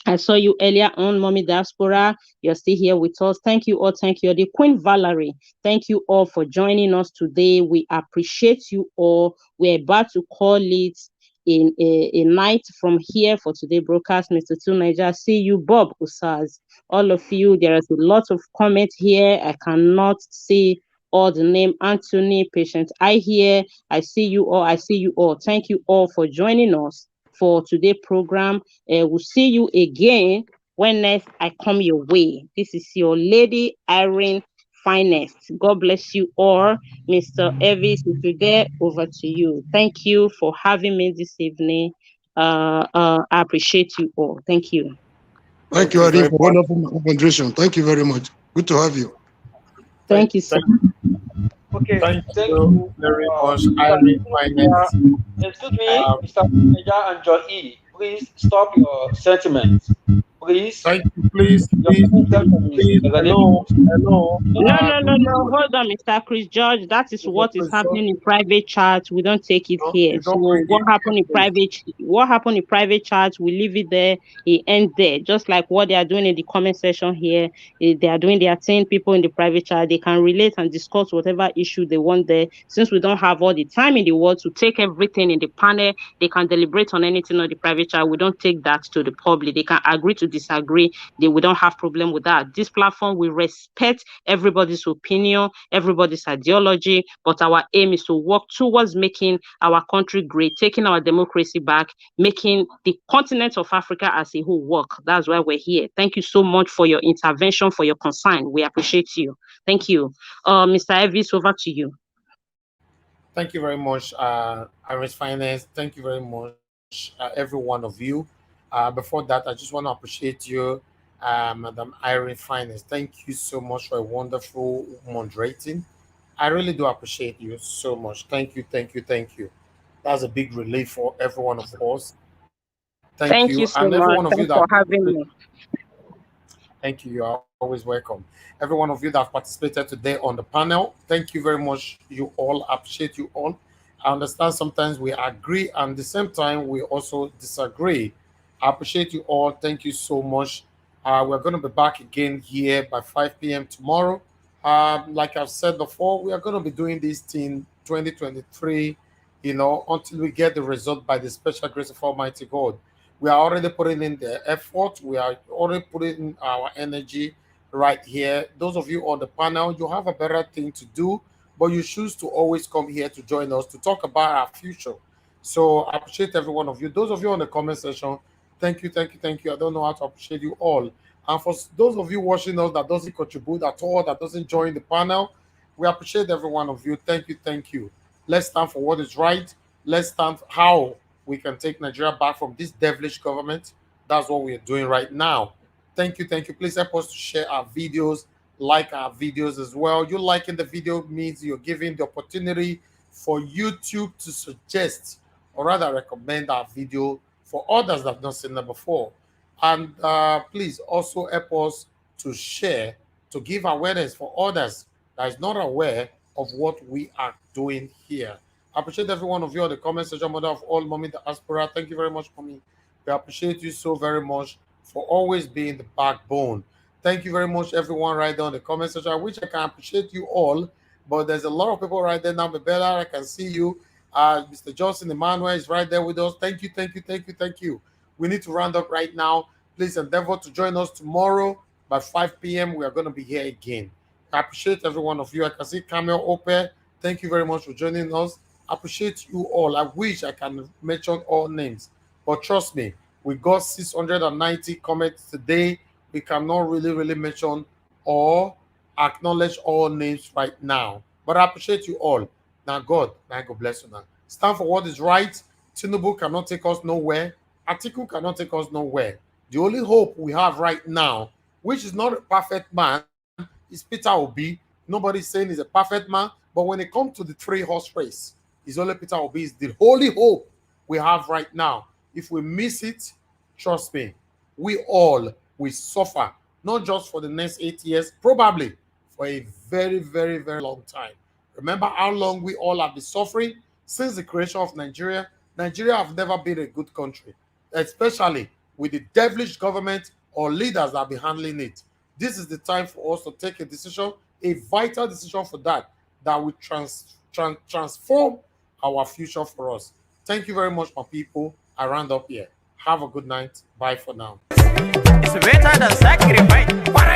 A: I saw you earlier on, Mommy Diaspora. You're still here with us. Thank you all. Thank you all. The Queen Valerie, thank you all for joining us today. We appreciate you all. We're about to call it in a night from here for today broadcast. Mr. Two Niger, see you, Bob Usaz. All of you, there is a lot of comment here. I cannot see all the name. Anthony, Patient, I hear. I see you all. I see you all. Thank you all for joining us for today's program. We'll see you again when next I come your way. This is your Lady Irene Finest. God bless you all. Mr. Elvis, if you're there, over to you. Thank you for having me this evening. I appreciate you all. Thank you.
D: Thank you, Irene, for wonderful moderation. Thank you very much. Good to have you.
A: Thank you, sir.
K: Okay,
C: Thank
K: thank
C: you
K: you.
C: very much, Irene Finance.
K: Excuse me, Mr. Niger and John E. Please stop your sentiments. Please.
C: Thank you, please, hello.
A: No. Hold on, Mr. Chris George. That is what is happening in private chat. We don't take it here. So what happened in private chat, we leave it there. It ends there. Just like what they are doing in the comment section here. They are doing their thing. People in the private chat, they can relate and discuss whatever issue they want there. Since we don't have all the time in the world to take everything in the panel, they can deliberate on anything on the private chat. We don't take that to the public. They can agree to disagree. We don't have problem with that. This platform, we respect everybody's opinion, everybody's ideology, but our aim is to work towards making our country great, taking our democracy back, making the continent of Africa as a whole work. That's why we're here. Thank you so much for your intervention, for your concern. We appreciate you. Thank you. Mr. Elvis, over to you.
C: Thank you very much, Iris Finance. Thank you very much, every one of you. Before that, I just want to appreciate you, Madam Irene Finance. Thank you so much for a wonderful moderating. I really do appreciate you so much. Thank you. That's a big relief for every one of us. Thank you.
A: You so
C: And every
A: much.
C: one of
A: Thanks
C: you that
A: for having me.
C: Thank you. You're always welcome. Every one of you that have participated today on the panel, thank you very much. You all, appreciate you all. I understand sometimes we agree and at the same time we also disagree. I appreciate you all. Thank you so much. We're going to be back again here by 5 p.m. tomorrow. Like I've said before, we are going to be doing this thing 2023, until we get the result by the special grace of Almighty God. We are already putting in the effort. We are already putting in our energy right here. Those of you on the panel, you have a better thing to do, but you choose to always come here to join us to talk about our future. So I appreciate every one of you. Those of you on the comment section, thank you. I don't know how to appreciate you all. And for those of you watching us that doesn't contribute at all, that doesn't join the panel, we appreciate every one of you. Thank you. Let's stand for what is right. Let's stand for how we can take Nigeria back from this devilish government. That's what we're doing right now. Thank you. Please help us to share our videos, like our videos as well. You liking the video means you're giving the opportunity for YouTube to suggest or rather recommend our video for others that have not seen them before. And please also help us to share, to give awareness for others that is not aware of what we are doing here. I appreciate every one of you on the comment section. Mother of all, Mommy Diaspora, thank you very much, Mommy. We appreciate you so very much for always being the backbone. Thank you very much, everyone, right there on the comment section. I wish I can appreciate you all, but there's a lot of people right there now. Bella, I can see you. Mr. Johnson Emmanuel is right there with us. Thank you, thank you, thank you, thank you. We need to round up right now. Please endeavor to join us tomorrow by 5 p.m. We are going to be here again. I appreciate every one of you. I can see Camille Ope. Thank you very much for joining us. I appreciate you all. I wish I can mention all names, but trust me, we got 690 comments today. We cannot really mention or acknowledge all names right now. But I appreciate you all. Now, God bless you now. Stand for what is right. Tinubu cannot take us nowhere. Atiku cannot take us nowhere. The only hope we have right now, which is not a perfect man, is Peter Obi. Nobody's saying he's a perfect man, but when it comes to the three-horse race, it's only Peter Obi is the only hope we have right now. If we miss it, trust me, we all will suffer, not just for the next 8 years, probably for a very long time. Remember how long we all have been suffering since the creation of Nigeria. Nigeria have never been a good country, especially with the devilish government or leaders that have been handling it. This is the time for us to take a decision, a vital decision for that will transform our future for us. Thank you very much, my people. I round up here. Have a good night. Bye for now.
L: It's better than sacrifice.